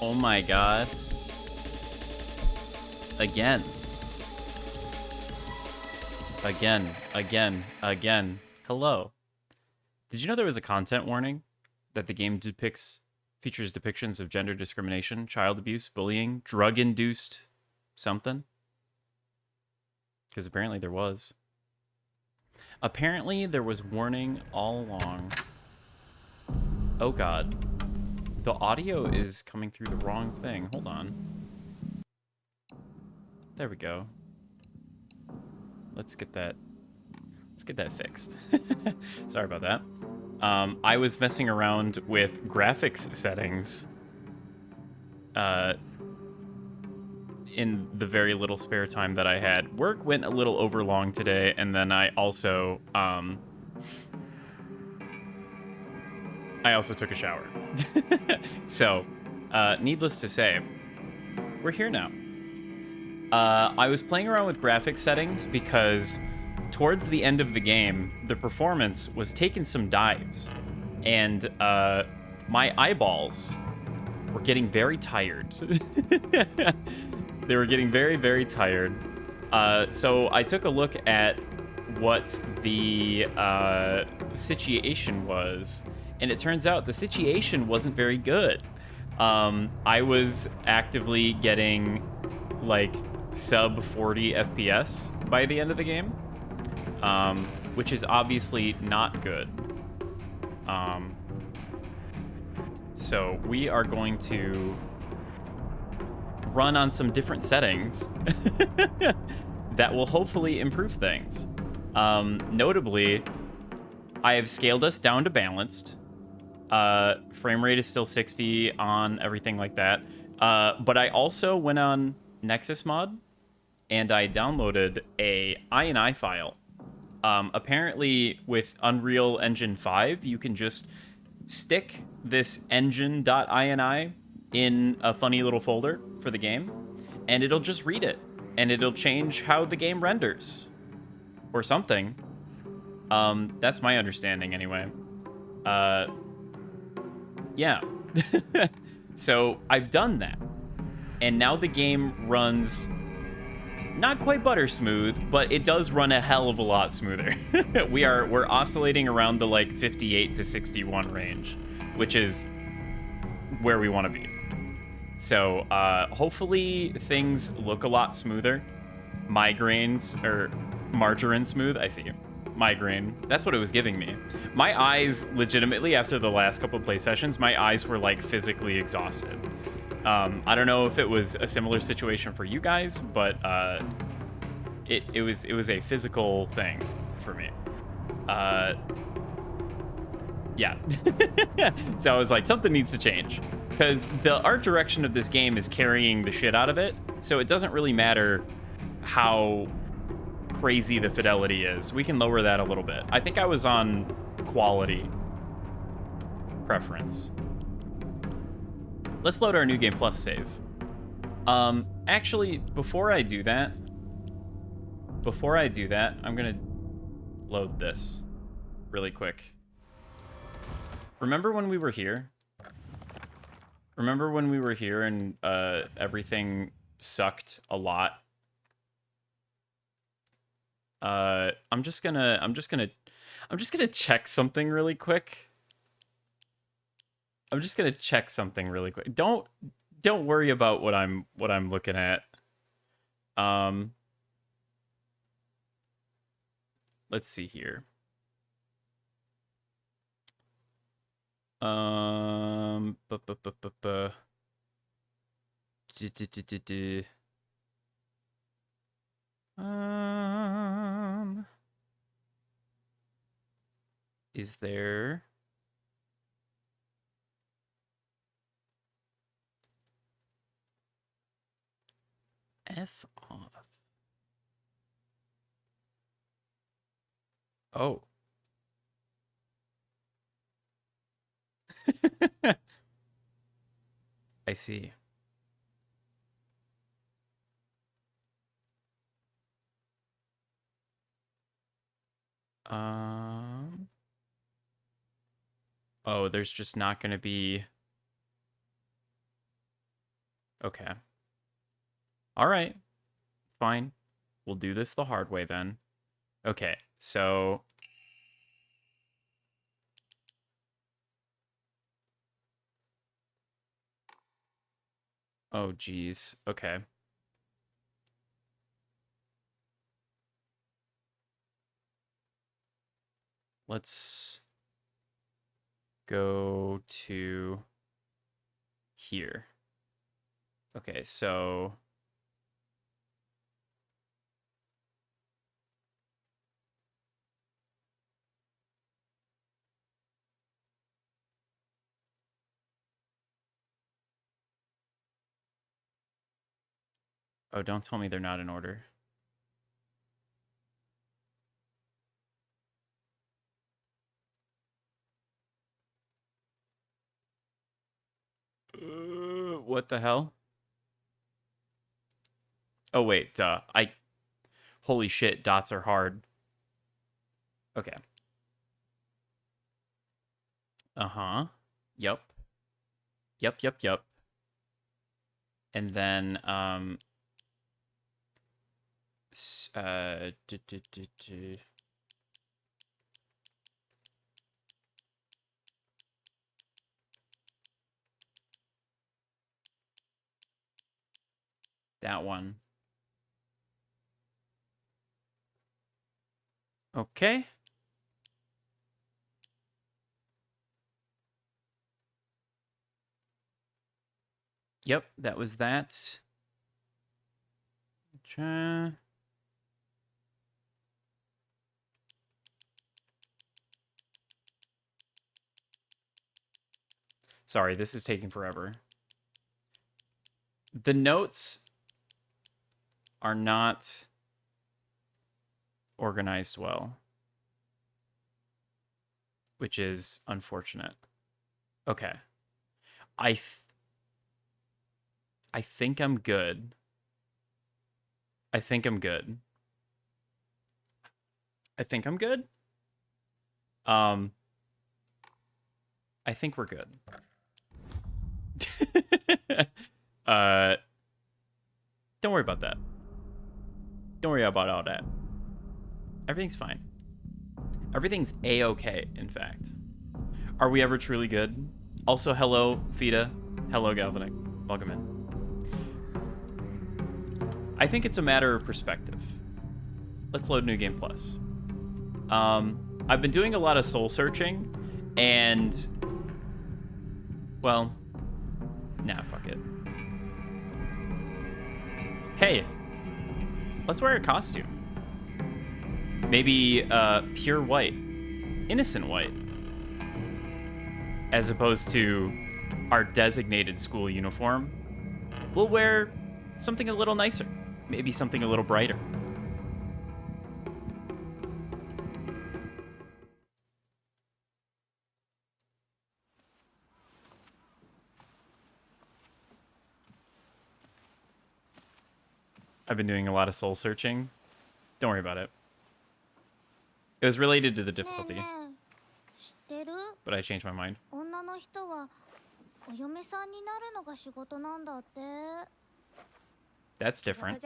Oh my god. Again. Again. Hello. Did you know there was a content warning that the game features depictions of gender discrimination, child abuse, bullying, drug-induced something? Because apparently there was. Apparently there was warning all along. Oh god. The audio is coming through the wrong thing. Hold on. There we go. Let's get that fixed. Sorry about that. I was messing around with graphics settings in the very little spare time that I had. Work went a little over long today, and then I also took a shower. So, needless to say, we're here now. I was playing around with graphics settings because towards the end of the game, the performance was taking some dives, and my eyeballs were getting very tired. They were getting very, very tired. So I took a look at what the situation was, and it turns out the situation wasn't very good. I was actively getting like sub 40 FPS by the end of the game, which is obviously not good. So we are going to run on some different settings that will hopefully improve things. Notably, I have scaled us down to balanced. Frame rate is still 60 on everything like that. But I also went on Nexus mod and I downloaded a INI file. Apparently with Unreal Engine 5, you can just stick this engine.ini in a funny little folder for the game, and it'll just read it, and it'll change how the game renders, or something. That's my understanding anyway. Yeah. So I've done that, and now the game runs not quite butter smooth, but it does run a hell of a lot smoother. We're oscillating around the like 58 to 61 range, which is where we want to be. So hopefully things look a lot smoother. Margarine smooth. I see you. Migraine. That's what it was giving me. My eyes, legitimately, after the last couple play sessions, my eyes were like physically exhausted. I don't know if it was a similar situation for you guys, but it was a physical thing for me. Yeah. So I was like, something needs to change, because the art direction of this game is carrying the shit out of it, so it doesn't really matter how crazy the fidelity is. We can lower that a little bit. I think I was on quality preference. Let's load our New Game Plus save. Actually, before I do that, I'm gonna load this really quick. Remember when we were here? Remember when we were here and everything sucked a lot? I'm just gonna check something really quick. Don't worry about what I'm looking at. Let's see here. Is there... F off. Oh. I see. Oh, there's just not going to be... Okay. All right. Fine. We'll do this the hard way then. Okay. So oh geez. Okay. Let's go to here. Okay, so oh, don't tell me they're not in order. What the hell? Oh wait, duh. Holy shit, dots are hard. Okay. Uh-huh. Yep. Yep, yep, yep. And then that one. Okay. Yep, that was that. Sorry, this is taking forever. The notes are not organized well, which is unfortunate. Okay. I think I'm good. I think I'm good. I think I'm good. I think we're good. Don't worry about that. Don't worry about all that. Everything's fine. Everything's a-okay, in fact. Are we ever truly good? Also, hello, Fida. Hello, Galvanic. Welcome in. I think it's a matter of perspective. Let's load New Game Plus. I've been doing a lot of soul searching, and well, nah, fuck it. Hey, let's wear a costume. Maybe pure white, innocent white, as opposed to our designated school uniform. We'll wear something a little nicer, maybe something a little brighter. I've been doing a lot of soul searching. Don't worry about it. It was related to the difficulty, but I changed my mind. That's different.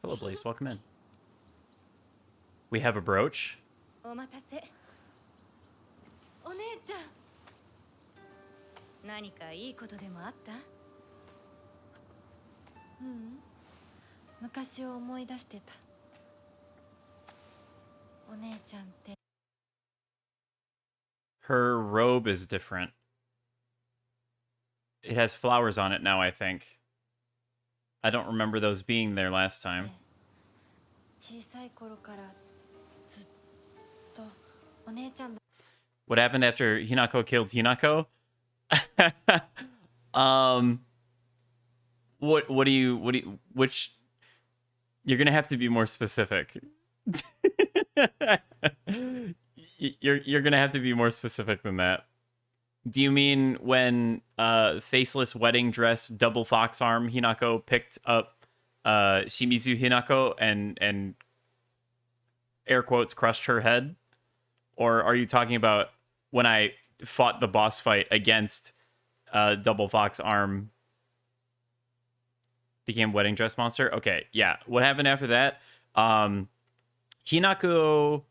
Hello, Blaze. Welcome in. We have a brooch. Her robe is different. It has flowers on it now, I think. I don't remember those being there last time. What happened after Hinako killed Hinako? Which you're gonna have to be more specific. You're gonna have to be more specific than that. Do you mean when faceless wedding dress double fox arm Hinako picked up Shimizu Hinako and air quotes crushed her head? Or are you talking about when I fought the boss fight against double fox arm became wedding dress monster? Okay, yeah. What happened after that? Um Hinako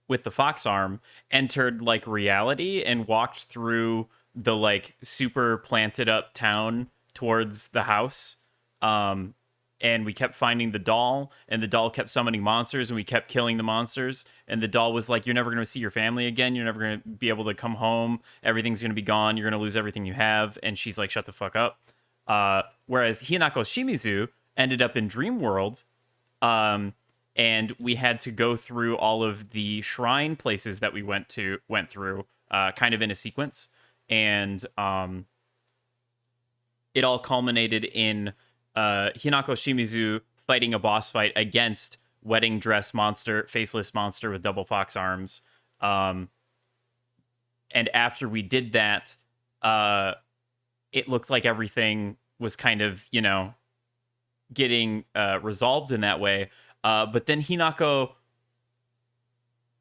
with the fox arm entered like reality and walked through the like super planted up town towards the house. Um, and we kept finding the doll, and the doll kept summoning monsters, and we kept killing the monsters. And the doll was like, "You're never going to see your family again. You're never going to be able to come home. Everything's going to be gone. You're going to lose everything you have." And she's like, "Shut the fuck up." Whereas Hinako Shimizu ended up in Dream World, um, and we had to go through all of the shrine places that we went through, kind of in a sequence, and it all culminated in Hinako Shimizu fighting a boss fight against wedding dress monster, faceless monster with double fox arms. Um, and after we did that, it looked like everything was kind of, getting resolved in that way. But then Hinako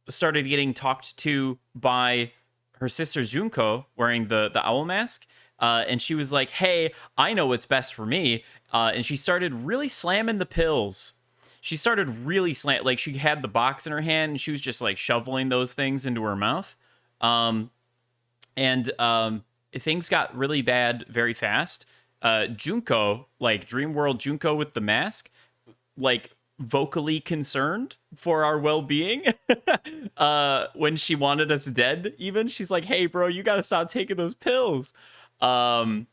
started getting talked to by her sister Junko wearing the owl mask. And she was like, "Hey, I know what's best for me." And she started really slamming the pills. She started really like she had the box in her hand and she was just like shoveling those things into her mouth. And things got really bad very fast. Junko, like Dream World Junko with the mask, like vocally concerned for our well-being. When she wanted us dead, even she's like, "Hey bro, you gotta stop taking those pills." And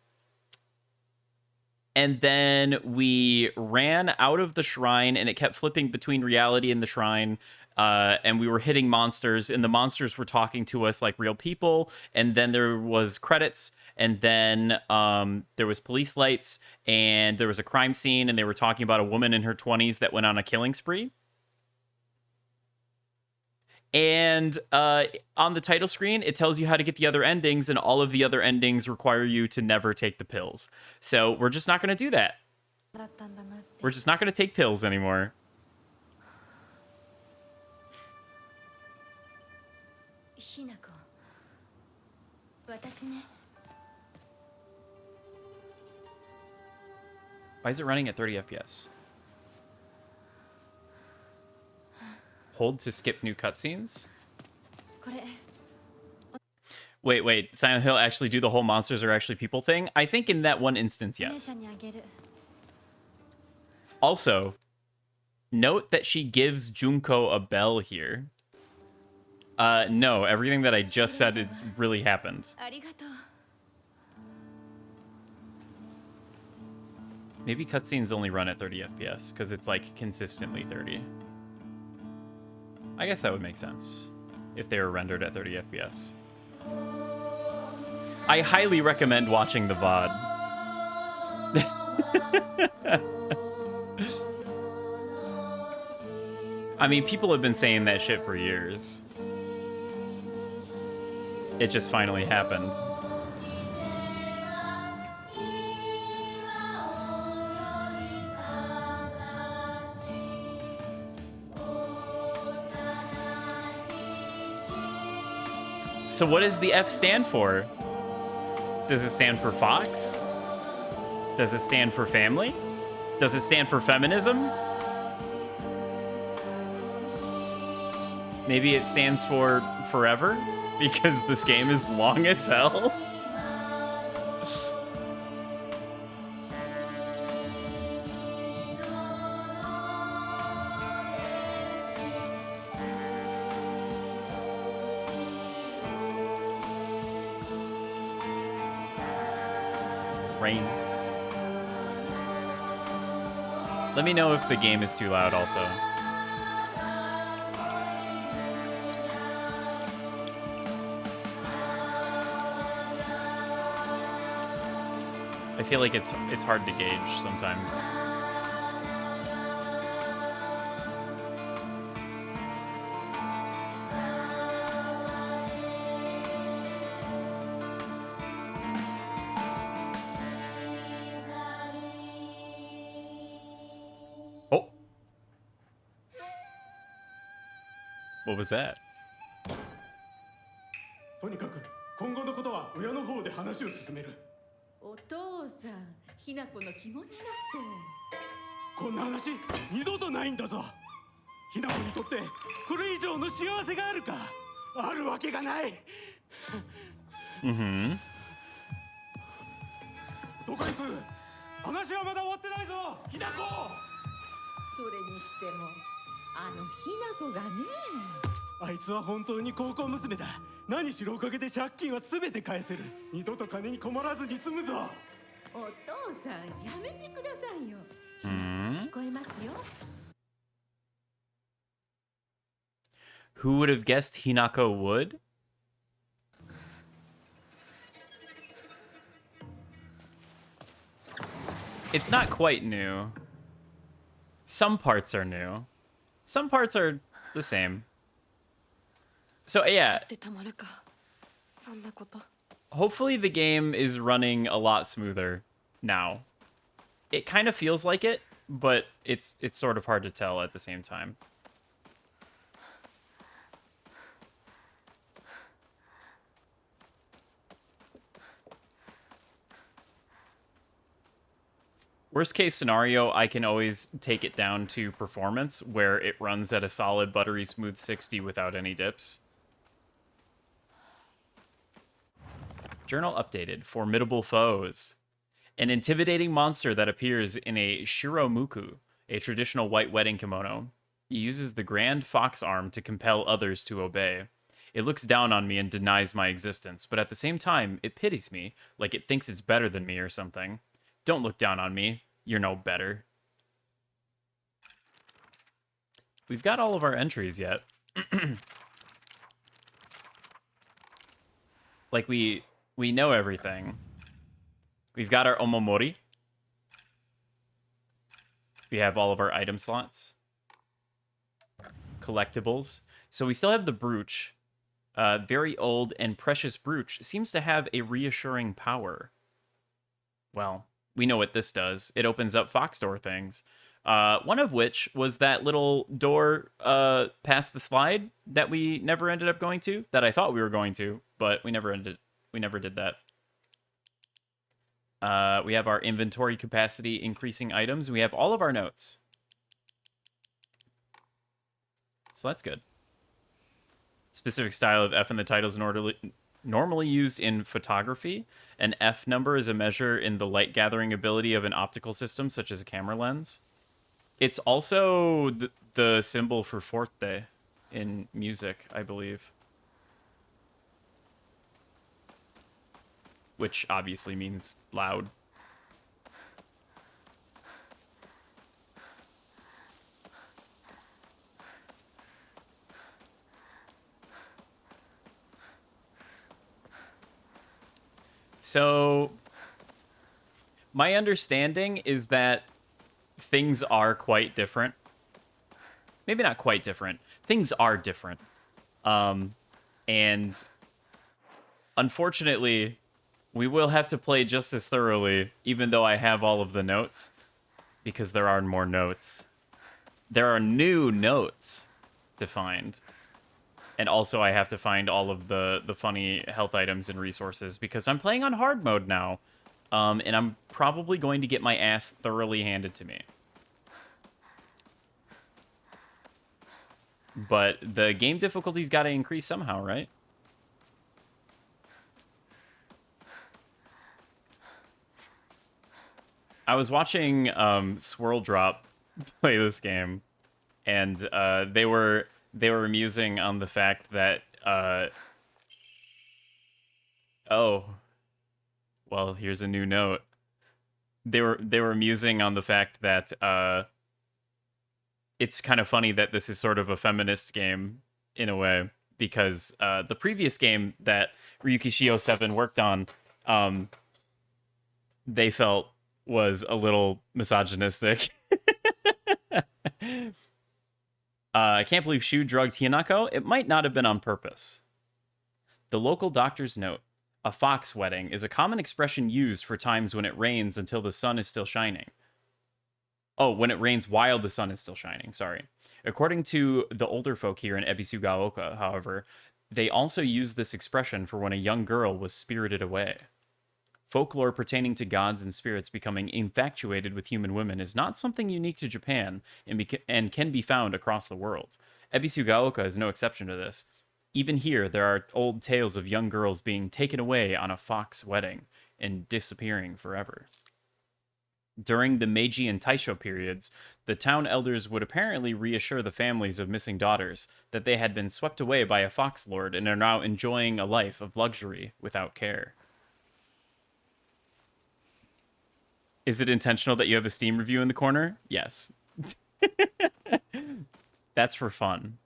then we ran out of the shrine and it kept flipping between reality and the shrine. And we were hitting monsters, and the monsters were talking to us like real people. And then there was credits, and then there was police lights, and there was a crime scene, and they were talking about a woman in her 20s that went on a killing spree. And on the title screen, it tells you how to get the other endings, and all of the other endings require you to never take the pills. So we're just not going to do that. We're just not going to take pills anymore. Why is it running at 30 FPS? Hold to skip new cutscenes? Wait. Silent Hill actually do the whole monsters are actually people thing? I think in that one instance, yes. Also, note that she gives Junko a bell here. No, everything that I just said it's really happened. Maybe cutscenes only run at 30 FPS because it's like consistently 30. I guess that would make sense if they were rendered at 30 FPS. I highly recommend watching the VOD. I mean, people have been saying that shit for years. It just finally happened. So what does the F stand for? Does it stand for Fox? Does it stand for family? Does it stand for feminism? Maybe it stands for forever because this game is long as hell. Rain. Let me know if the game is too loud also. I feel like it's hard to gauge sometimes. What was that? とにかく今後のことは親の方で話を進める。お父さん、ひな子の気持ちだって。こんな話二度とないんだぞ。ひな子にとってこれ以上の幸せがあるか。あるわけがない。どこ行く。話はまだ終わってないぞ、ひな子。それにしてもあのひな子がね。あいつは本当に高校娘だ。何しろおかげで借金は全て返せる。二度と金に困らずに済むぞ。お父さん、やめてくださいよ。聞こえますよ。Who would have guessed Hinako would? It's not quite new. Some parts are new. Some parts are the same. So yeah, hopefully the game is running a lot smoother now. It kind of feels like it, but it's sort of hard to tell at the same time. Worst case scenario, I can always take it down to performance, where it runs at a solid buttery smooth 60 without any dips. Journal updated. Formidable foes. An intimidating monster that appears in a shiromuku, a traditional white wedding kimono. It uses the grand fox arm to compel others to obey. It looks down on me and denies my existence, but at the same time, it pities me, like it thinks it's better than me or something. Don't look down on me. You're no better. We've got all of our entries yet. Like, we know everything. We've got our omomori. We have all of our item slots. Collectibles. So we still have the brooch. Very old and precious brooch. Seems to have a reassuring power. Well, we know what this does. It opens up fox door things. One of which was that little door past the slide that we never ended up going to, that I thought we were going to, but we never did that. We have our inventory capacity increasing items. We have all of our notes. So that's good. Specific style of F in the title is normally used in photography. An F number is a measure in the light gathering ability of an optical system, such as a camera lens. It's also the symbol for forte in music, I believe. Which obviously means loud. So, my understanding is that things are quite different. Maybe not quite different. Things are different. And unfortunately, we will have to play just as thoroughly, even though I have all of the notes, because there are more notes. There are new notes to find. And also I have to find all of the funny health items and resources, because I'm playing on hard mode now. And I'm probably going to get my ass thoroughly handed to me. But the game difficulty's got to increase somehow, right? I was watching Swirl Drop play this game, and they were musing on the fact that oh, well, here's a new note. They were musing on the fact that it's kind of funny that this is sort of a feminist game in a way, because the previous game that Ryuki Shio 7 worked on, they felt was a little misogynistic. I can't believe Shu drugged Hinako. It might not have been on purpose. The local doctor's note. A fox wedding is a common expression used for times when it rains until the sun is still shining. Oh, when it rains while the sun is still shining, sorry. According to the older folk here in Ebisugaoka, however, they also use this expression for when a young girl was spirited away. Folklore pertaining to gods and spirits becoming infatuated with human women is not something unique to Japan and can be found across the world. Ebisugaoka is no exception to this. Even here, there are old tales of young girls being taken away on a fox wedding and disappearing forever. During the Meiji and Taisho periods, the town elders would apparently reassure the families of missing daughters that they had been swept away by a fox lord and are now enjoying a life of luxury without care. Is it intentional that you have a Steam review in the corner? Yes. That's for fun.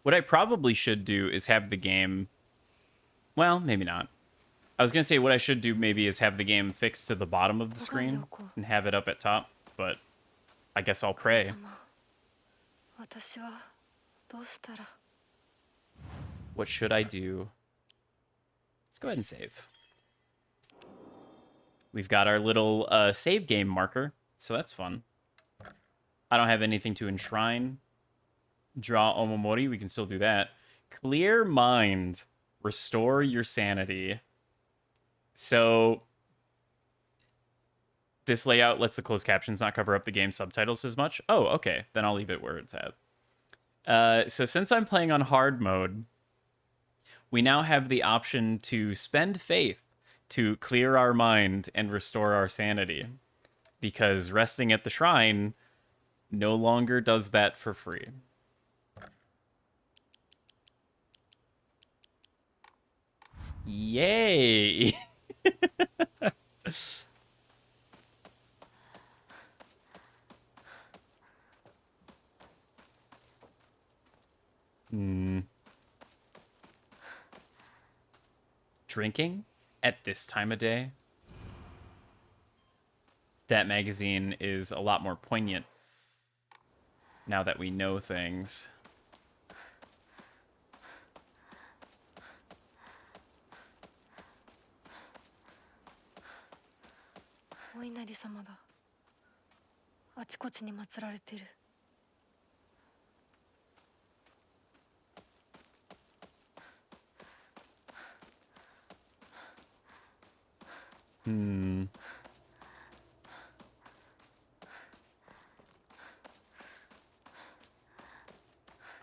What I probably should do is have the game... Well, maybe not. I was going to say what I should do maybe is have the game fixed to the bottom of the screen and have it up at top, but I guess I'll pray. What should I do? Let's go ahead and save. We've got our little save game marker, so that's fun. I don't have anything to enshrine. Draw Omomori, we can still do that. Clear mind. Restore your sanity. So this layout lets the closed captions not cover up the game subtitles as much. Oh, okay. Then I'll leave it where it's at. So since I'm playing on hard mode, we now have the option to spend faith to clear our mind and restore our sanity. Because resting at the shrine no longer does that for free. Yay! Drinking at this time of day? That magazine is a lot more poignant now that we know things.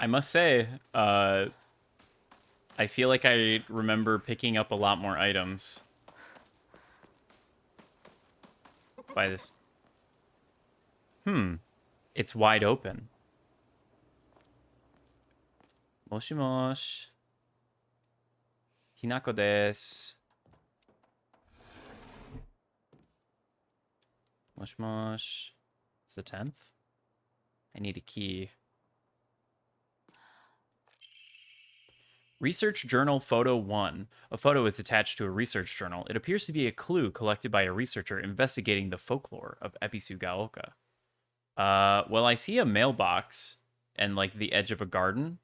I must say, I feel like I remember picking up a lot more items by this. It's wide open. Moshi mosh. Hinako desu. Mosh mosh. It's the 10th. I need a key. Research Journal Photo 1. A photo is attached to a research journal. It appears to be a clue collected by a researcher investigating the folklore of Ebisugaoka. Well, I see a mailbox and, like, the edge of a garden.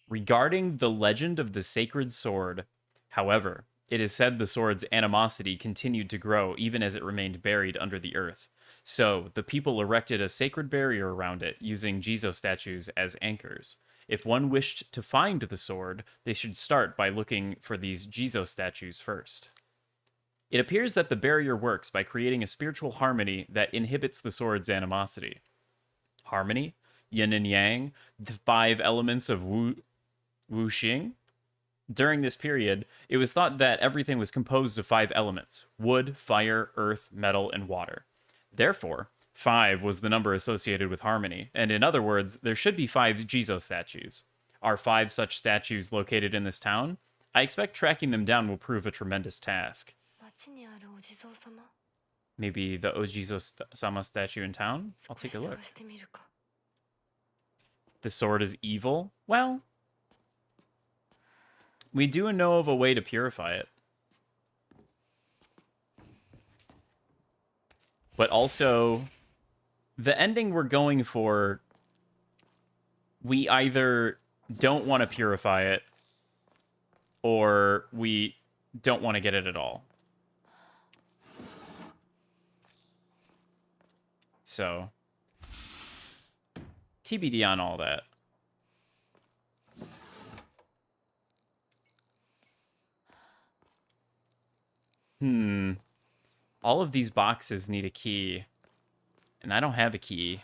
Regarding the legend of the sacred sword, however, it is said the sword's animosity continued to grow even as it remained buried under the earth. So, the people erected a sacred barrier around it, using Jizo statues as anchors. If one wished to find the sword, they should start by looking for these Jizo statues first. It appears that the barrier works by creating a spiritual harmony that inhibits the sword's animosity. Harmony, yin and yang, the 5 elements of wuxing. During this period, it was thought that everything was composed of 5 elements: wood, fire, earth, metal, and water. Therefore, 5 was the number associated with harmony, and in other words, there should be 5 Jizo statues. Are 5 such statues located in this town? I expect tracking them down will prove a tremendous task. Maybe the Ojizo-sama statue in town? I'll take a look. The sword is evil? Well, we do know of a way to purify it. But also, the ending we're going for, we either don't want to purify it, or we don't want to get it at all. So, TBD on all that. All of these boxes need a key, and I don't have a key.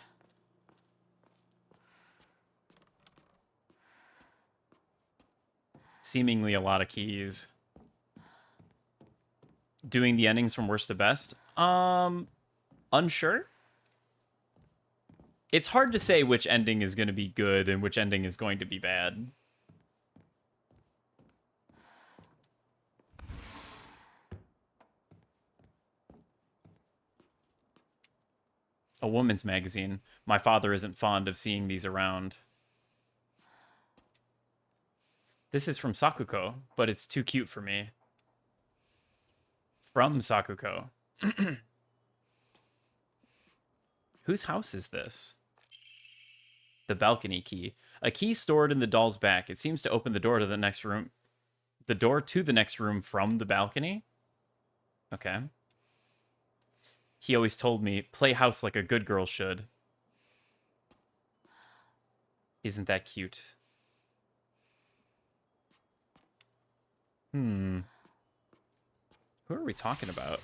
Seemingly a lot of keys. Doing the endings from worst to best? Unsure? It's hard to say which ending is going to be good and which ending is going to be bad. A woman's magazine. My father isn't fond of seeing these around. This is from Sakuko, but it's too cute for me. From Sakuko. Whose house is this? The balcony key. A key stored in the doll's back. It seems to open the door to the next room. The door to the next room from the balcony? Okay. He always told me, play house like a good girl should. Isn't that cute? Who are we talking about?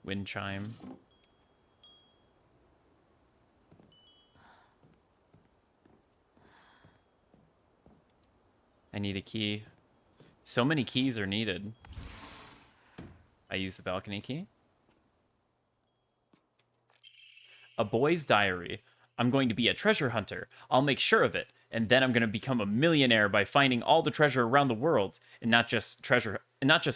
Wind chime. I need a key. So many keys are needed. I use the balcony key. A boy's diary. I'm going to be a treasure hunter. I'll make sure of it. And then I'm going to become a millionaire by finding all the treasure around the world. And not just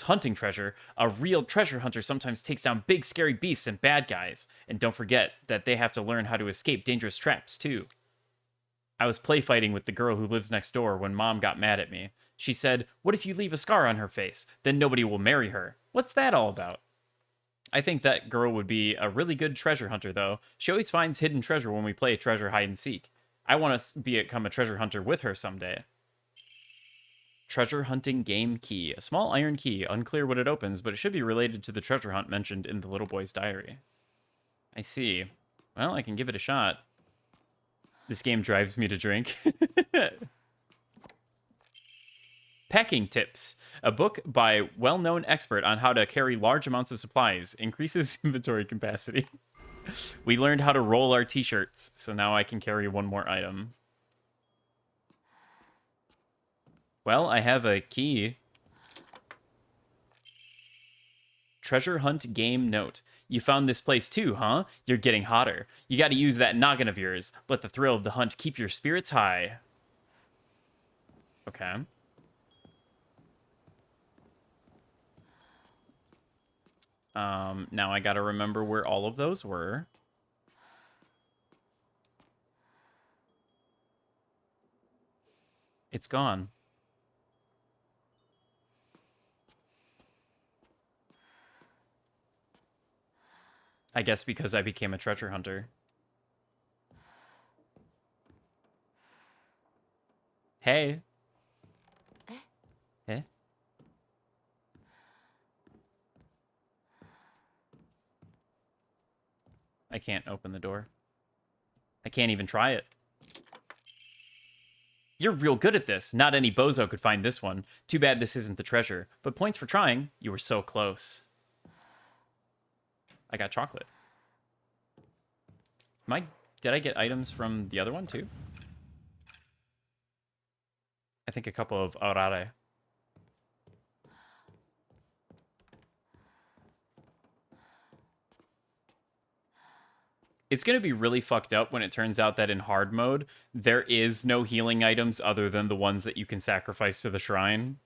hunting treasure. A real treasure hunter sometimes takes down big scary beasts and bad guys. And don't forget that they have to learn how to escape dangerous traps too. I was play fighting with the girl who lives next door when Mom got mad at me. She said, "What if you leave a scar on her face? Then nobody will marry her." What's that all about? I think that girl would be a really good treasure hunter, though. She always finds hidden treasure when we play treasure hide and seek. I want to become a treasure hunter with her someday. Treasure hunting game key. A small iron key. Unclear what it opens, but it should be related to the treasure hunt mentioned in the little boy's diary. I see. Well, I can give it a shot. This game drives me to drink. Packing Tips, a book by well-known expert on how to carry large amounts of supplies, increases inventory capacity. We learned how to roll our t-shirts, so now I can carry one more item. Well, I have a key. Treasure hunt game note. You found this place too, huh? You're getting hotter. You gotta use that noggin of yours. Let the thrill of the hunt keep your spirits high. Okay. Now I gotta remember where all of those were. It's gone. I guess because I became a treasure hunter. Hey. Hey. I can't open the door. I can't even try it. You're real good at this. Not any bozo could find this one. Too bad this isn't the treasure. But points for trying. You were so close. I got chocolate. Did I get items from the other one too? I think a couple of orare. It's going to be really fucked up when it turns out that in hard mode, there is no healing items other than the ones that you can sacrifice to the shrine.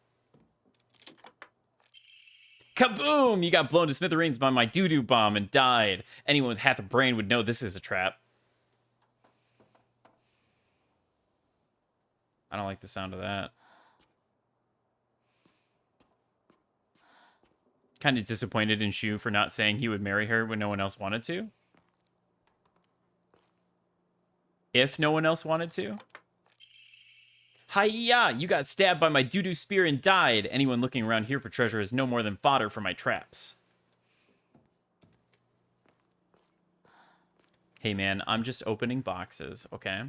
Kaboom! You got blown to smithereens by my doo-doo bomb and died. Anyone with half a brain would know this is a trap. I don't like the sound of that. Kind of disappointed in Shu for not saying he would marry her when no one else wanted to. If no one else wanted to. Hiya! You got stabbed by my doo-doo spear and died. Anyone looking around here for treasure is no more than fodder for my traps. Hey man, I'm just opening boxes, okay?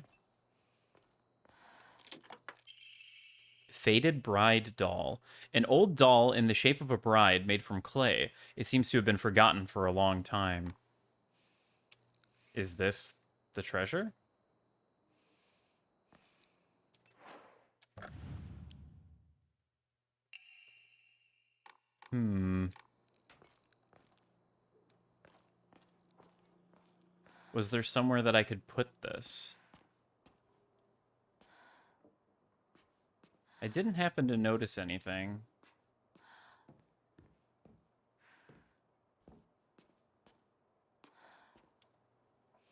Faded bride doll. An old doll in the shape of a bride made from clay. It seems to have been forgotten for a long time. Is this the treasure? Was there somewhere that I could put this? I didn't happen to notice anything.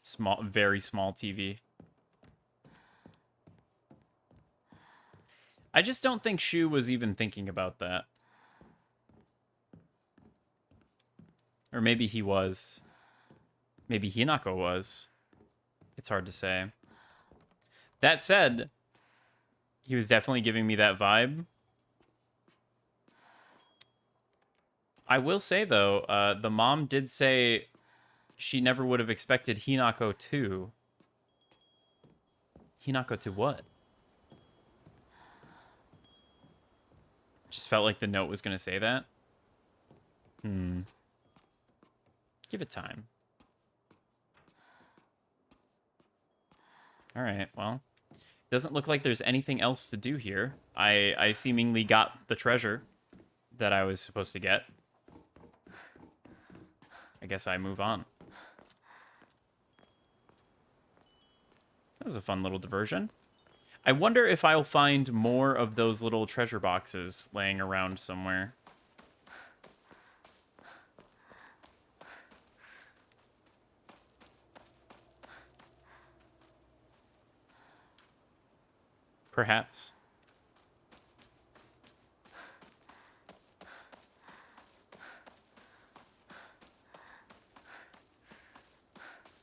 Small, very small TV. I just don't think Shu was even thinking about that. Or maybe he was. Maybe Hinako was. It's hard to say. That said, he was definitely giving me that vibe. I will say, though, the mom did say she never would have expected Hinako to. Hinako to what? Just felt like the note was going to say that. Give it time. All right, well. Doesn't look like there's anything else to do here. I seemingly got the treasure that I was supposed to get. I guess I move on. That was a fun little diversion. I wonder if I'll find more of those little treasure boxes laying around somewhere. Perhaps.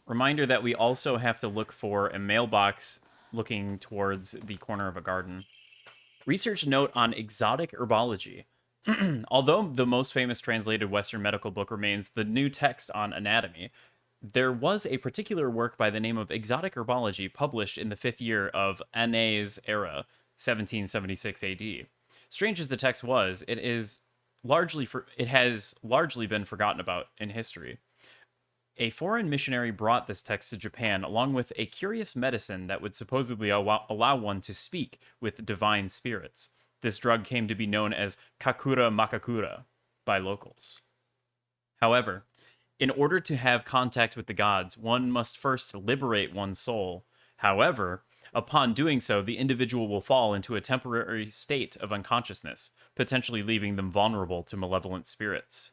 Reminder that we also have to look for a mailbox looking towards the corner of a garden. Research note on exotic herbology. Although the most famous translated Western medical book remains the New Text on Anatomy, there was a particular work by the name of Exotic Herbology published in the 5th year of Anne's era, 1776 AD. Strange as the text was, it has largely been forgotten about in history. A foreign missionary brought this text to Japan along with a curious medicine that would supposedly allow one to speak with divine spirits. This drug came to be known as Kakura Makakura by locals. However, in order to have contact with the gods, one must first liberate one's soul. However, upon doing so, the individual will fall into a temporary state of unconsciousness, potentially leaving them vulnerable to malevolent spirits.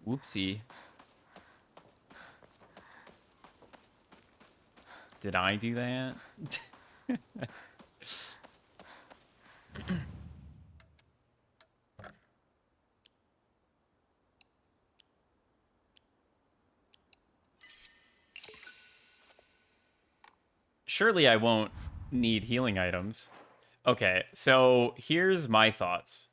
Whoopsie. Did I do that? Surely I won't need healing items. Okay, so here's my thoughts.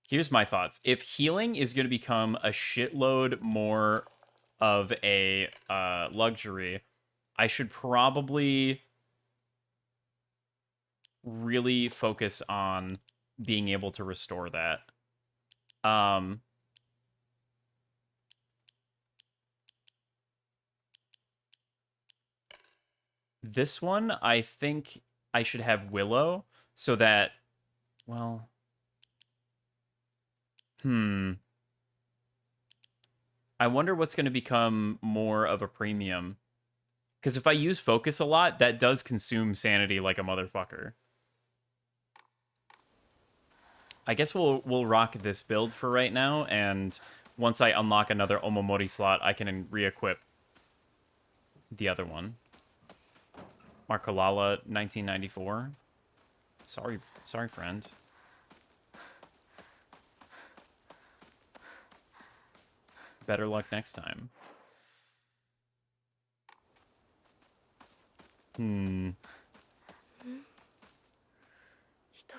Here's my thoughts. If healing is going to become a shitload more of a luxury, I should probably really focus on being able to restore that. This one, I think I should have Willow so that, well, I wonder what's going to become more of a premium. Because if I use focus a lot, that does consume sanity like a motherfucker. I guess we'll rock this build for right now, and once I unlock another Omomori slot, I can re-equip the other one. Markolala 1994. Sorry, friend. Better luck next time. 人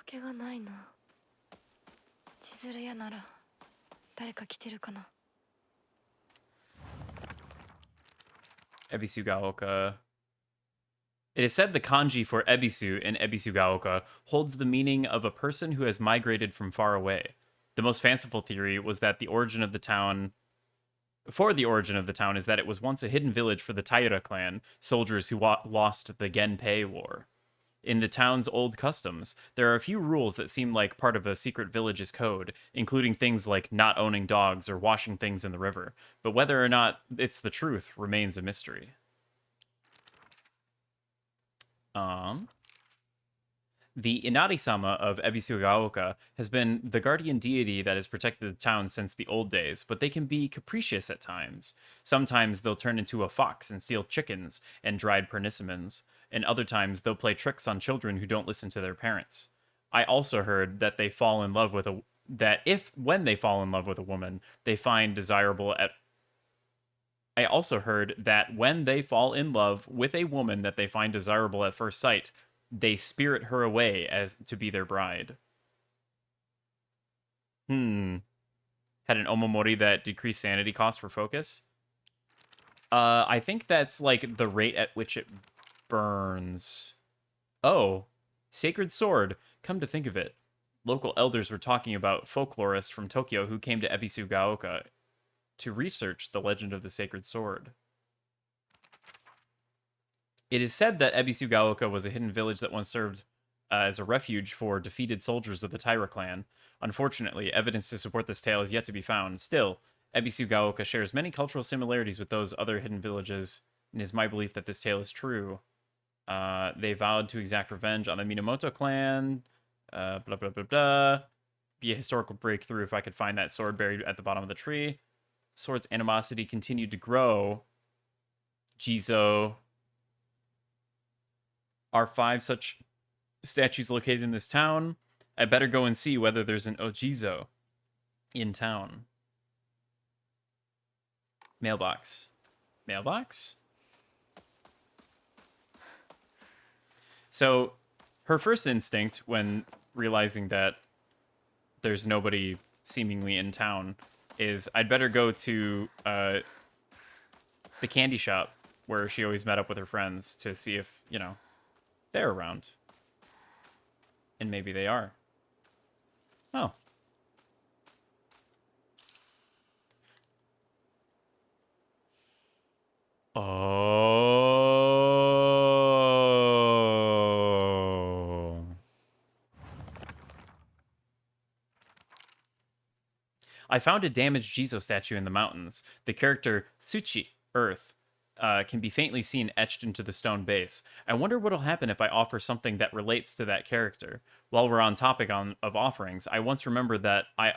気がないな。千鶴屋なら誰か来てるかな。Ebisugaoka. It is said the kanji for Ebisu in Ebisugaoka holds the meaning of a person who has migrated from far away. The most fanciful theory was that the origin of the town is that it was once a hidden village for the Taira clan, soldiers who lost the Genpei War. In the town's old customs, there are a few rules that seem like part of a secret village's code, including things like not owning dogs or washing things in the river. But whether or not it's the truth remains a mystery. The Inari-sama of Ebisugaoka has been the guardian deity that has protected the town since the old days, but they can be capricious at times. Sometimes they'll turn into a fox and steal chickens and dried pernissimons, and other times they'll play tricks on children who don't listen to their parents. I also heard that they fall in love with a when they fall in love with a woman, they find desirable at I also heard that when they fall in love with a woman that they find desirable at first sight, they spirit her away as to be their bride. Had an omomori that decreased sanity cost for focus. I think that's like the rate at which it burns. Oh, Sacred Sword. Come to think of it, local elders were talking about folklorists from Tokyo who came to Ebisugaoka to research the legend of the Sacred Sword. It is said that Ebisugaoka was a hidden village that once served as a refuge for defeated soldiers of the Taira clan. Unfortunately, evidence to support this tale is yet to be found. Still, Ebisugaoka shares many cultural similarities with those other hidden villages, and it is my belief that this tale is true. They vowed to exact revenge on the Minamoto clan. Blah, blah, blah, blah. Be a historical breakthrough if I could find that sword buried at the bottom of the tree. Sword's animosity continued to grow. Jizo. Are 5 such statues located in this town? I better go and see whether there's an Ojizo in town. Mailbox. Mailbox? So, her first instinct when realizing that there's nobody seemingly in town is I'd better go to the candy shop where she always met up with her friends to see if, they're around. And maybe they are. Oh. Oh. I found a damaged Jizo statue in the mountains. The character Tsuchi, Earth, can be faintly seen etched into the stone base. I wonder what'll happen if I offer something that relates to that character. While we're on topic of offerings, I remember that I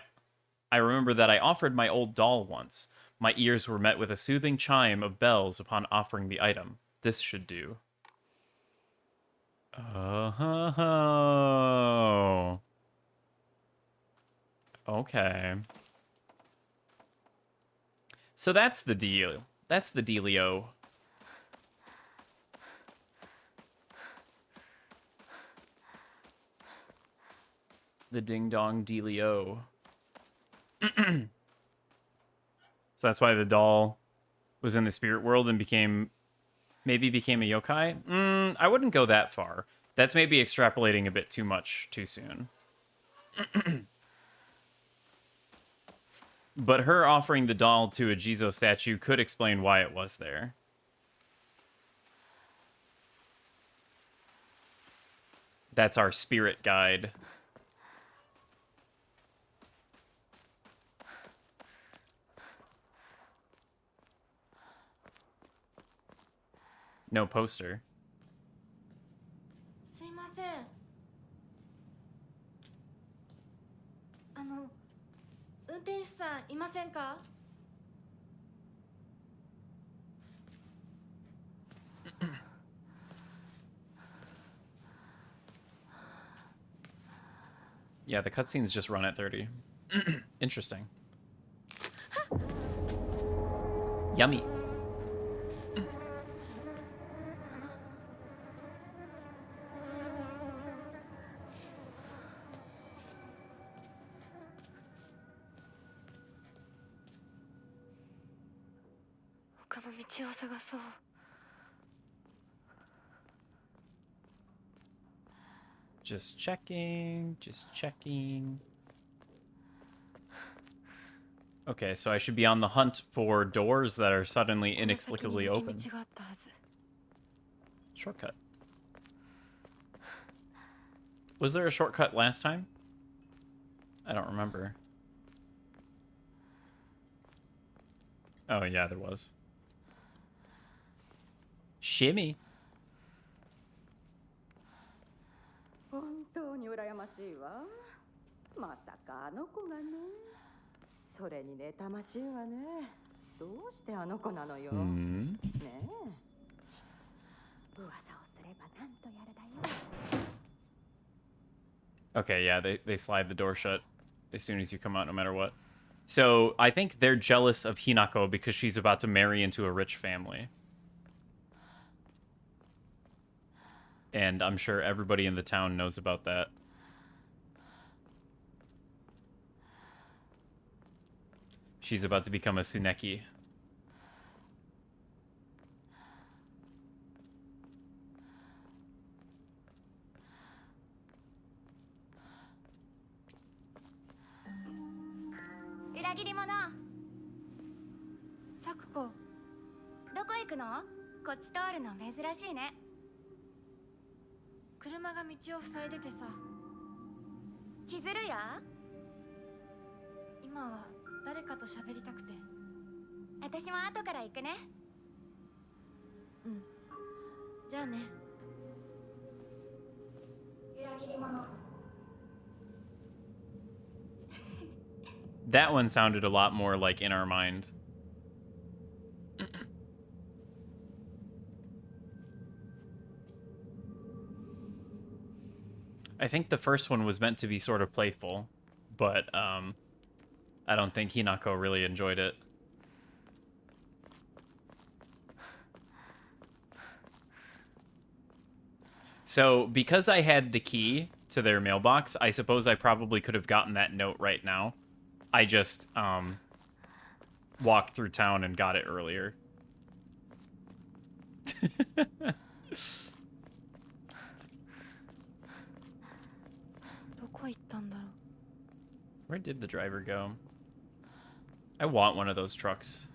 offered my old doll once. My ears were met with a soothing chime of bells upon offering the item. This should do. Oh. Okay. So that's the deal. That's the dealio. The ding dong dealio. So that's why the doll was in the spirit world and maybe became a yokai? I wouldn't go that far. That's maybe extrapolating a bit too much too soon. But her offering the doll to a Jizo statue could explain why it was there. That's our spirit guide. No poster. すいません。運転手さんいませんか？ Yeah, the cutscenes just run at 30. Interesting. Yummy. 他の道を探そう。 Just checking, just checking. Okay, so I should be on the hunt for doors that are suddenly inexplicably open. Shortcut. Was there a shortcut last time? I don't remember. Oh, yeah, there was. Shimmy. 本当に羨ましいわ。まさかあの子がね。それに妬ましいわね。どうしてあの子なのよ。ねえ。噂をすればなんとやらだよ。 Okay, yeah, they slide the door shut as soon as you come out, no matter what. So I think they're jealous of Hinako because she's about to marry into a rich family. And I'm sure everybody in the town knows about that. She's about to become a Tsuneki. Sakuko. どこ行くの？こっち通るの珍しいね。車が道を塞いでてさ。千鶴や？今は誰かと喋りたくて。私も後から行くね。うん。じゃあね。裏切り者。 That one sounded a lot more like In Our Mind. I think the first one was meant to be sort of playful, but I don't think Hinako really enjoyed it. So, because I had the key to their mailbox, I suppose I probably could have gotten that note right now. I just walked through town and got it earlier. Where did the driver go? I want one of those trucks.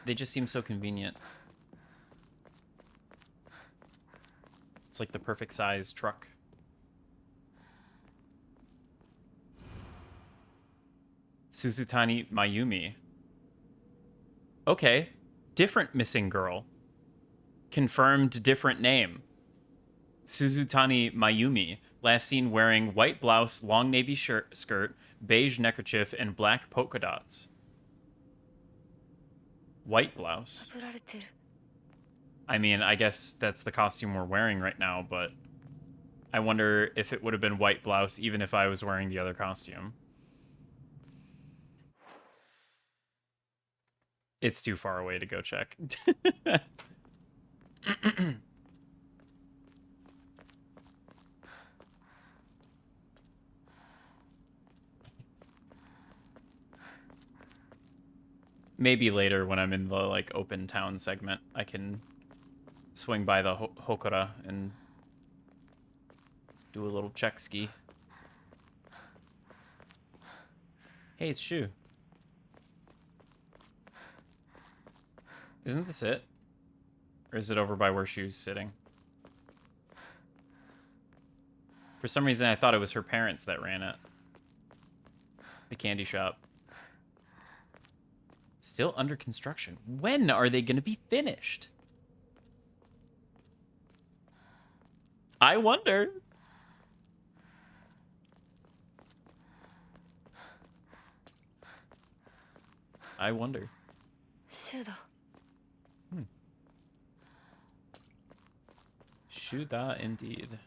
They just seem so convenient. It's like the perfect size truck. Suzutani Mayumi. Okay. Different missing girl. Confirmed different name. Suzutani Mayumi. Last seen wearing white blouse, long navy skirt, beige neckerchief, and black polka dots. White blouse. I mean, I guess that's the costume we're wearing right now, but I wonder if it would have been white blouse even if I was wearing the other costume. It's too far away to go check. Maybe later when I'm in the like open town segment, I can swing by the Hokura and do a little check ski. Hey, it's Shu. Isn't this it? Or is it over by where Shu's sitting? For some reason, I thought it was her parents that ran it. The candy shop. Still under construction. When are they going to be finished? I wonder. I wonder. シュだ。 Shuda indeed.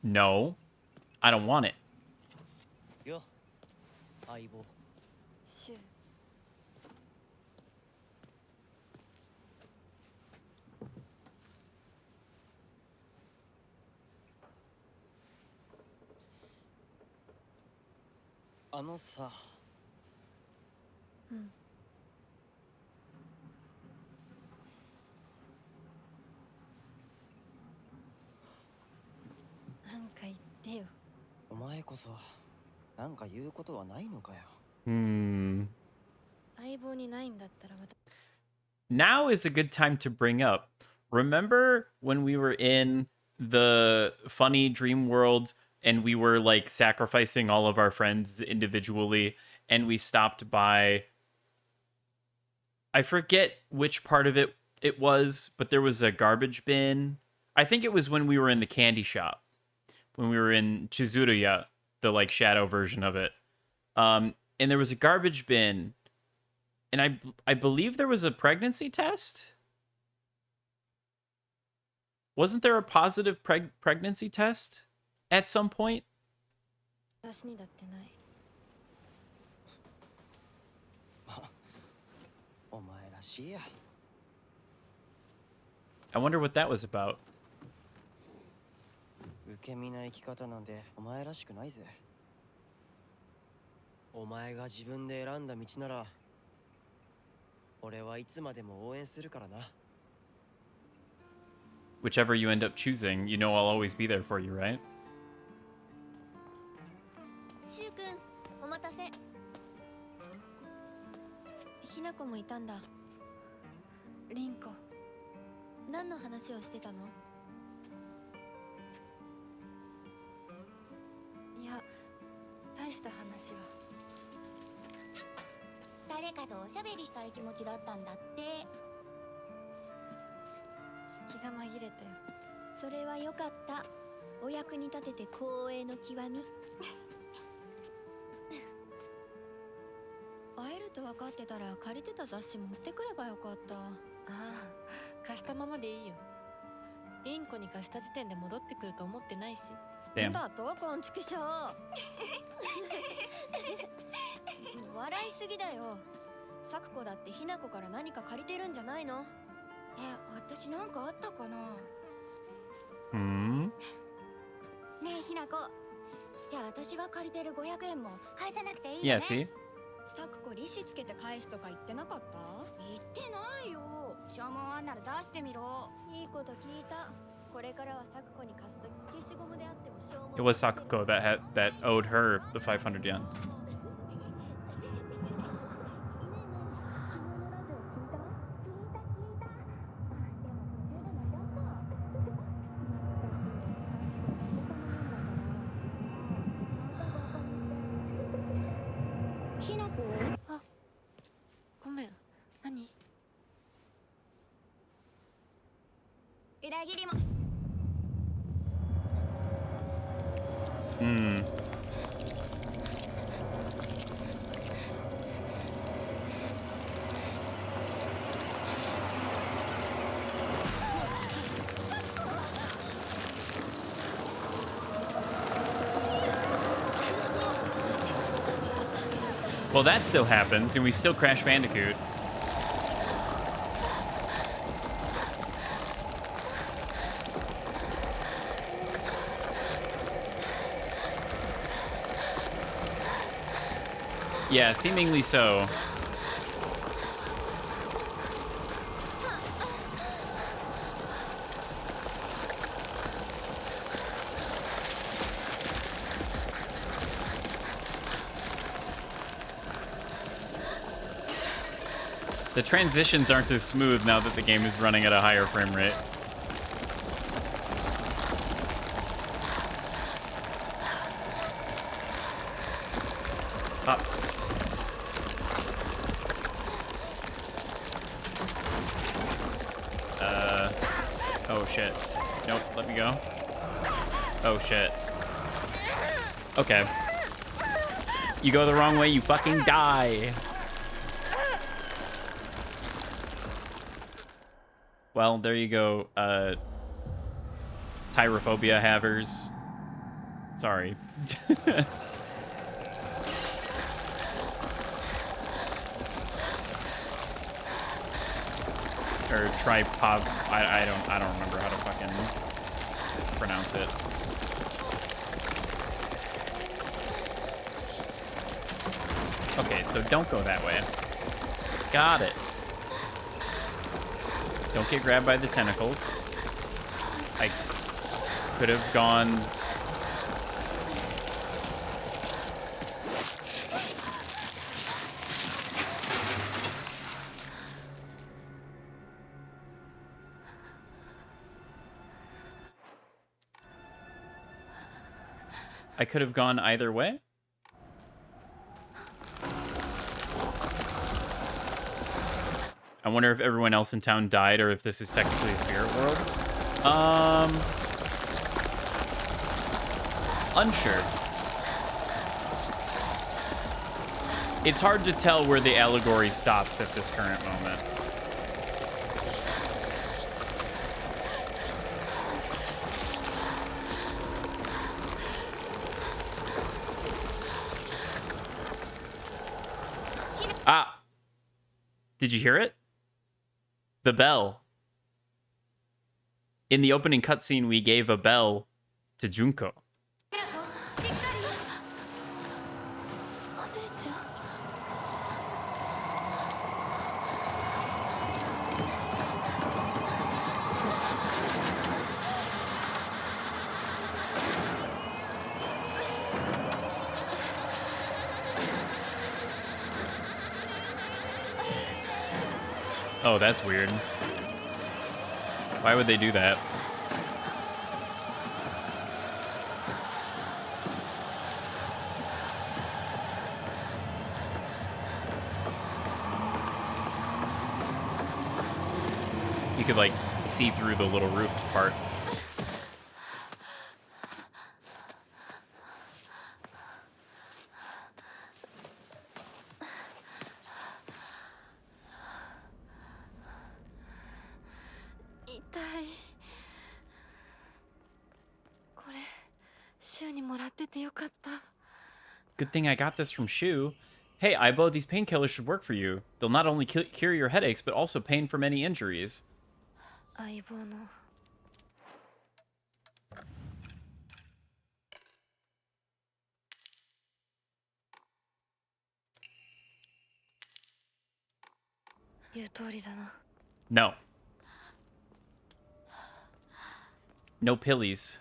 No, I don't want it. よ相棒。シュ。あのさ。うん。なんか言ってよ。お前こそなんか言うことはないのかよ。相棒にないんだったら私。 Now is a good time to bring up. Remember when we were in the funny dream world and we were like sacrificing all of our friends individually and we stopped by, I forget which part of it was, but there was a garbage bin. I think it was when we were in the candy shop, when we were in Chizuruya, the like shadow version of it. And there was a garbage bin, and I believe there was a pregnancy test. Wasn't there a positive pregnancy test at some point? 私にだってない。お前らしいや。 I wonder what that was about. 受け身な生き方なんてお前らしくないぜ。お前が自分で選んだ道なら俺はいつまでも応援するからな。 Whichever you end up choosing, you know I'll always be there for you, right? シュウ君、お待たせ。ひなこもいたんだ。リンコ。何の話をしてたの？いや、大した話は。誰かとおしゃべりしたい気持ちだったんだって。気が紛れたよ。それはよかった。お役に立てて光栄の極み。会えると分かってたら借りてた雑誌持ってくればよかった。ああ、貸したままでいいよ。リンコに貸した時点で戻ってくると思ってないし。Damn. だとこんちくしょう。笑いすぎだよ。サクコだってひなこから何か借りてるんじゃないの？私なんかあったかな。ねえひなこ、じゃあ私が借りてる500円も返さなくていいよ Yeah, ね。 see? サクコ利子つけて返すとか言ってなかった？言ってないよ。消耗あんなら出してみろ。いいこと聞いた。これからはサクコに貸すとき消しゴムであっても消耗。 It was Sakuko that owed her the 500 yen. ひなこ？あ、ごめん。何？裏切りも。Well, that still happens, and we still Crash Bandicoot. Yeah, seemingly so. The transitions aren't as smooth now that the game is running at a higher frame rate. Up. Oh shit. Nope, let me go. Oh shit. Okay. You go the wrong way, you fucking die. Well, there you go, tyrophobia havers. Sorry. Or tripod. I don't remember how to fucking pronounce it. Okay, so don't go that way. Got it. Don't get grabbed by the tentacles. I could have gone... I could have gone either way. I wonder if everyone else in town died or if this is technically a spirit world. Unsure. It's hard to tell where the allegory stops at this current moment. Ah! Did you hear it? The bell. In the opening cutscene, we gave a bell to Junko. Oh, that's weird. Why would they do that? You could, like, see through the little roof part. Good thing I got this from Shu. Hey, Aibo, these painkillers should work for you. They'll not only cure your headaches, but also pain from any injuries. No. No pillies.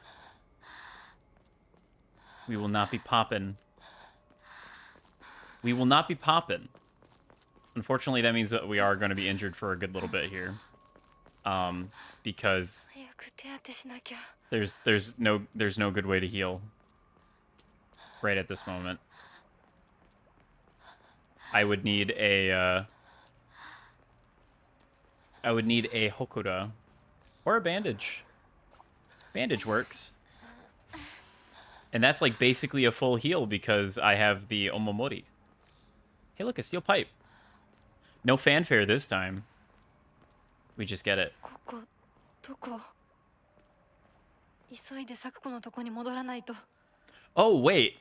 We will not be poppin'. We will not be poppin'. Unfortunately, that means that we are going to be injured for a good little bit here. Because there's no good way to heal right at this moment. I would need a Hokuda or a bandage. Bandage works. And that's like basically a full heal because I have the Omomori. Hey, look, a steel pipe. No fanfare this time. We just get it. Oh, wait.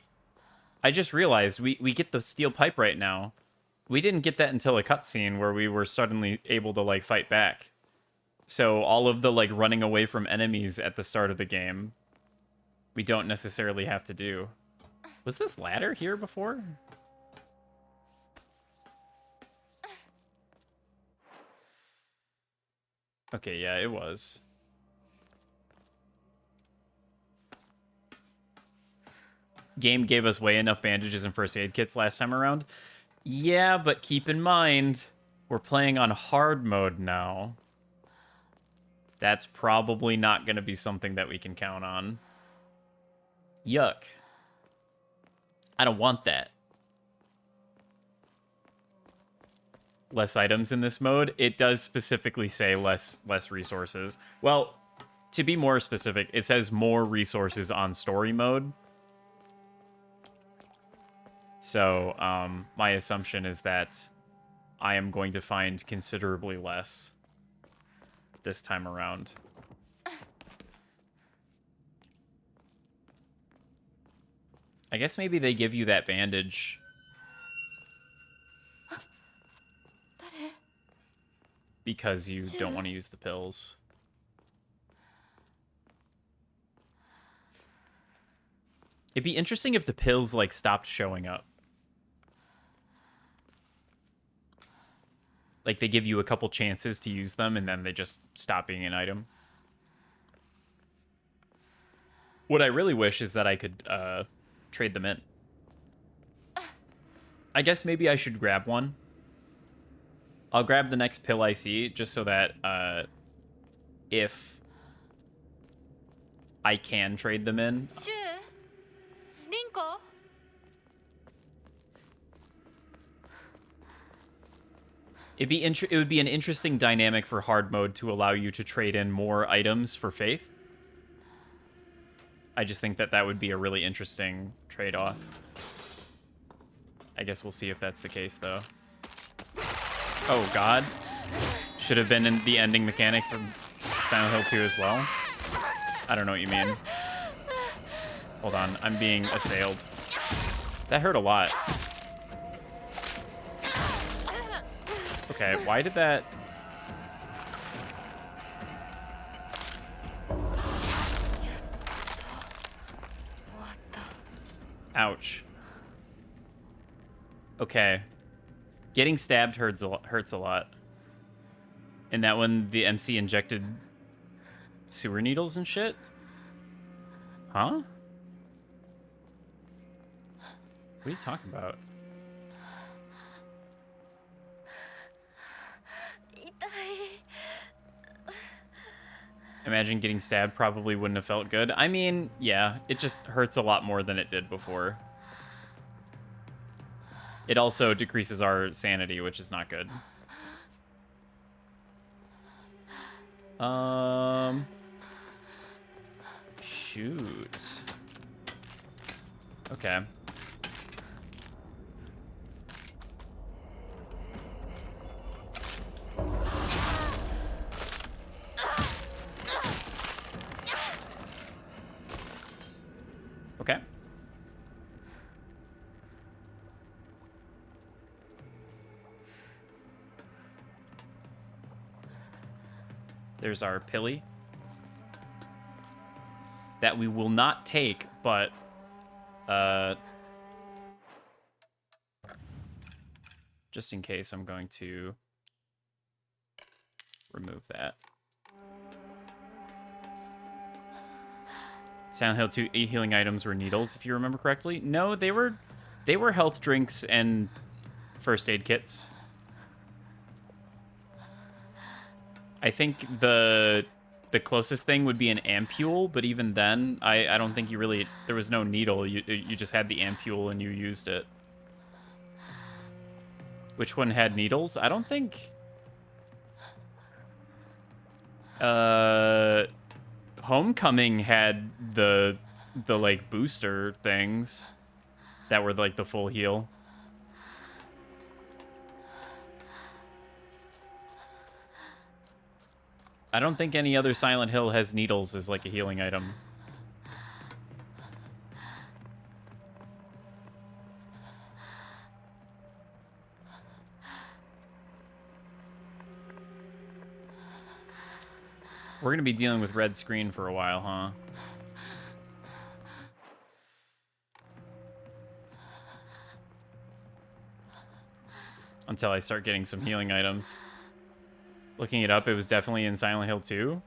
I just realized we get the steel pipe right now. We didn't get that until a cutscene where we were suddenly able to, like, fight back. So all of the, like, running away from enemies at the start of the game, we don't necessarily have to do. Was this ladder here before? Okay, yeah, it was. Game gave us way enough bandages and first aid kits last time around. Yeah, but keep in mind, we're playing on hard mode now. That's probably not going to be something that we can count on. Yuck. I don't want that. Less items in this mode. It does specifically say less resources. Well, to be more specific, it says more resources on story mode. So my assumption is that I am going to find considerably less this time around. I guess maybe they give you that bandage because you don't want to use the pills. It'd be interesting if the pills, like, stopped showing up. Like, they give you a couple chances to use them, and then they just stop being an item. What I really wish is that I could trade them in. I guess maybe I should grab one. I'll grab the next pill I see, just so that if I can trade them in. Rinko? It would be an interesting dynamic for hard mode to allow you to trade in more items for faith. I just think that that would be a really interesting trade-off. I guess we'll see if that's the case, though. Oh, God. Should have been in the ending mechanic from Silent Hill 2 as well. I don't know what you mean. Hold on, I'm being assailed. That hurt a lot. Okay, why did that... Ouch. Okay. Getting stabbed hurts a lot. And that one, the MC injected sewer needles and shit? Huh? What are you talking about? Imagine getting stabbed probably wouldn't have felt good. I mean, yeah, it just hurts a lot more than it did before. It also decreases our sanity, which is not good. Shoot. Okay. Okay. There's our pilly. That we will not take, but... just in case, I'm going to remove that. Silent Hill 2 healing items were needles, if you remember correctly. No, they were health drinks and first aid kits. I think the closest thing would be an ampule, but even then, I don't think you really... There was no needle. You just had the ampule and you used it. Which one had needles? I don't think... Homecoming had the like booster things that were like the full heal. I don't think any other Silent Hill has needles as like a healing item. We're gonna be dealing with red screen for a while, huh? Until I start getting some healing items. Looking it up, it was definitely in Silent Hill 2.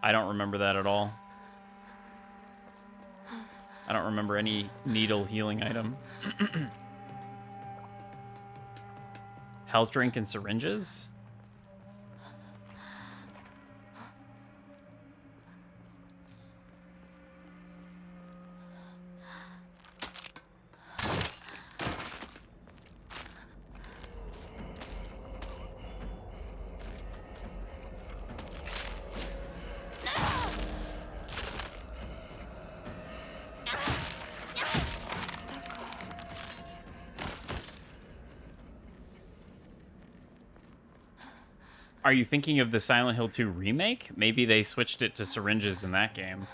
I don't remember that at all. I don't remember any needle healing item. Health drink and syringes? Are you thinking of the Silent Hill 2 remake? Maybe they switched it to syringes in that game.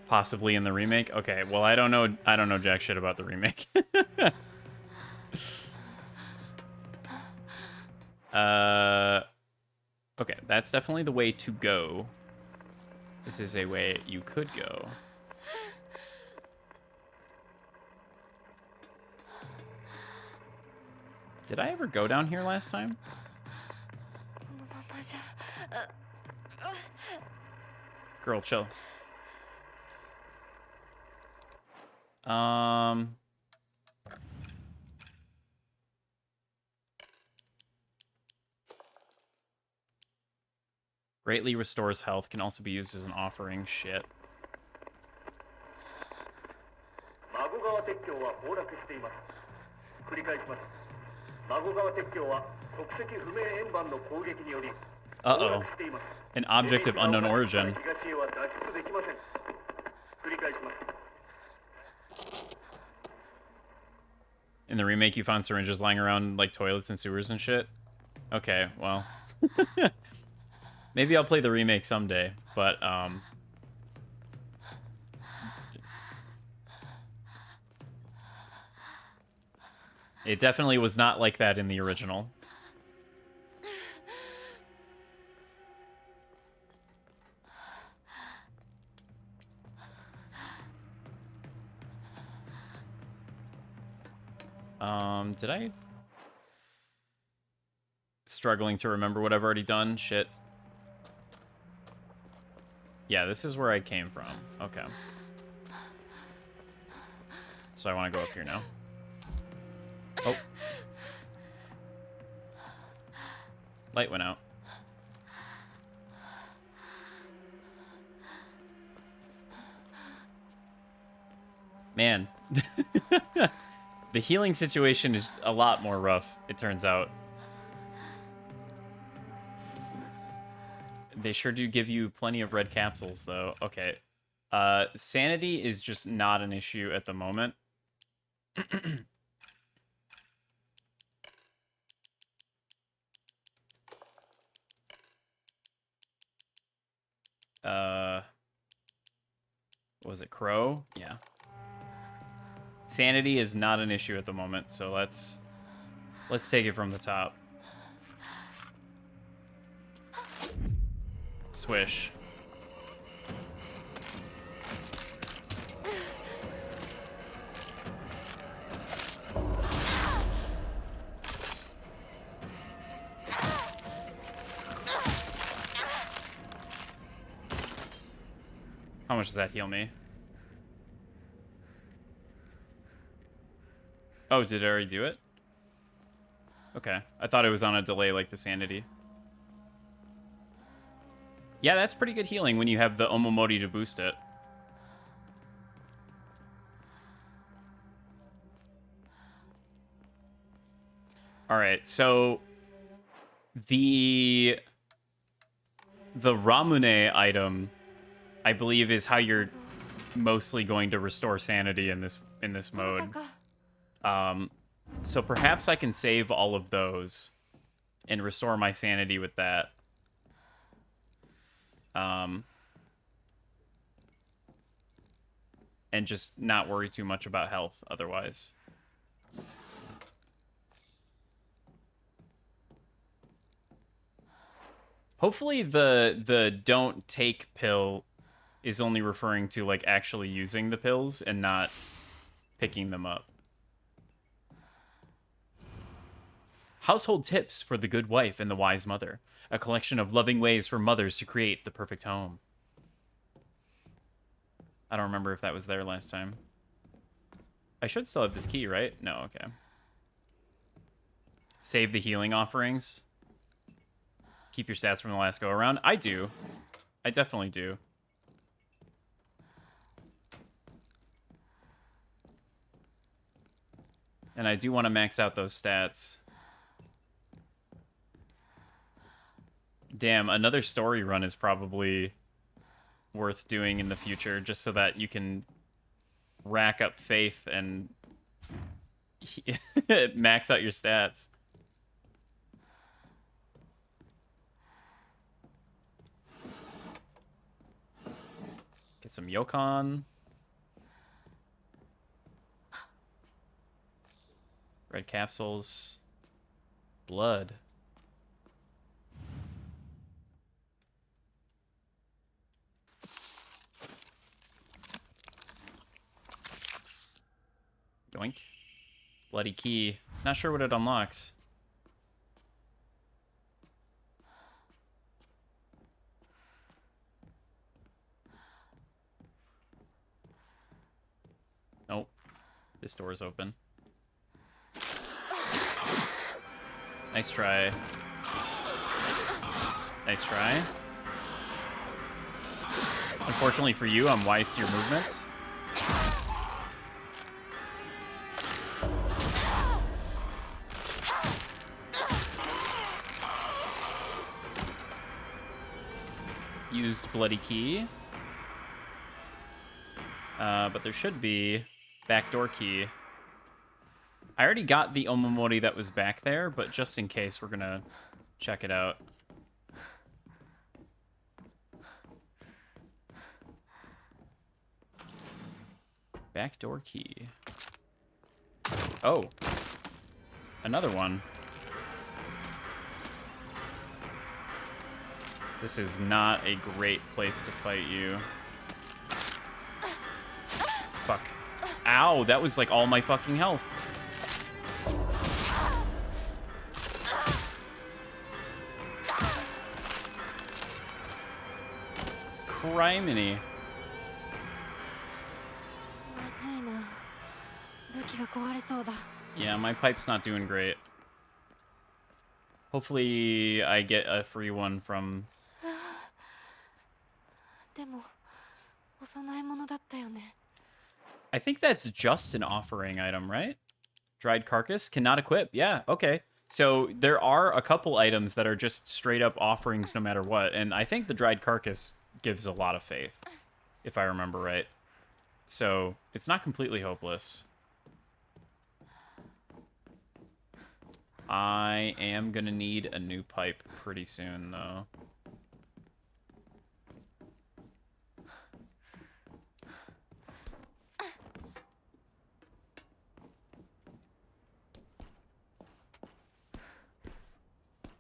Possibly in the remake? Okay, well, I don't know jack shit about the remake. Okay, that's definitely the way to go. This is a way you could go. Did I ever go down here last time? Girl, chill. Greatly restores health. Can also be used as an offering. Shit. Uh-oh. An object of unknown origin. In the remake, you found syringes lying around like toilets and sewers and shit? Okay, well. Maybe I'll play the remake someday, but, it definitely was not like that in the original. Did I... Struggling to remember what I've already done? Shit. Yeah, this is where I came from. Okay. So I want to go up here now. Oh. Light went out. Man. The healing situation is a lot more rough, it turns out. They sure do give you plenty of red capsules, though. Okay. Sanity is just not an issue at the moment. Was it Crow? Yeah. Sanity is not an issue at the moment, so let's take it from the top. Swish. How much does that heal me? Oh, did it already do it? Okay. I thought it was on a delay like the sanity. Yeah, that's pretty good healing when you have the Omomori to boost it. Alright, so... The Ramune item, I believe, is how you're mostly going to restore sanity in this mode. So perhaps I can save all of those and restore my sanity with that. And just not worry too much about health otherwise. Hopefully the don't take pill is only referring to like actually using the pills and not picking them up. Household tips for the good wife and the wise mother. A collection of loving ways for mothers to create the perfect home. I don't remember if that was there last time. I should still have this key, right? No, okay. Save the healing offerings. Keep your stats from the last go around. I do. I definitely do. And I do want to max out those stats. Damn, another story run is probably worth doing in the future, just so that you can rack up faith and max out your stats. Get some Yokon. Red capsules. Blood. Yoink. Bloody key. Not sure what it unlocks. Nope. This door's open. Nice try. Nice try. Unfortunately for you, I'm wise to your movements. Used bloody key. But there should be backdoor key. I already got the Omamori that was back there, but just in case, we're gonna check it out. Backdoor key. Oh. Another one. This is not a great place to fight you. Fuck. Ow, that was like all my fucking health. Criminy. Yeah, my pipe's not doing great. Hopefully I get a free one from... I think that's just an offering item, right? Dried carcass cannot equip. Yeah, okay. So there are a couple items that are just straight up offerings no matter what. And I think the dried carcass gives a lot of faith, if I remember right. So it's not completely hopeless. I am going to need a new pipe pretty soon, though.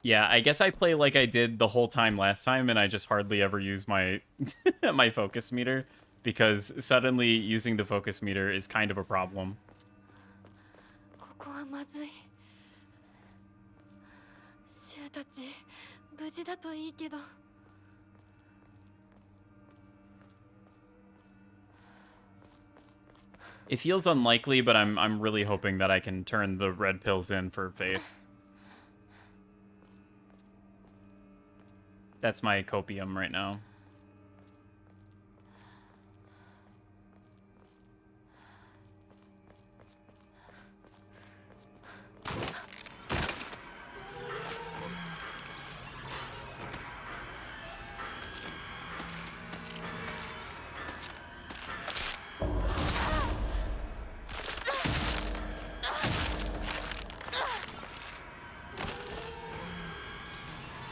Yeah, I guess I play like I did the whole time last time, and I just hardly ever use my my focus meter, because suddenly using the focus meter is kind of a problem. It feels unlikely, but I'm really hoping that I can turn the red pills in for faith. That's my copium right now.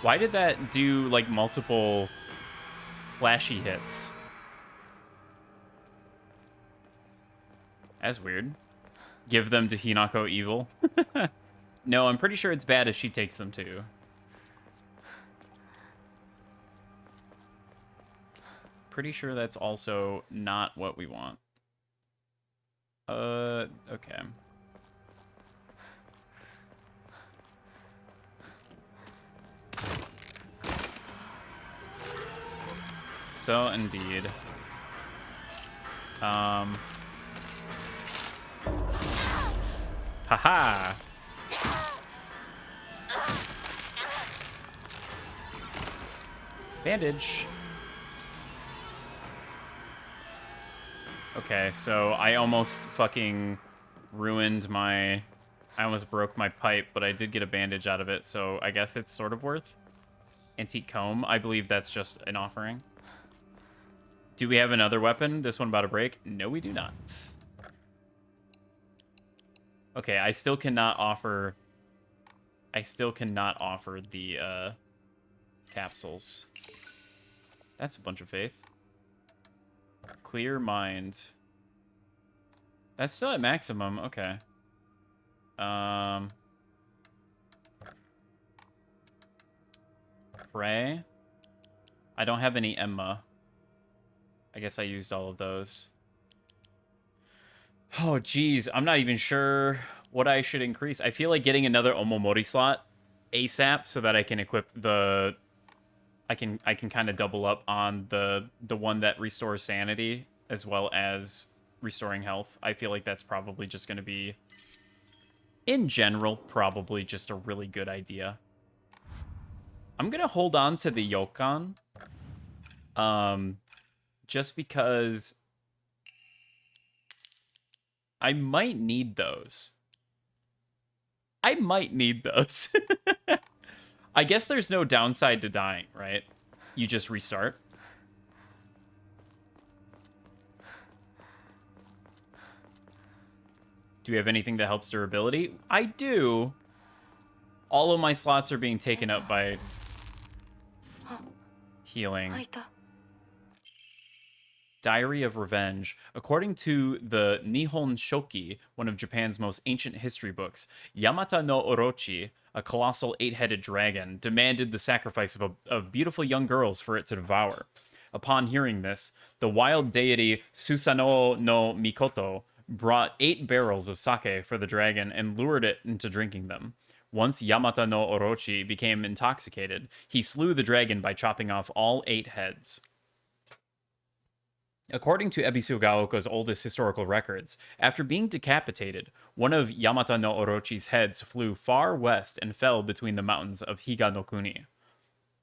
Why did that do, like, multiple flashy hits? That's weird. Give them to Hinako evil. No, I'm pretty sure it's bad if she takes them too. Pretty sure that's also not what we want. Okay. So indeed. Haha. Bandage. Okay, so I almost fucking ruined my... I almost broke my pipe, but I did get a bandage out of it, so I guess it's sort of worth. Antique comb. I believe that's just an offering. Do we have another weapon? This one about to break? No, we do not. Okay, I still cannot offer the capsules. That's a bunch of faith. Clear mind. That's still at maximum. Okay. Pray. I don't have any Emma. I guess I used all of those. Oh, geez. I'm not even sure what I should increase. I feel like getting another Omomori slot ASAP so that I can equip the... I can kind of double up on the one that restores sanity as well as restoring health. I feel like that's probably just going to be, in general, probably just a really good idea. I'm going to hold on to the Yokan. Just because I might need those. I might need those. I guess there's no downside to dying, right? You just restart. Do we have anything that helps durability? I do. All of my slots are being taken up by healing. Diary of Revenge. According to the Nihon Shoki, one of Japan's most ancient history books, Yamata no Orochi, a colossal 8-headed dragon, demanded the sacrifice of beautiful young girls for it to devour. Upon hearing this, the wild deity Susanoo no Mikoto brought 8 barrels of sake for the dragon and lured it into drinking them. Once Yamata no Orochi became intoxicated, he slew the dragon by chopping off all 8 heads. According to Ebisu Gaoka's oldest historical records, after being decapitated, one of Yamata no Orochi's heads flew far west and fell between the mountains of Higa no Kuni.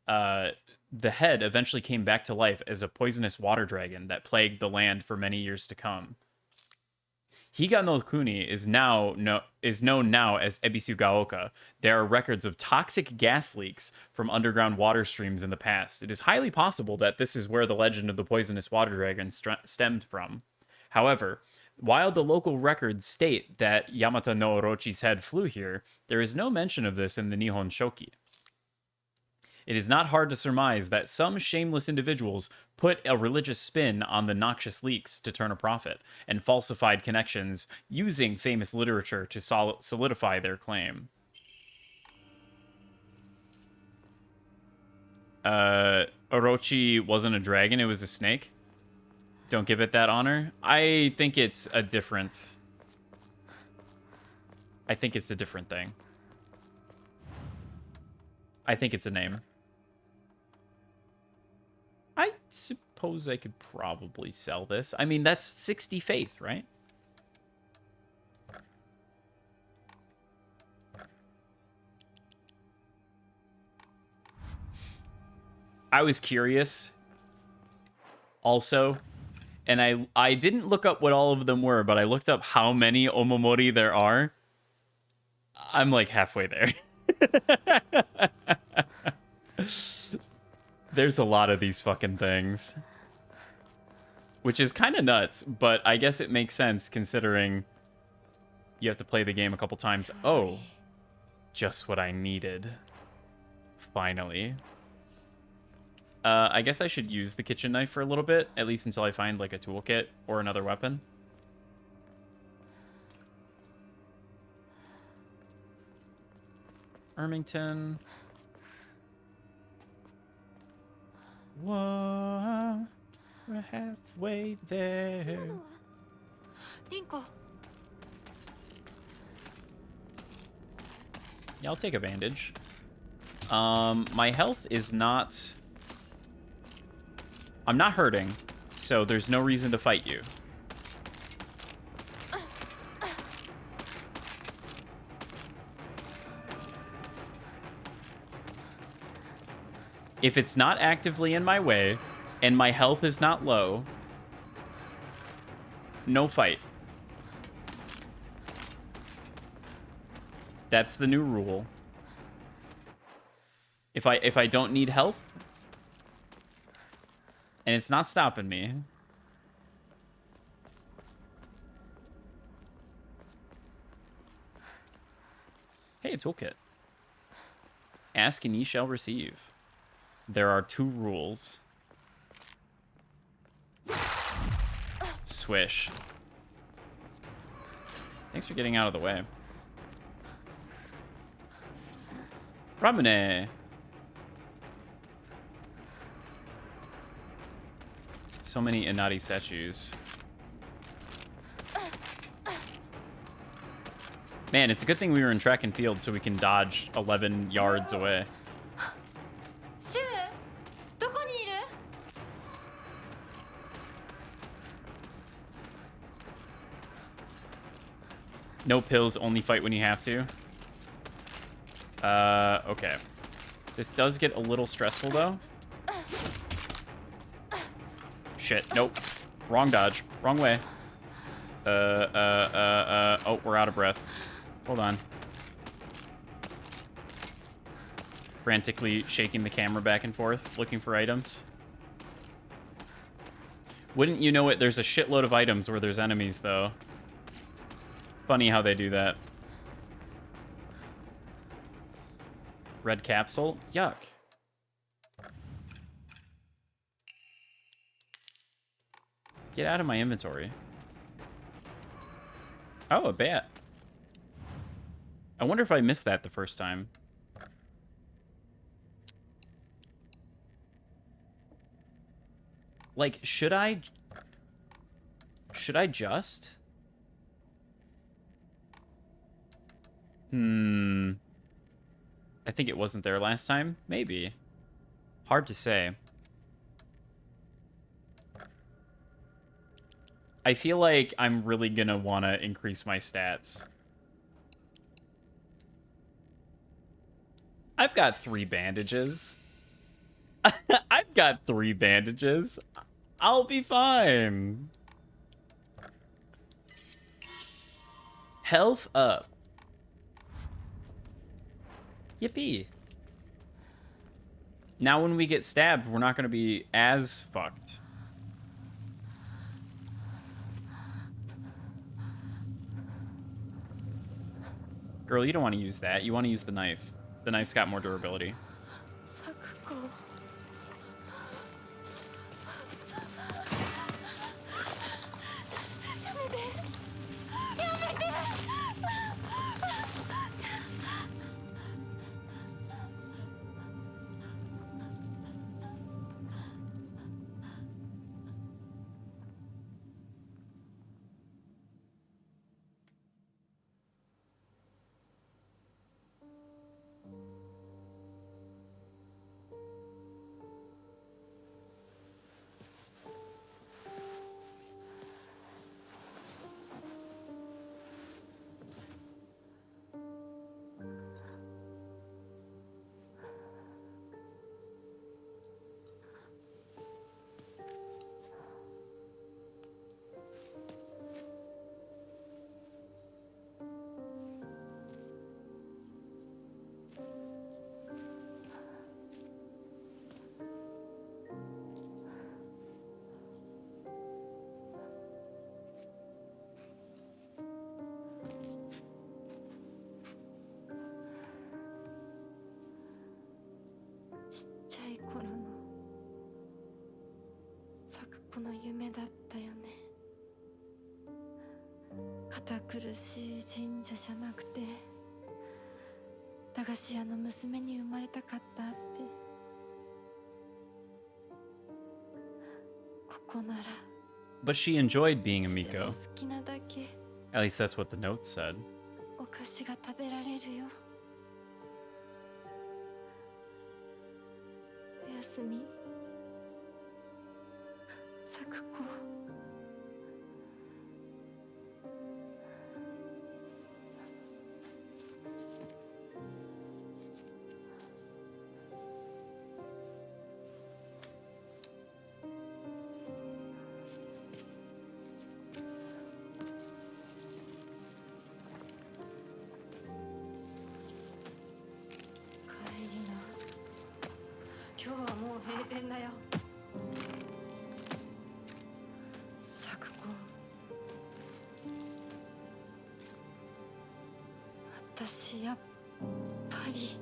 The head eventually came back to life as a poisonous water dragon that plagued the land for many years to come. Higa no Kuni is known now as Ebisu Gaoka. There are records of toxic gas leaks from underground water streams in the past. It is highly possible that this is where the legend of the poisonous water dragon stemmed from. However, while the local records state that Yamata no Orochi's head flew here, there is no mention of this in the Nihon Shoki. It is not hard to surmise that some shameless individuals put a religious spin on the noxious leaks to turn a profit, and falsified connections using famous literature to solidify their claim. Orochi wasn't a dragon, it was a snake. Don't give it that honor. I think it's a different thing. I think it's a name. I suppose I could probably sell this. I mean, that's 60 faith, right? I was curious also, and I didn't look up what all of them were, but I looked up how many Omomori there are. I'm like halfway there. There's a lot of these fucking things. Which is kind of nuts, but I guess it makes sense considering you have to play the game a couple times. Oh, just what I needed. Finally. I guess I should use the kitchen knife for a little bit, at least until I find like a toolkit or another weapon. Ermington. Whoa, we're halfway there. Rinko. Yeah, I'll take a bandage. My health is not... I'm not hurting, so there's no reason to fight you. If it's not actively in my way, and my health is not low, no fight. That's the new rule. If I don't need health, And it's not stopping me. Hey, a toolkit. Ask and ye shall receive. There are 2 rules. Swish. Thanks for getting out of the way. Ramune. So many Inati statues. Man, it's a good thing we were in track and field so we can dodge 11 yards away. シュウどこにいる No pills, only fight when you have to. Okay. This does get a little stressful, though. Shit, nope. Wrong dodge. Wrong way. Oh, we're out of breath. Hold on. Frantically shaking the camera back and forth, looking for items. Wouldn't you know it, there's a shitload of items where there's enemies, though. Funny how they do that. Red capsule? Yuck. Get out of my inventory. Oh, a bat. I wonder if I missed that the first time. Like, should I just? I think it wasn't there last time. Maybe. Hard to say. I feel like I'm really gonna want to increase my stats. I've got 3 bandages. I've got 3 bandages. I'll be fine. Health up. Yippee. Now when we get stabbed, we're not going to be as fucked. Girl, you don't want to use that. You want to use the knife. The knife's got more durability. サクコやめてやめて ちっちゃい頃の咲く子の夢だったよね。堅苦しい神社じゃなくて駄菓子屋の娘に生まれたかったって。ここなら But she enjoyed being a いつでも Miko. 好きなだけ At least that's what the notes said. お菓子が食べられるよ。おやすみ咲く子。帰りな。今日はもう閉店だよ。私やっぱり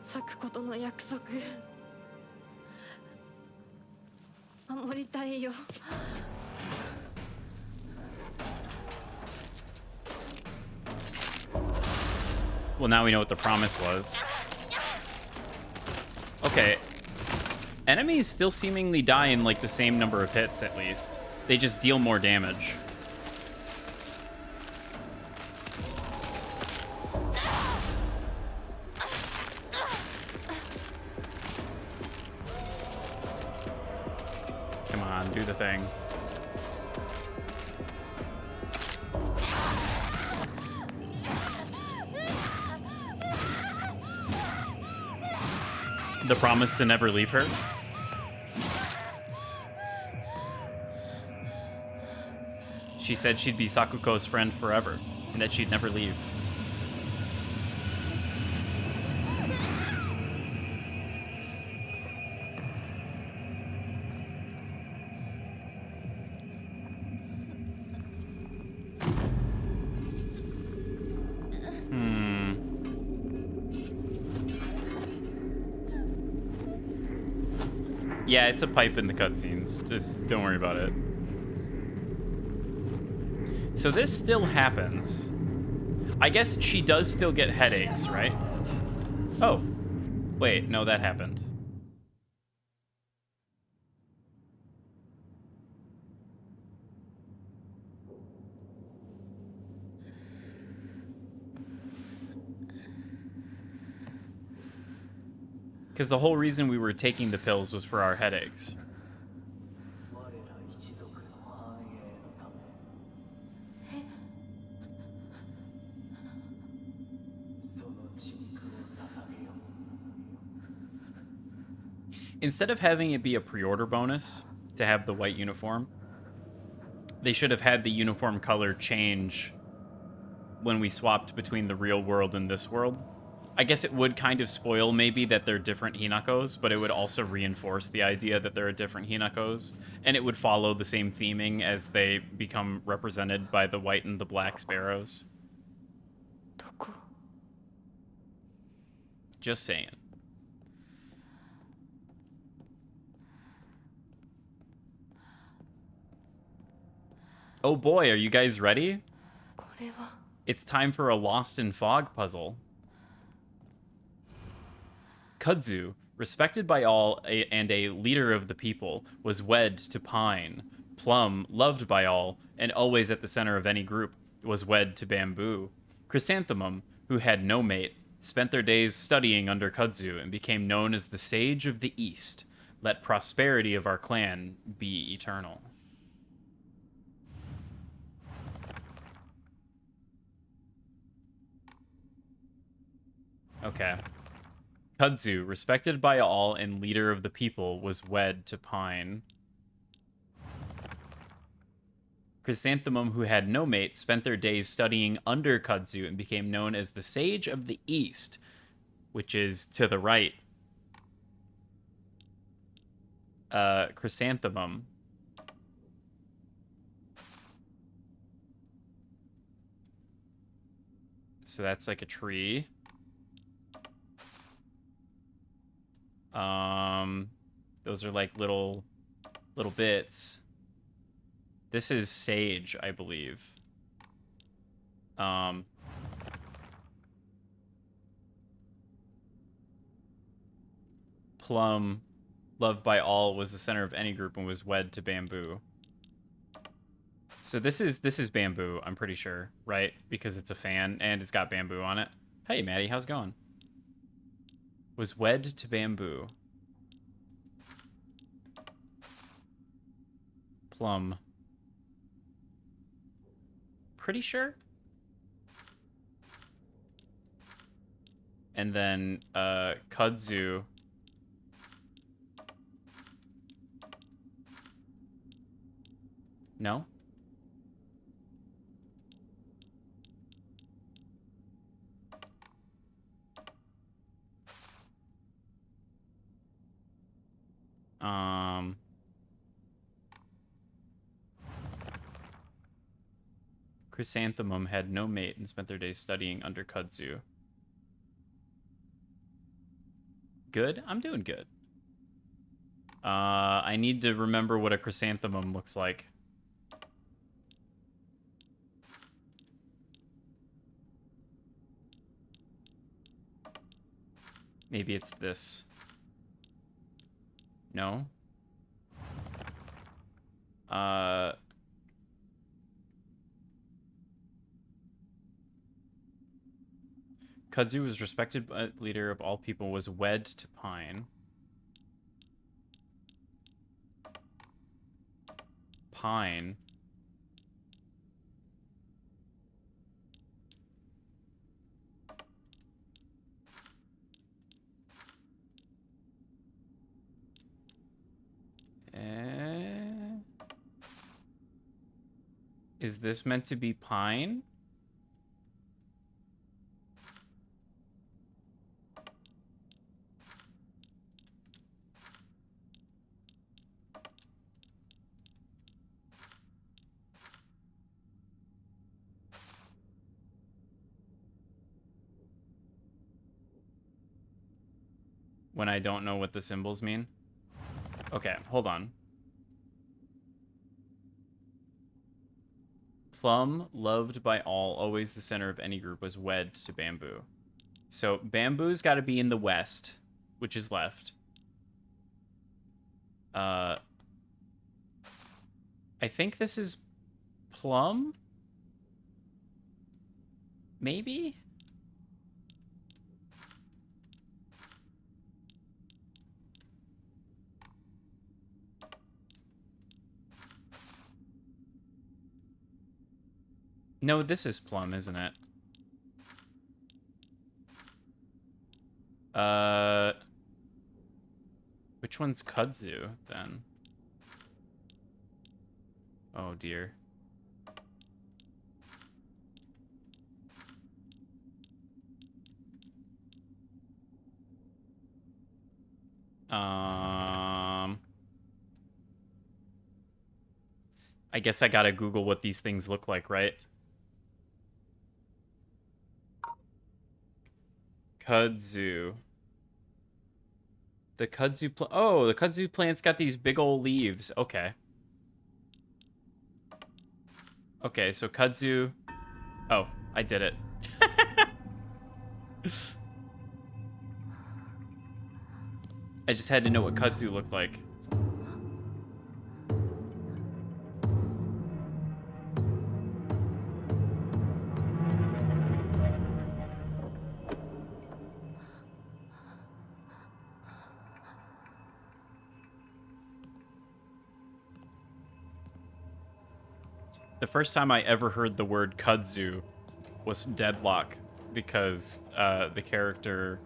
咲くことの約束守りたいよ。Well, now we know what the promise was. Okay. Enemies still seemingly die in, like, the same number of hits, at least. They just deal more damage. Come on, do the thing. The promise to never leave her. She said she'd be Sakuko's friend forever, and that she'd never leave. Yeah, it's a pipe in the cutscenes. Don't worry about it. So this still happens. I guess she does still get headaches, right? Oh. Wait, no, that happened. Because the whole reason we were taking the pills was for our headaches. Instead of having it be a pre-order bonus to have the white uniform, they should have had the uniform color change when we swapped between the real world and this world. I guess it would kind of spoil maybe that they're different Hinakos, but it would also reinforce the idea that there are different Hinakos, and it would follow the same theming as they become represented by the white and the black sparrows. Just saying. Oh boy, are you guys ready? It's time for a Lost in Fog puzzle. Kudzu, respected by all and a leader of the people, was wed to Pine. Plum, loved by all and always at the center of any group, was wed to Bamboo. Chrysanthemum, who had no mate, spent their days studying under Kudzu and became known as the Sage of the East. Let prosperity of our clan be eternal. Okay. Kudzu, respected by all and leader of the people, was wed to Pine. Chrysanthemum, who had no mate, spent their days studying under Kudzu and became known as the Sage of the East, which is to the right. Chrysanthemum. So that's like a tree. Those are like little bits. This is sage, I believe. Plum, loved by all, was the center of any group and was wed to Bamboo. So this is Bamboo, I'm pretty sure, right? Because it's a fan and it's got Bamboo on it. Hey, Maddie, how's it going? Was wed to Bamboo. Plum. Pretty sure? And then, Kudzu. No? Chrysanthemum had no mate and spent their days studying under kudzu. Good? I'm doing good. I need to remember what a chrysanthemum looks like. Maybe it's this. No? Kudzu was respected leader of all people, was wed to pine. Pine. Is this meant to be pine? When I don't know what the symbols mean? Okay, hold on. Plum, loved by all, always the center of any group, was wed to bamboo. So bamboo's got to be in the west, which is left. I think this is plum? Maybe? No, this is plum, isn't it? Which one's kudzu, then? Oh, dear. I guess I gotta Google what these things look like, right? Kudzu. The kudzu plant. Oh, the kudzu plant's got these big old leaves. Okay. Okay, so kudzu. Oh, I did it. I just had to know what kudzu looked like. The first time I ever heard the word kudzu was Deadlock, because the character,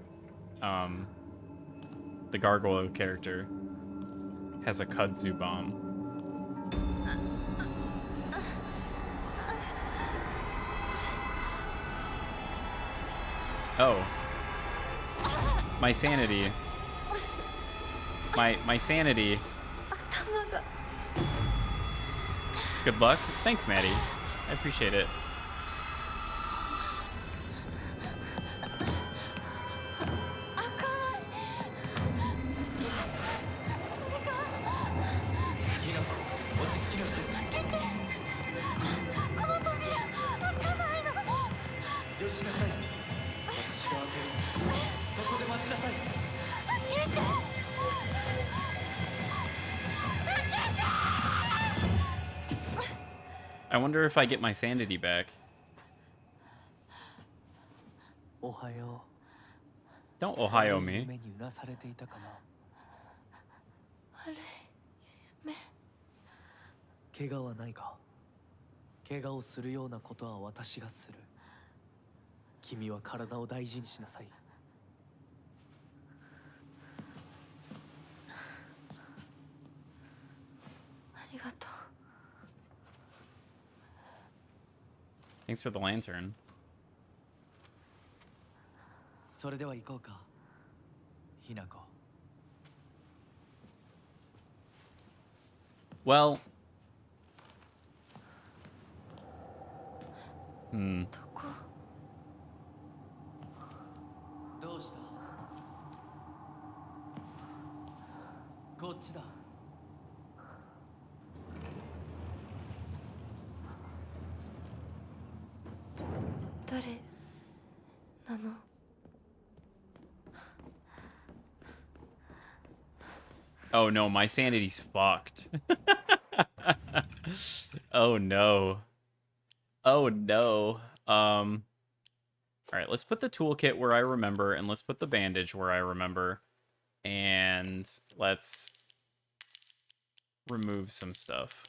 the gargoyle character, has a kudzu bomb. Oh. My sanity. My sanity. Good luck. Thanks, Maddie. I appreciate it. I wonder if I get my sanity back. Don't Ohio me. 怪我はないか怪我をするようなことは私がする君は体を大事にしなさい Thanks for the lantern. それでは行こうかひなこ Well, Hmm. どこ？どうした？こっちだ。誰なの？ Oh no, my sanity's fucked. Oh no. Oh no. All right, let's put the toolkit where I remember, and let's put the bandage where I remember, and let's remove some stuff.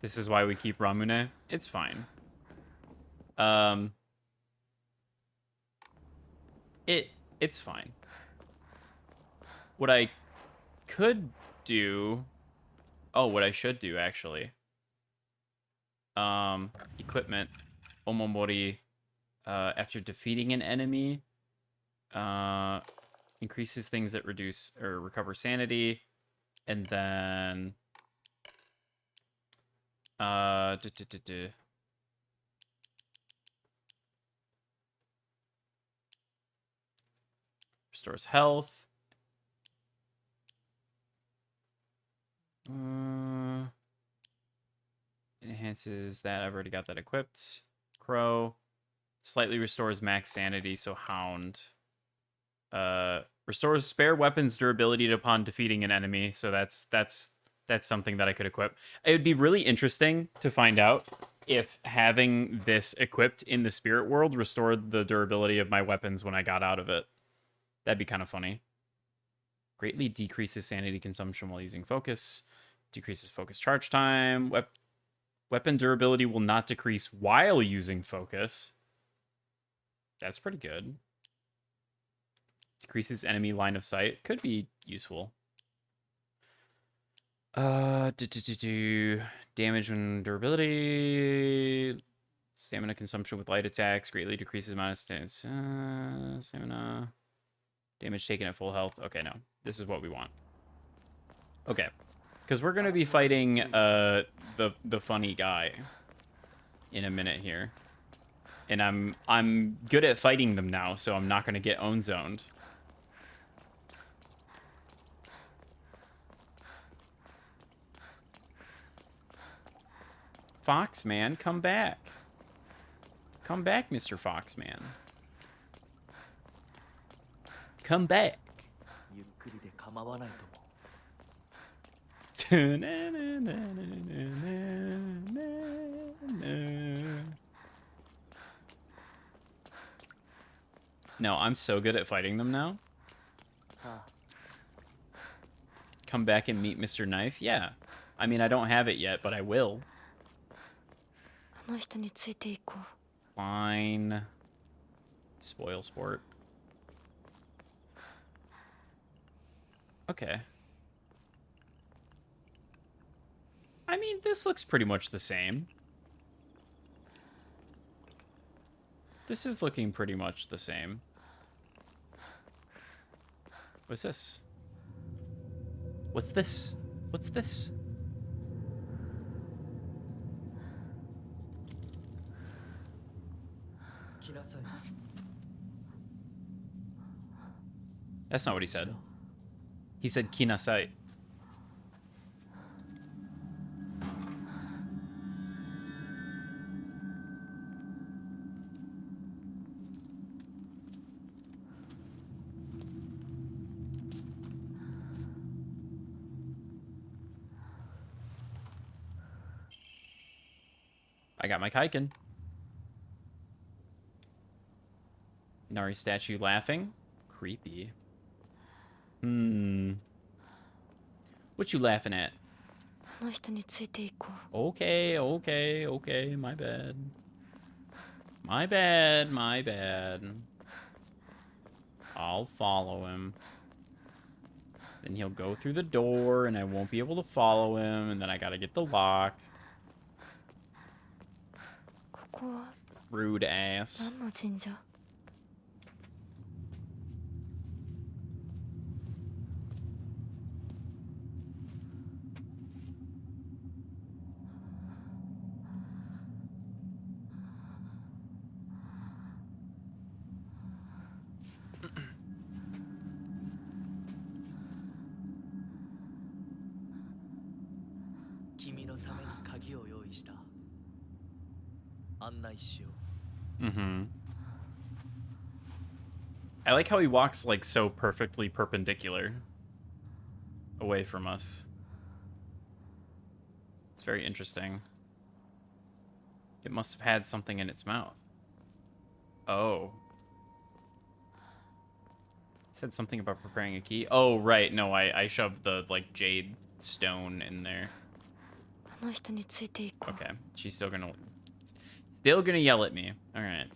This is why we keep Ramune. It's fine. It's fine. What I could do, what I should do actually. Equipment, Omomori, after defeating an enemy, increases things that reduce or recover sanity, and then restores health. Enhances that. I've already got that equipped. Crow. Slightly restores max sanity, so Hound. Restores spare weapons durability upon defeating an enemy, so that's something that I could equip. It would be really interesting to find out if having this equipped in the spirit world restored the durability of my weapons when I got out of it. That'd be kind of funny. Greatly decreases sanity consumption while using focus. Decreases focus charge time. Weapon durability will not decrease while using focus. That's pretty good. Decreases enemy line of sight. Could be useful. Damage when durability. Stamina consumption with light attacks. Greatly decreases amount of stamina. Damage taken at full health. Okay, no. This is what we want. Okay. Because we're going to be fighting the funny guy in a minute here. And I'm good at fighting them now, so I'm not going to get own zoned. Foxman, come back. Come back, Mr. Foxman. Come back. ゆっくりで構わないと思う。No, I'm so good at fighting them now. Come back and meet Mr. Knife? Yeah. I mean, I don't have it yet, but I will. あの人についていこう。 Fine. Spoil sport. Okay. I mean, this looks pretty much the same. This is looking pretty much the same. What's this? What's this? What's this? That's not what he said. He said kinasai. I got my Kaiken. Nari statue laughing. Creepy. What you laughing at? あの人についていこう。 Okay, okay, okay. My bad. My bad, my bad. I'll follow him. Then he'll go through the door, and I won't be able to follow him, and then I gotta get the lock. ここは Rude ass. 何の神社？ What 鍵を用意した。案内しよう。Mm-hmm. I like how he walks like so perfectly perpendicular away from us. It's very interesting. It must have had something in its mouth. Oh. It said something about preparing a key. Oh, right. No, I shoved the, like, jade stone in there. Okay. She's still gonna yell at me. All right.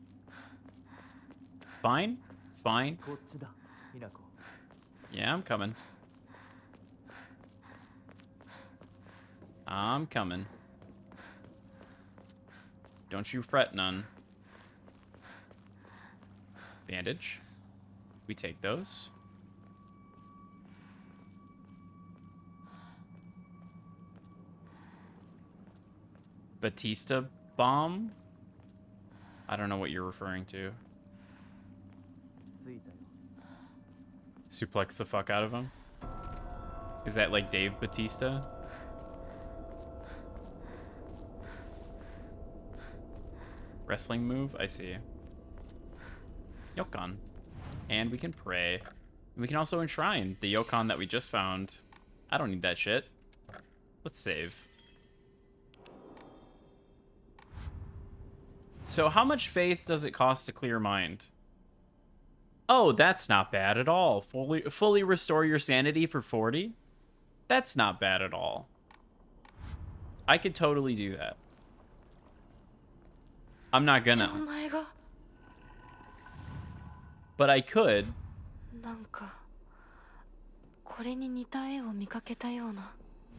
Fine. Fine. Yeah, I'm coming. I'm coming. Don't you fret none. Bandage. We take those. Batista bomb? I don't know what you're referring to. Suplex the fuck out of him? Is that like Dave Batista? Wrestling move? I see. Yokon. And we can pray. We can also enshrine the Yokon that we just found. I don't need that shit. Let's save. So how much faith does it cost to clear mind? Oh, that's not bad at all. Fully restore your sanity for 40? That's not bad at all. I could totally do that. I'm not gonna. But I could.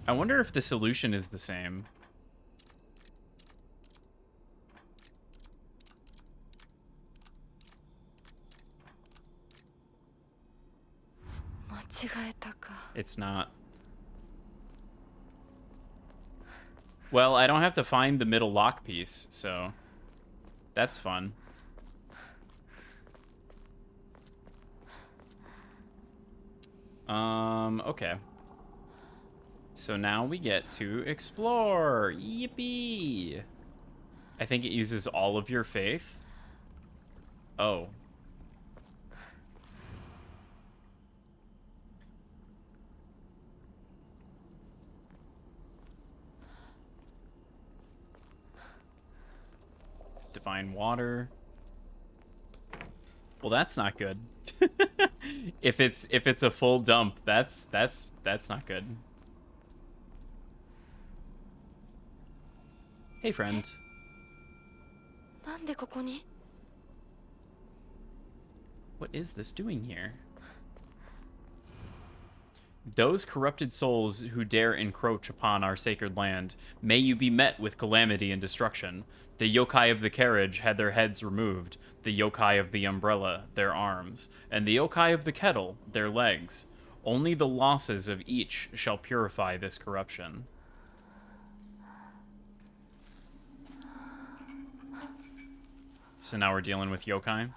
I wonder if the solution is the same. It's not. Well, I don't have to find the middle lock piece, so that's fun. Okay. So now we get to explore. Yippee! I think it uses all of your faith. Oh. Divine water. Well, that's not good. If it's a full dump, that's not good. Hey, friend. What is this doing here? Those corrupted souls who dare encroach upon our sacred land, may you be met with calamity and destruction. The yokai of the carriage had their heads removed, the yokai of the umbrella, their arms, and the yokai of the kettle, their legs. Only the losses of each shall purify this corruption. So now we're dealing with yokai.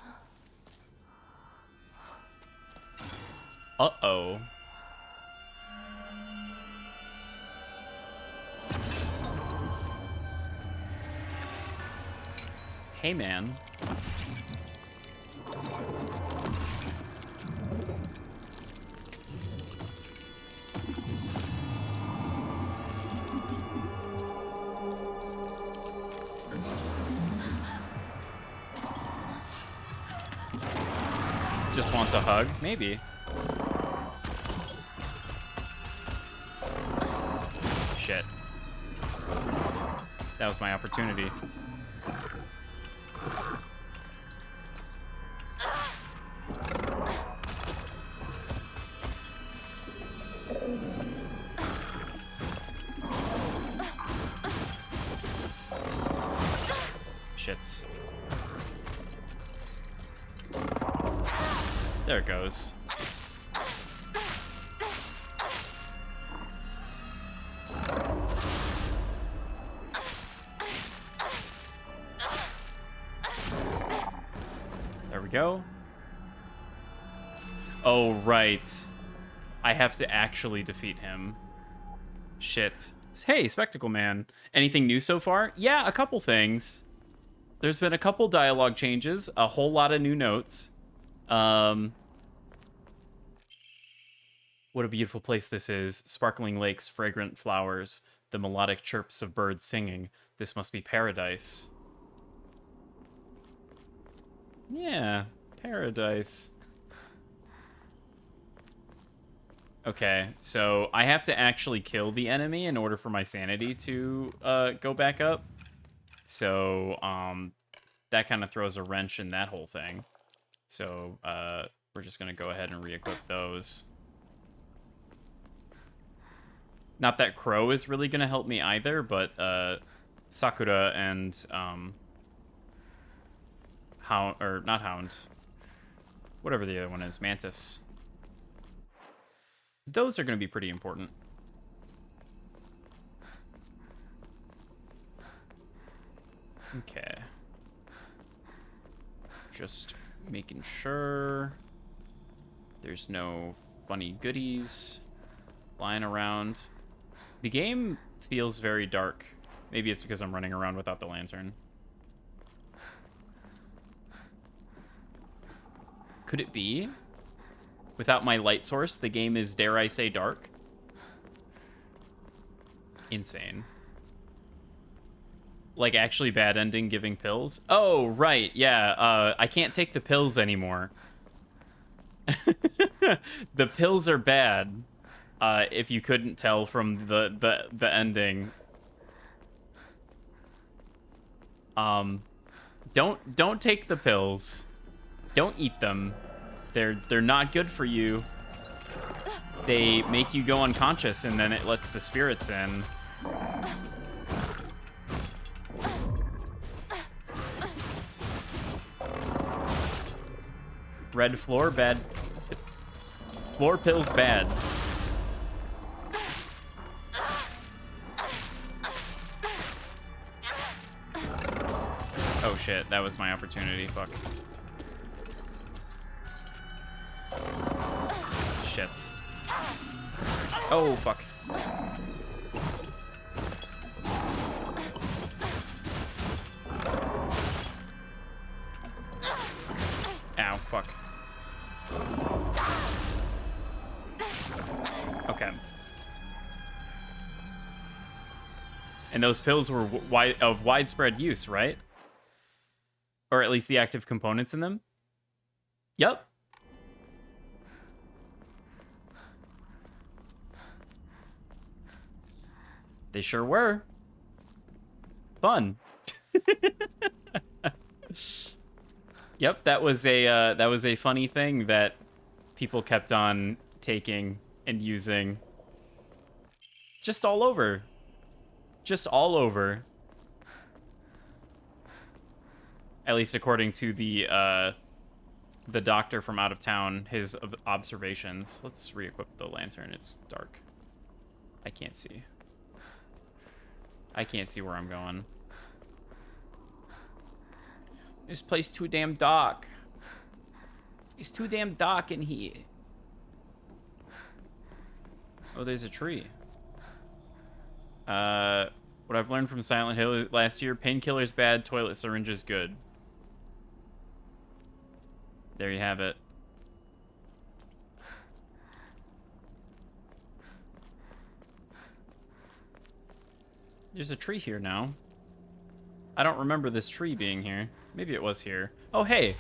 Uh-oh. Hey, man. Just wants a hug? Maybe. Shit. That was my opportunity. Shits. There it goes. There we go. Oh, right. I have to actually defeat him. Shit. Hey, Spectacle Man. Anything new so far? Yeah, a couple things. There's been a couple dialogue changes, a whole lot of new notes. What a beautiful place this is. Sparkling lakes, fragrant flowers, the melodic chirps of birds singing. This must be paradise. Yeah, paradise. Okay, so I have to actually kill the enemy in order for my sanity to go back up. So, that kind of throws a wrench in that whole thing. So, we're just going to go ahead and re-equip those. Not that Crow is really going to help me either, but Sakura and Hound, or not Hound, whatever the other one is, Mantis. Those are going to be pretty important. Okay. Just making sure there's no funny goodies lying around. The game feels very dark. Maybe it's because I'm running around without the lantern. Could it be? Without my light source, the game is, dare I say, dark? Insane. Like, actually bad ending giving pills? Oh, right, yeah. I can't take the pills anymore. The pills are bad. If you couldn't tell from the ending. Don't take the pills. Don't eat them. They're not good for you. They make you go unconscious, and then it lets the spirits in. Red floor, bad. Floor pills, bad. Oh shit, that was my opportunity. Fuck. Shits. Oh, fuck. Ow, fuck. Okay. And those pills were of widespread use, right? Or at least the active components in them? Yep. They sure were. Fun. Yep, that was a funny thing that people kept on taking and using. Just all over. Just all over. At least according to the doctor from out of town, his observations. Let's re-equip the lantern. It's dark. I can't see. I can't see where I'm going. This place too damn dark. It's too damn dark in here. Oh, there's a tree. What I've learned from Silent Hill last year, painkiller's bad, toilet syringe is good. There you have it. There's a tree here now. I don't remember this tree being here. Maybe it was here. Oh, hey.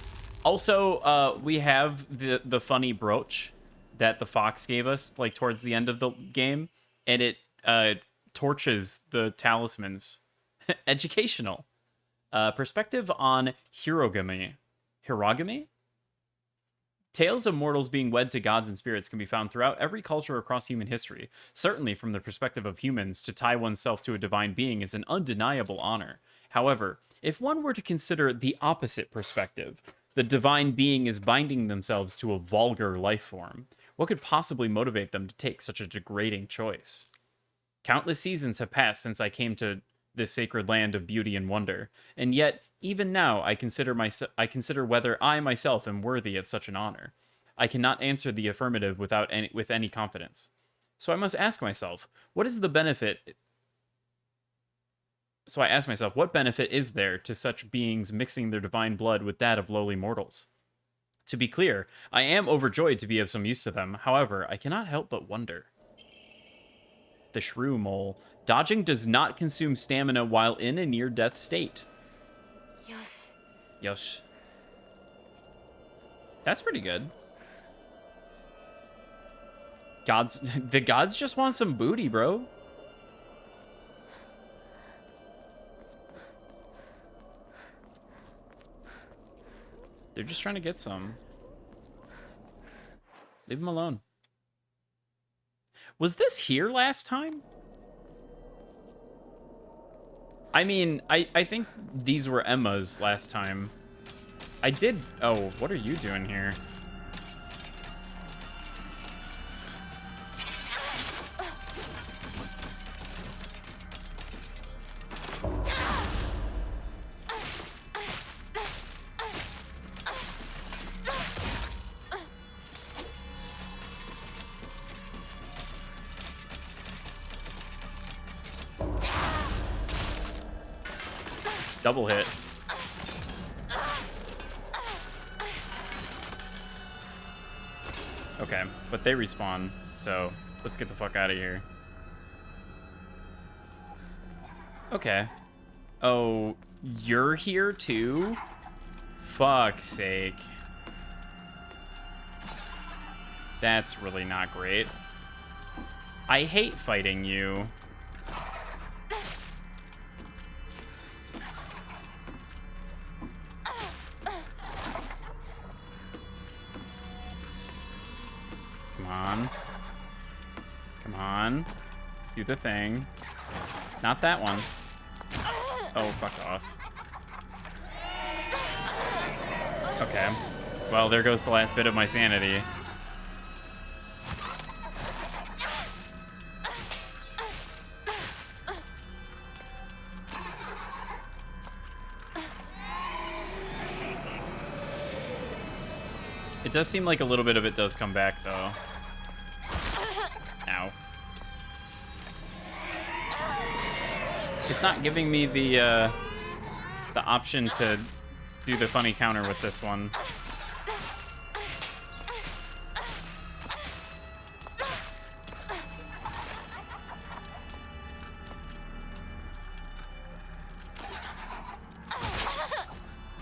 Also, we have the funny brooch that the fox gave us, like, towards the end of the game. And it torches the talismans. Educational. Perspective on Hirogami. Hirogami? Tales of mortals being wed to gods and spirits can be found throughout every culture across human history. Certainly, from the perspective of humans, to tie oneself to a divine being is an undeniable honor. However, if one were to consider the opposite perspective, the divine being is binding themselves to a vulgar life form, what could possibly motivate them to take such a degrading choice? Countless seasons have passed since I came to this sacred land of beauty and wonder, and yet, even now, I consider whether I myself am worthy of such an honor. I cannot answer the affirmative with any confidence. So I must ask myself, what is the benefit So I asked myself, what benefit is there to such beings mixing their divine blood with that of lowly mortals? To be clear, I am overjoyed to be of some use to them. However, I cannot help but wonder. The Shrew Mole. Dodging does not consume stamina while in a near-death state. Yosh. Yosh. That's pretty good. The gods just want some booty, bro. They're just trying to get some. Leave them alone. Was this here last time? I mean, I think these were Emma's last time. I did... Oh, what are you doing here? Double hit. Okay, but they respawn, so let's get the fuck out of here. Okay. Oh, you're here too? Fuck's sake. That's really not great. I hate fighting you. Come on. Come on. Do the thing. Not that one. Oh, fuck off. Okay. Well, there goes the last bit of my sanity. It does seem like a little bit of it does come back, though. Ow. It's not giving me the option to do the funny counter with this one.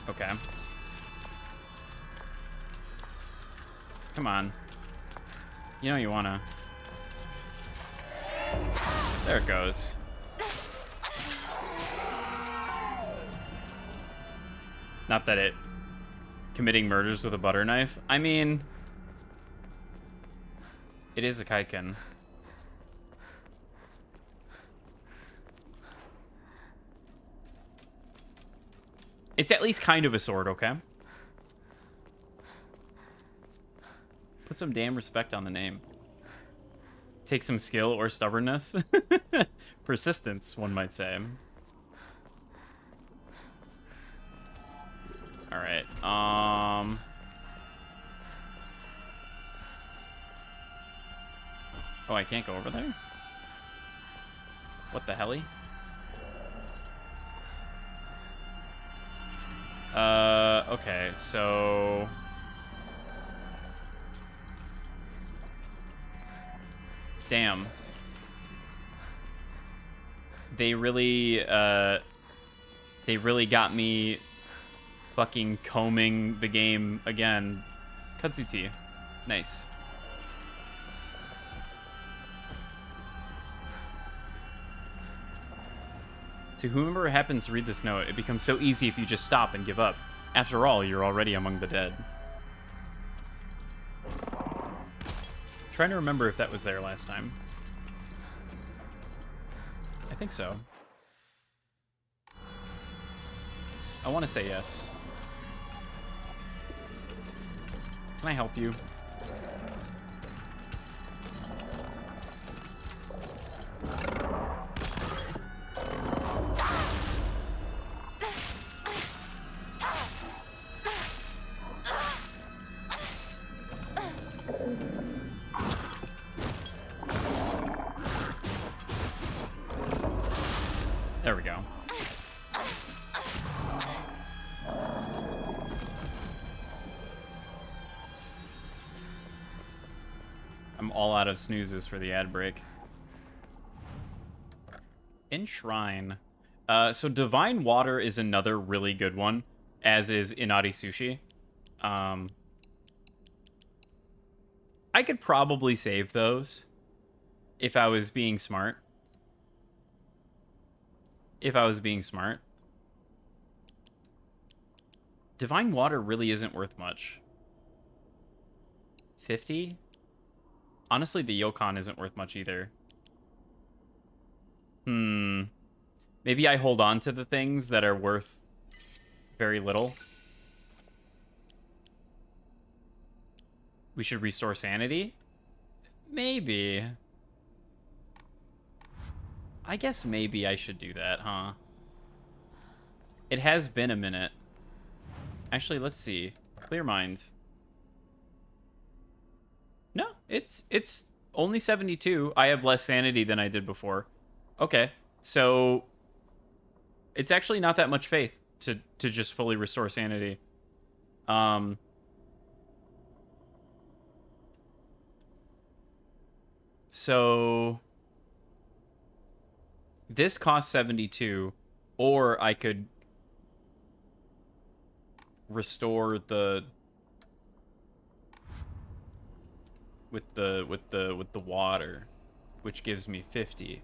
Okay. Come on. You know you wanna. There it goes. Not that it... committing murders with a butter knife. I mean... it is a kaiken. It's at least kind of a sword, okay? Put some damn respect on the name. Take some skill or stubbornness. Persistence, one might say. Alright, Oh, I can't go over there? What the helly? Okay, so... Damn. They really got me fucking combing the game again. Katsuti. Nice. To whomever happens to read this note, it becomes so easy if you just stop and give up. After all, you're already among the dead. Trying to remember if that was there last time. I think so. I want to say yes. Can I help you? There we go. I'm all out of snoozes for the ad break. Enshrine. So Divine Water is another really good one, as is Inari Sushi. I could probably save those if I was being smart. Divine Water really isn't worth much. 50? Honestly, the Yokon isn't worth much either. Maybe I hold on to the things that are worth very little. We should restore sanity? Maybe. I guess maybe I should do that, huh? It has been a minute. Actually, let's see. Clear mind. No, it's only 72. I have less sanity than I did before. Okay, so it's actually not that much faith to just fully restore sanity. So this costs 72, or I could restore the with the water, which gives me 50.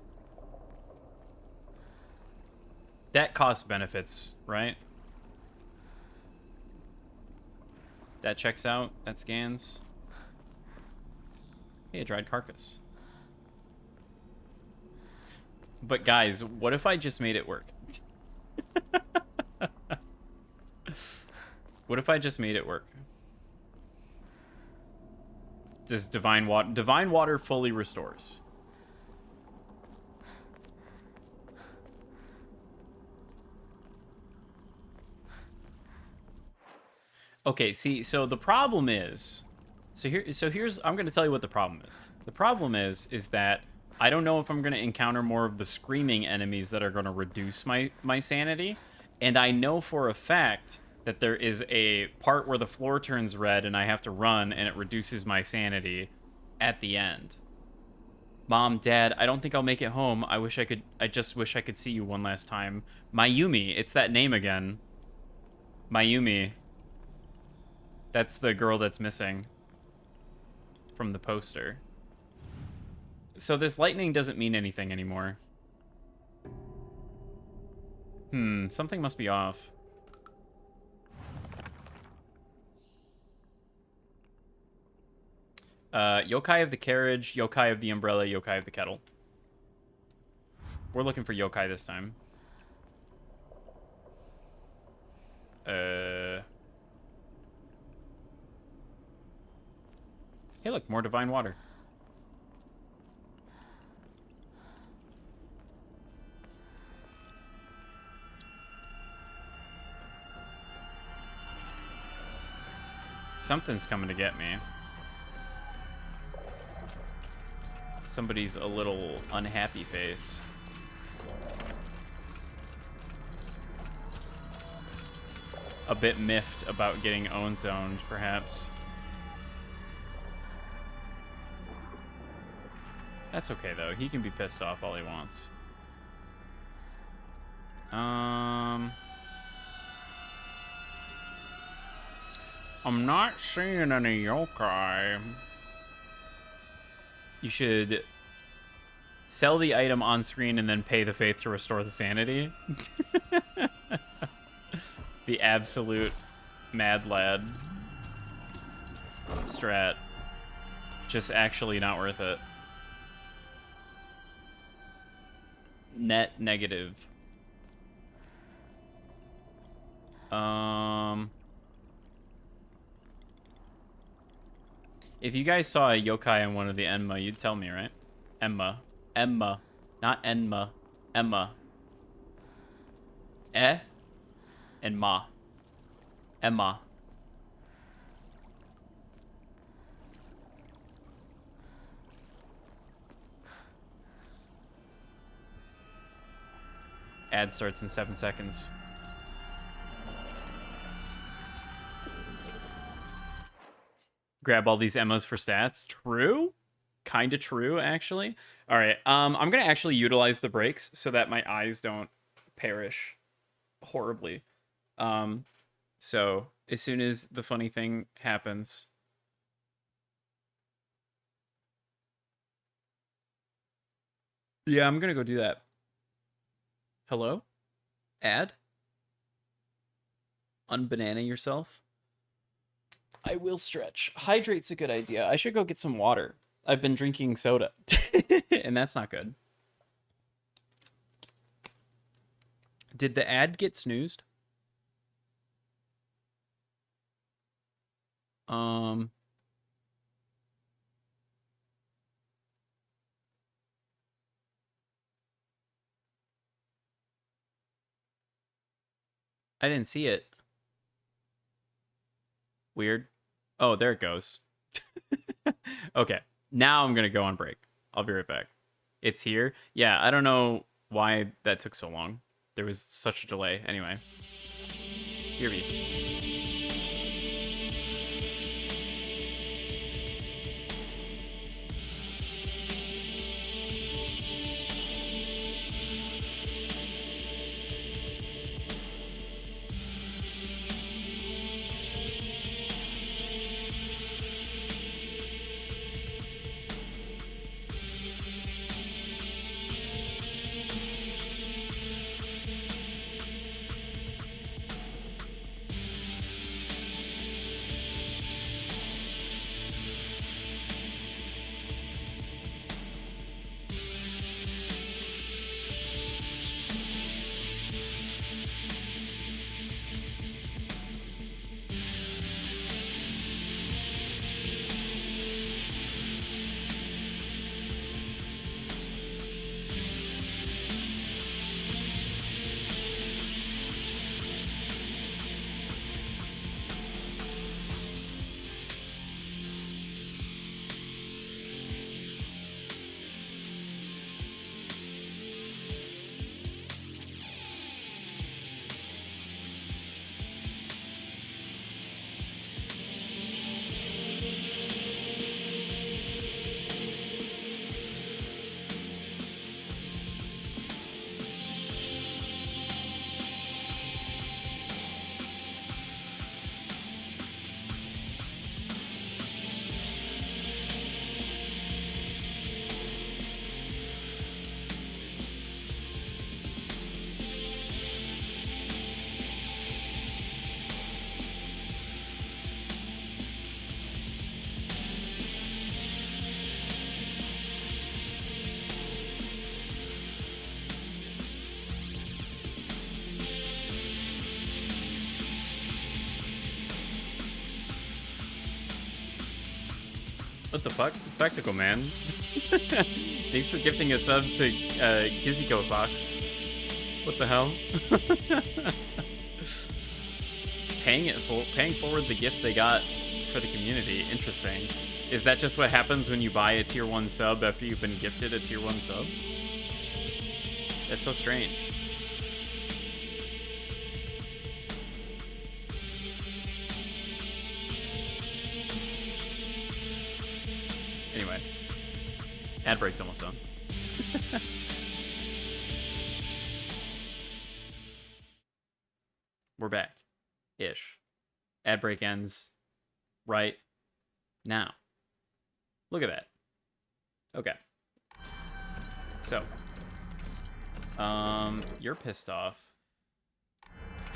That cost benefits, right? That checks out. That scans. Hey, a dried carcass. But guys, what if I just made it work? What if I just made it work? Does Divine Water fully restores? Okay, see, so the problem is, here's I'm gonna tell you what the problem is. The problem is that I don't know if I'm gonna encounter more of the screaming enemies that are gonna reduce my sanity, and I know for a fact that there is a part where the floor turns red and I have to run and it reduces my sanity at the end. Mom, Dad, I don't think I'll make it home. I just wish I could see you one last time. Mayumi, it's that name again. Mayumi. That's the girl that's missing from the poster. So this lightning doesn't mean anything anymore. Something must be off. Yokai of the carriage, yokai of the umbrella, yokai of the kettle. We're looking for yokai this time. Hey, look, more divine water. Something's coming to get me. Somebody's a little unhappy face. A bit miffed about getting own-zoned, perhaps. That's okay, though. He can be pissed off all he wants. I'm not seeing any yokai. You should sell the item on screen and then pay the faith to restore the sanity. The absolute mad lad strat. Just actually not worth it. Net negative. If you guys saw a yokai in one of the Enma, you'd tell me, right? Emma. Not Enma. Emma. And Ma. Emma. Ad starts in 7 seconds. Grab all these Emmas for stats. True? kind of true, actually. All right, I'm gonna actually utilize the brakes so that my eyes don't perish horribly. So as soon as the funny thing happens, yeah, I'm gonna go do that. Hello? Ad? Unbanana yourself? I will stretch. Hydrate's a good idea. I should go get some water. I've been drinking soda, and that's not good. Did the ad get snoozed? I didn't see it. Weird. Oh, there it goes. Okay. Now I'm going to go on break. I'll be right back. It's here. Yeah, I don't know why that took so long. There was such a delay. Anyway. Here we. What the fuck? Spectacle, man. Thanks for gifting a sub to Gizzico Box. What the hell? Paying forward the gift they got for the community. Interesting. Is that just what happens when you buy a tier 1 sub after you've been gifted a tier 1 sub? That's so strange. Anyway, ad break's almost done. We're back. Ish. Ad break ends right now. Look at that. Okay. So, you're pissed off.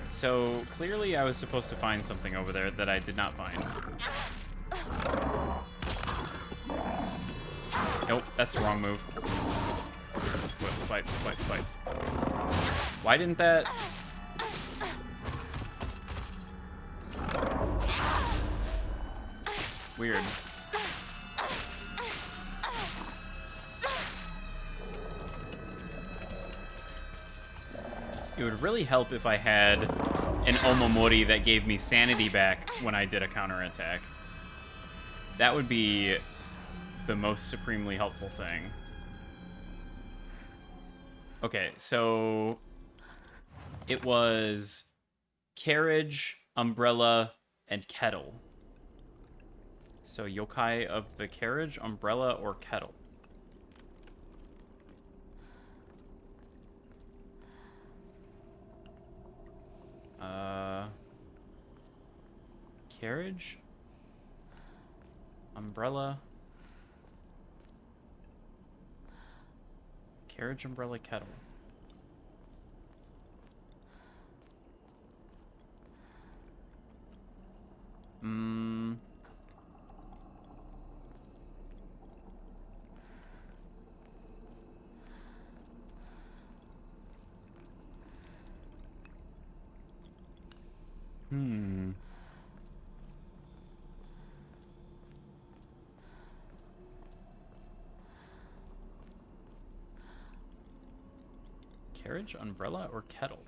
So, clearly I was supposed to find something over there that I did not find. Nope, that's the wrong move. Swipe. Why didn't that... Weird. It would really help if I had an Omamori that gave me sanity back when I did a counterattack. That would be the most supremely helpful thing. Okay, so it was carriage, umbrella, and kettle. So yokai of the carriage, umbrella, or kettle. Carriage, umbrella, carriage, umbrella, kettle. Hmm. Carriage, umbrella, or kettle?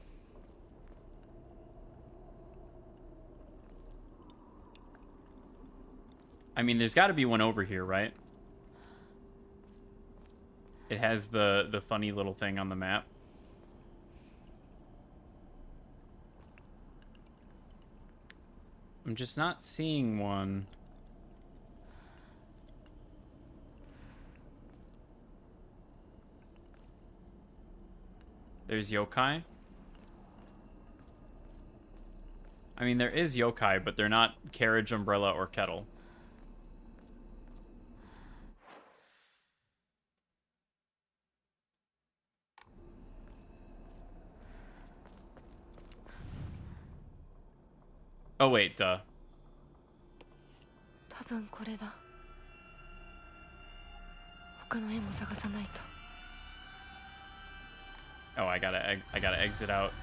I mean, there's got to be one over here, right? It has the funny little thing on the map. I'm just not seeing one. There's yokai. I mean, there is yokai, but they're not carriage, umbrella, or kettle. Oh, wait, duh. 多分これだ。他の絵も探さないと。 Oh, I gotta exit out,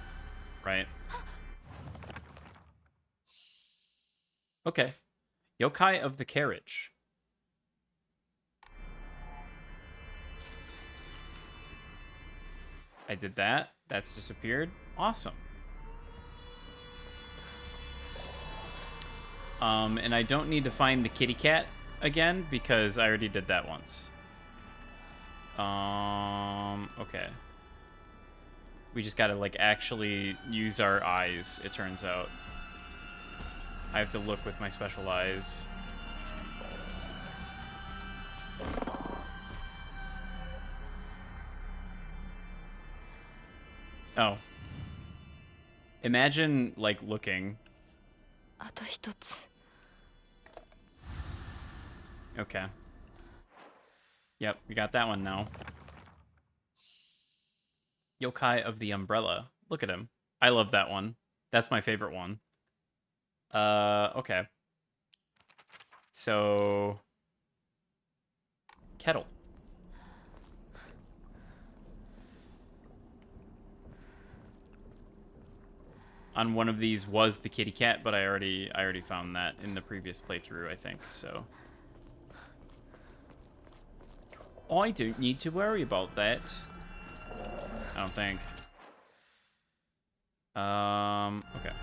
right? Okay. Yokai of the carriage. I did that. That's disappeared. Awesome. And I don't need to find the kitty cat again because I already did that once. Okay. We just gotta, like, actually use our eyes, it turns out. I have to look with my special eyes. Oh. Imagine, like, looking. あと一つ。 Okay. Yep, we got that one now. Yokai of the Umbrella. Look at him. I love that one. That's my favorite one. Okay. So... Kettle. On one of these was the kitty cat, but I already found that in the previous playthrough, I think, so... I don't need to worry about that. I don't think. Okay.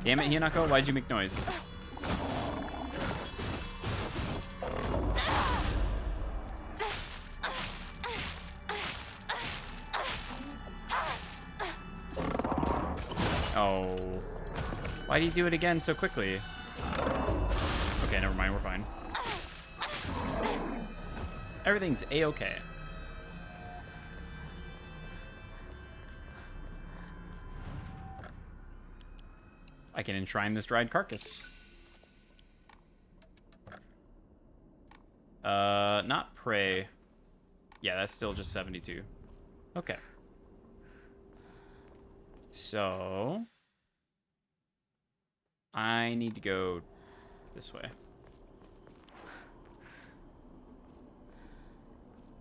Damn it, Hinako, why'd you make noise? Oh. Why'd he do it again so quickly? Okay, never mind, we're fine. Everything's A-okay. I can enshrine this dried carcass. Not prey. Yeah, that's still just 72. Okay. So... I need to go this way.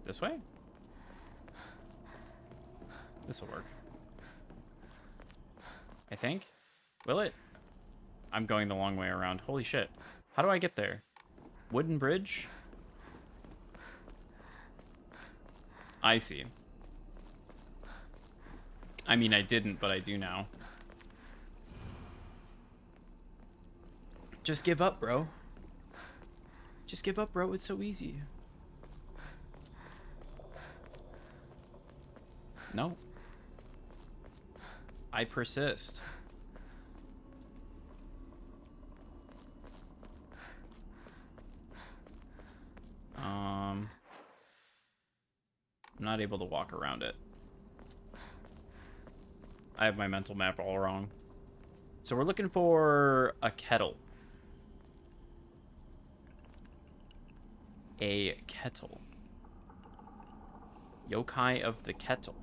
This way? This'll work. I think. Will it? I'm going the long way around. Holy shit. How do I get there? Wooden bridge? I see. I mean, I didn't, but I do now. Just give up, bro. Just give up, bro. It's so easy. No. I persist. I'm not able to walk around it. I have my mental map all wrong. So we're looking for a kettle. A kettle. Yokai of the kettle.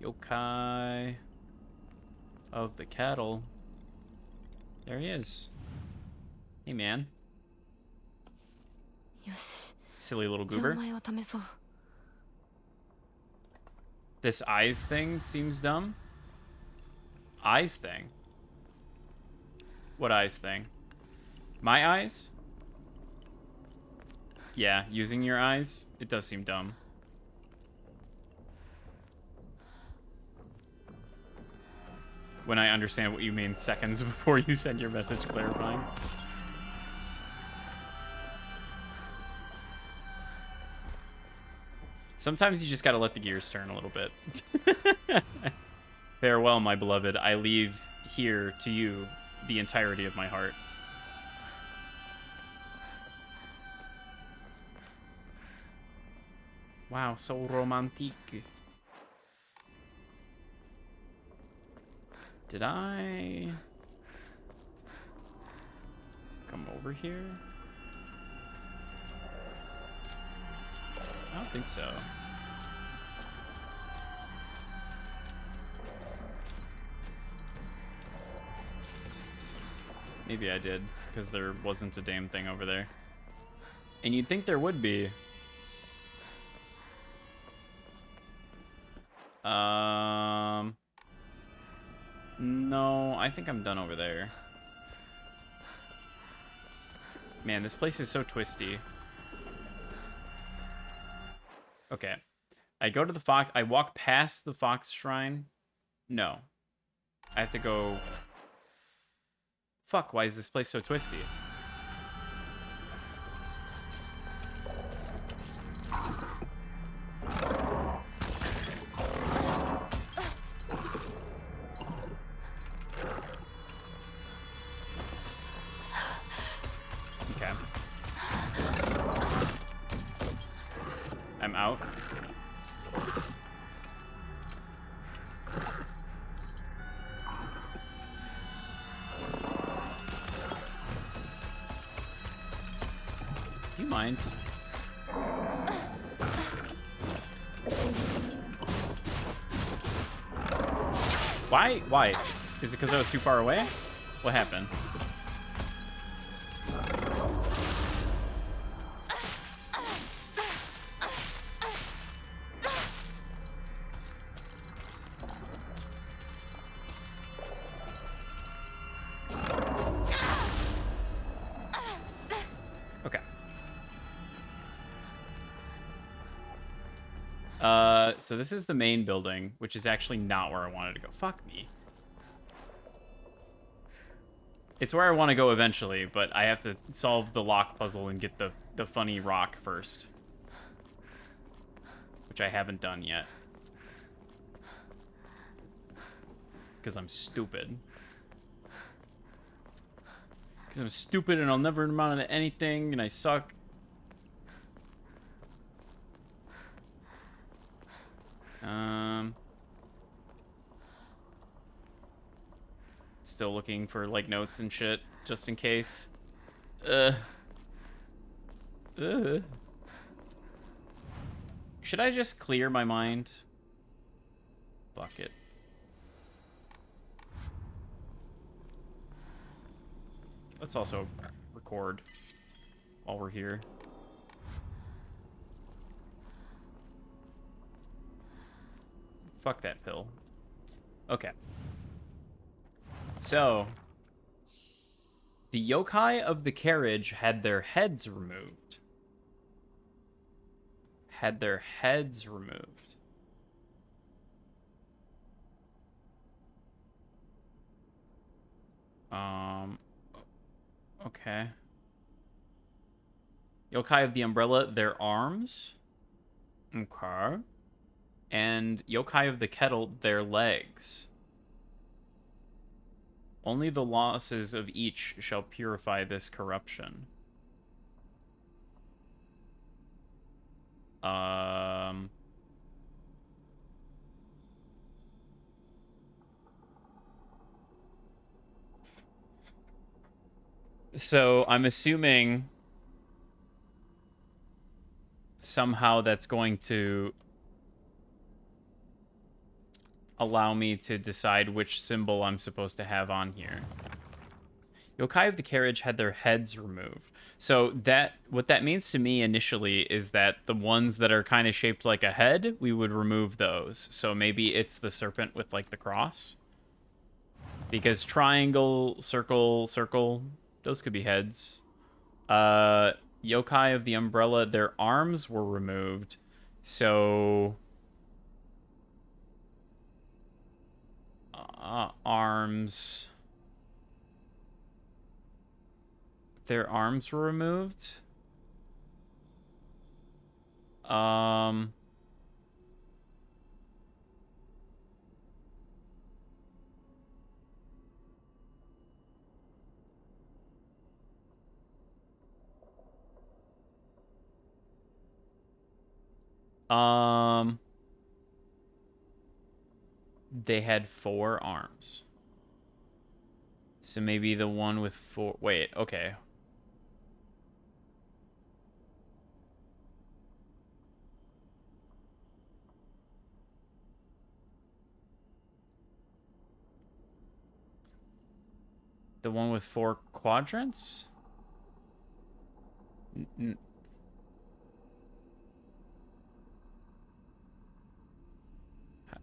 Yokai of the kettle. There he is. Hey, man. よし Silly little じゃあお goober. 前を試そう This eyes thing seems dumb. Eyes thing? What eyes thing? My eyes? Yeah, using your eyes? It does seem dumb. When I understand what you mean seconds before you send your message clarifying. Sometimes you just gotta let the gears turn a little bit. Farewell, my beloved. I leave here to you the entirety of my heart. Wow, so romantic. Did I come over here? I don't think so. Maybe I did, because there wasn't a damn thing over there. And you'd think there would be. No, I think I'm done over there. Man, this place is so twisty. Okay. I go to the fox. I walk past the fox shrine. No. I have to go. Fuck, why is this place so twisty? Okay. I'm out. Do you mind? Why? Why? Is it because I was too far away? What happened? Okay. So this is the main building, which is actually not where I wanted to go. Fuck me. It's where I want to go eventually, but I have to solve the lock puzzle and get the funny rock first. Which I haven't done yet. Because I'm stupid. Because I'm stupid and I'll never amount to anything and I suck. Still looking for, like, notes and shit, just in case. Should I just clear my mind? Fuck it. Let's also record while we're here. Fuck that pill. Okay. So, the yokai of the carriage had their heads removed. Had their heads removed. Okay. Yokai of the Umbrella, their arms. Okay. And Yokai of the Kettle, their legs. Only the losses of each shall purify this corruption. So I'm assuming somehow that's going to allow me to decide which symbol I'm supposed to have on here. Yokai of the Carriage had their heads removed. So what that means to me initially is that the ones that are kind of shaped like a head, we would remove those. So maybe it's the serpent with like the cross. Because triangle, circle, circle, those could be heads. Yokai of the Umbrella, their arms were removed. So arms. Their arms were removed. They had 4 arms. So maybe the one with 4... Wait, okay. The one with 4 quadrants?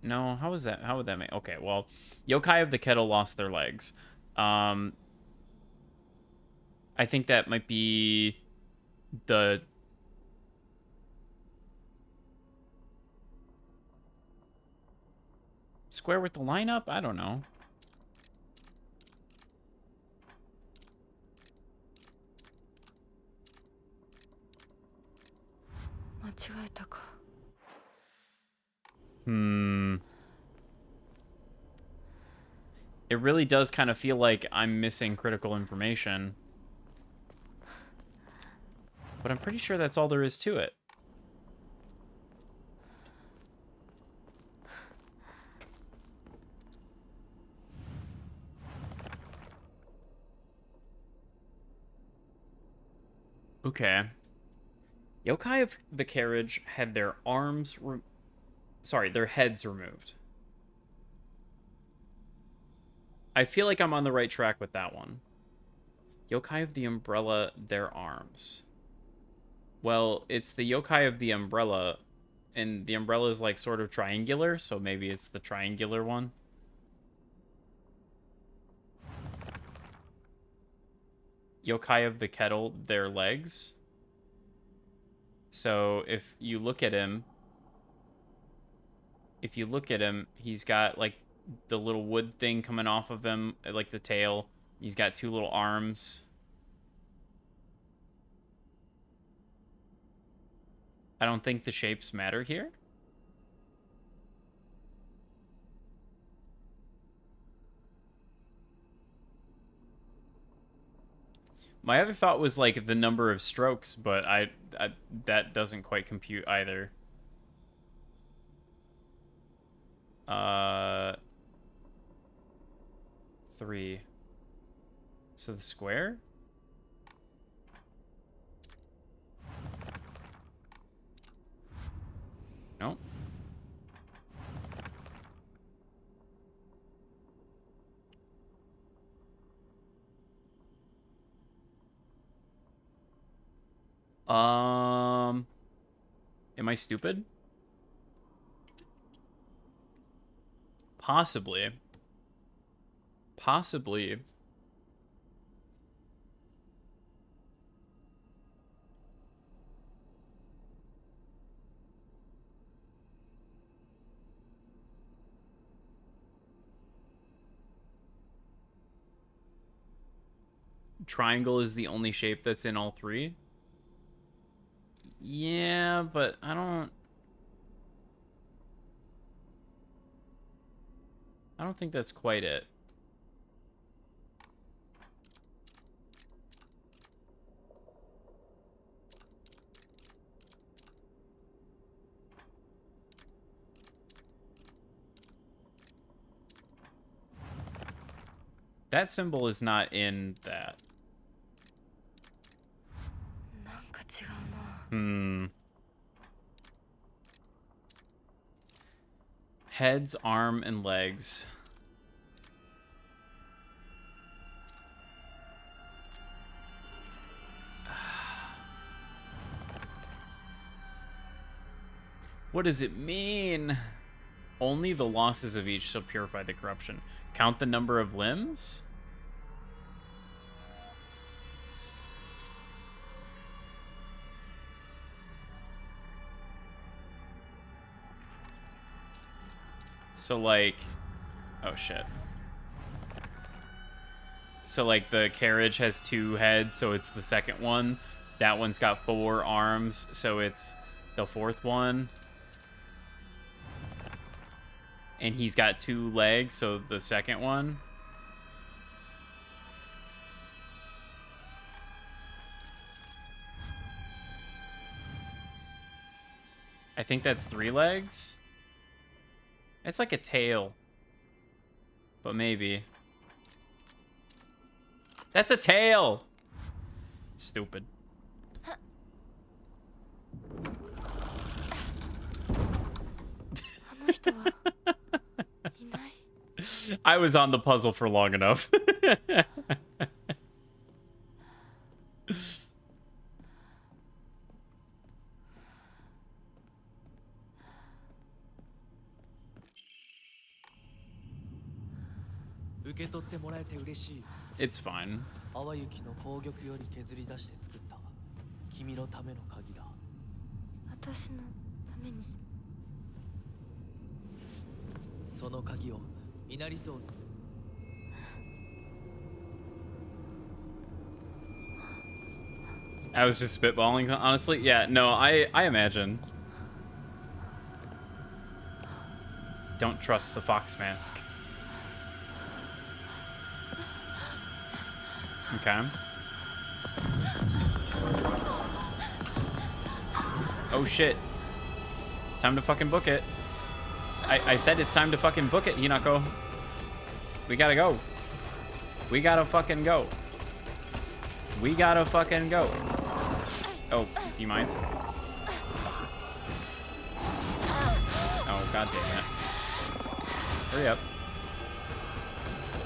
No, how is that? How would that make... Okay, well, Yokai of the Kettle lost their legs. I think that might be the... Square with the lineup? I don't know. It really does kind of feel like I'm missing critical information. But I'm pretty sure that's all there is to it. Okay. Yokai of the Carriage had their arms... their heads removed. I feel like I'm on the right track with that one. Yokai of the Umbrella, their arms. Well, it's the Yokai of the Umbrella, and the umbrella is like sort of triangular, so maybe it's the triangular one. Yokai of the Kettle, their legs. So if you look at him, he's got like the little wood thing coming off of him, like the tail. He's got 2 little arms. I don't think the shapes matter here. My other thought was like the number of strokes, but I that doesn't quite compute either. 3. So the square? Nope. Am I stupid? Possibly. Possibly. Triangle is the only shape that's in all 3. Yeah, but I don't think that's quite it. That symbol is not in that. なんか違うな。 Hmm. Heads, arm, and legs. What does it mean? Only the losses of each shall purify the corruption. Count the number of limbs? So, like... Oh, shit. So, like, the carriage has 2 heads, so it's the second one. That one's got 4 arms, so it's the 4th one. And he's got 2 legs, so the second one. I think that's 3 legs. It's like a tail. But maybe. That's a tail! Stupid. あの人はいない。 I was on the puzzle for long enough. 受け取ってもらえて嬉しい。 It's fine. 淡雪の紅玉より削り出して作った君のための鍵だ。私のために。その鍵を稲荷像。 I was just spitballing, honestly. Yeah, no, I imagine. Don't trust the fox mask. Okay. Oh shit. Time to fucking book it. I said it's time to fucking book it, Hinako. We gotta go. We gotta fucking go. We gotta fucking go. Oh, do you mind? Oh, god damn it. Hurry up.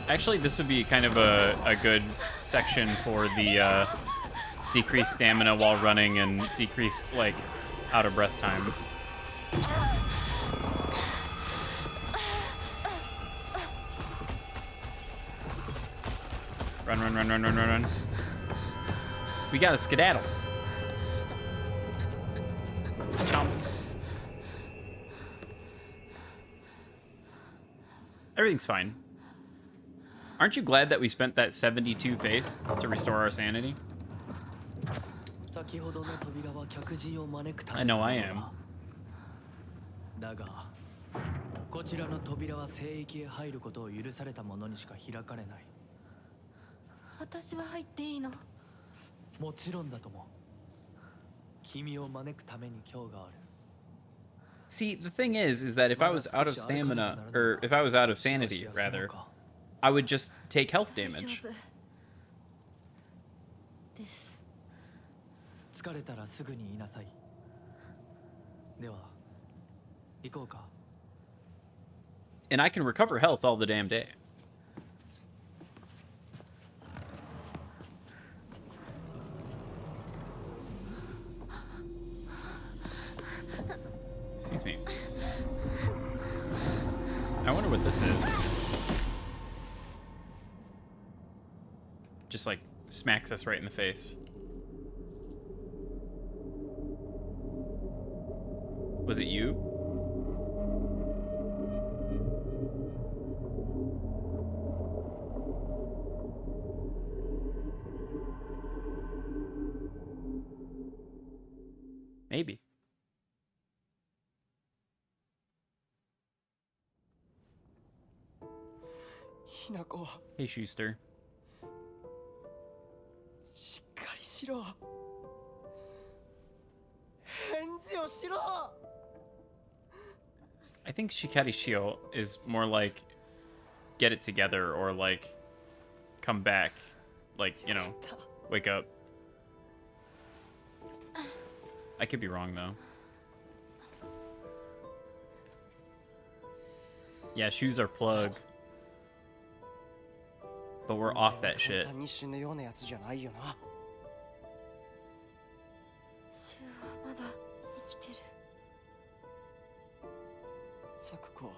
Actually, this would be kind of a good section for the decreased stamina while running and decreased, like, out of breath time. Run, run, run, run, run, run, run. We gotta skedaddle. Chomp. Everything's fine. Aren't you glad that we spent that 72 faith to restore our sanity? 先ほどの扉は客人を招くた I め know の I もの am. だがこちらの扉は聖域へ入ることを許された者にしか開かれない。私は入っていいの？もちろんだとも。君を招くために今日がある。 See, the thing is that if I was out of stamina, or if I was out of sanity, rather, I would just take health 大 damage. 丈夫です。疲れたらすぐに言いなさい。では行こうか。 And I can recover health all the damn day. Excuse me. I wonder what this is. Just like smacks us right in the face. Was it you? Maybe. Hinako, Hey, Schuster. しっかりしろ。返事をしろ。 I think Shikari Shio is more like get it together or like come back. Like, you know, wake up. I could be wrong though. Yeah, shoes are plug. But we're off that shit. 簡単に死ぬようなやつじゃないよな。シュウはまだ生きてる。サクコは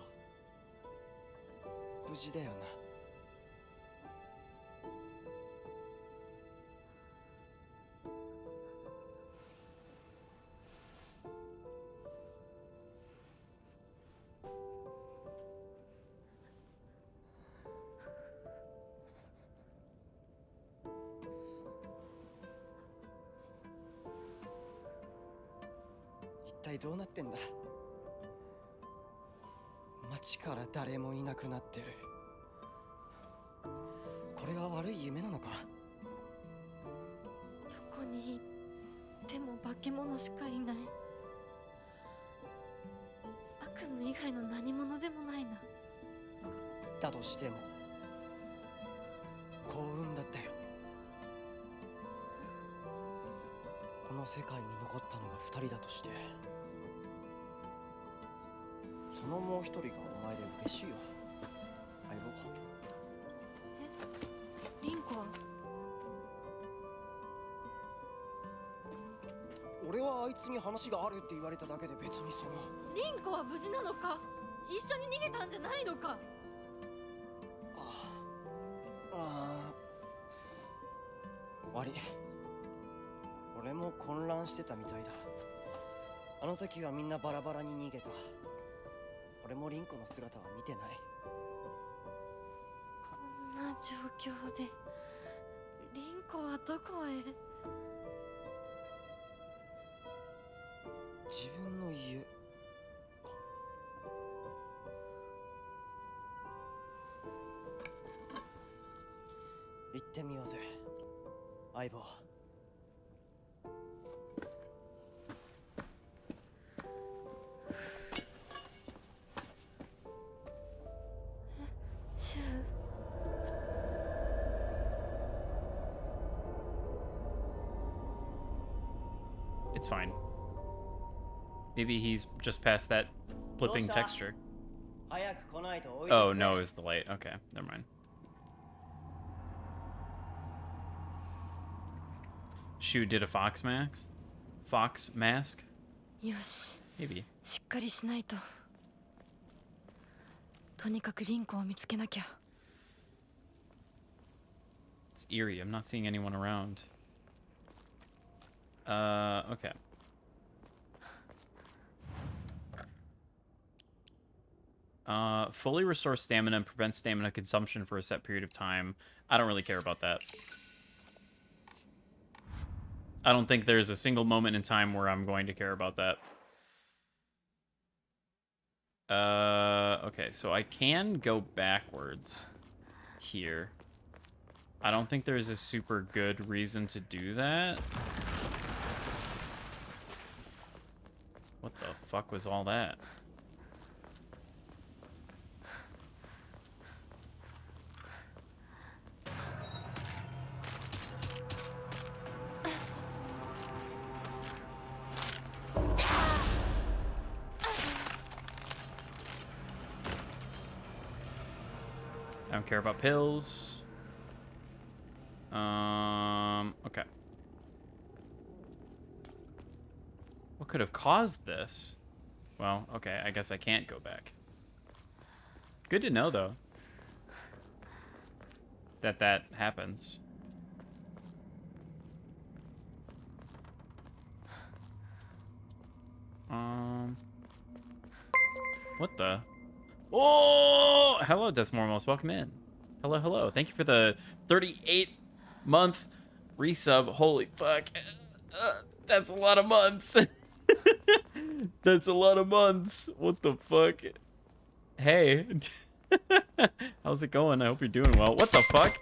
無事だよな。一体どうなってんだ。街から誰もいなくなってる。これは悪い夢なのか。どこに行っても化け物しかいない。悪夢以外の何者でもないな。だとしても幸運だったよ。この世界に残ったのが2人だとして、そのもう一人がお前で嬉しいよ、相棒。リンコは俺はあいつに話があるって言われただけで別にその。リンコは無事なのか。一緒に逃げたんじゃないのか。悪い。俺も混乱してたみたいだ。あの時はみんなバラバラに逃げた。俺もリンコの姿は見てない。こんな状況でリンコはどこへ。自分の家か。行ってみようぜ、相棒。シュウ。It's fine. Maybe he's just past that flipping texture. 早く来ないと置いてくぜ。 Oh, no, it was the light. Okay, never mind. Shu did a fox mask? Fox mask? よし、 Maybe. しっかりしないと。とにかくリンコを見つけなきゃ。 It's eerie. I'm not seeing anyone around. Okay. Fully restore stamina and prevent stamina consumption for a set period of time. I don't really care about that. I don't think there's a single moment in time where I'm going to care about that. Okay, so I can go backwards here. I don't think there's a super good reason to do that. What the fuck was all that? I don't care about pills. Okay. What could have caused this? Well, okay, I guess I can't go back. Good to know, though, that happens. What the? Oh, hello, Desmormos. Welcome in. Hello, hello. Thank you for the 38-month resub. Holy fuck. That's a lot of months. That's a lot of months. What the fuck? Hey. How's it going? I hope you're doing well. What the fuck?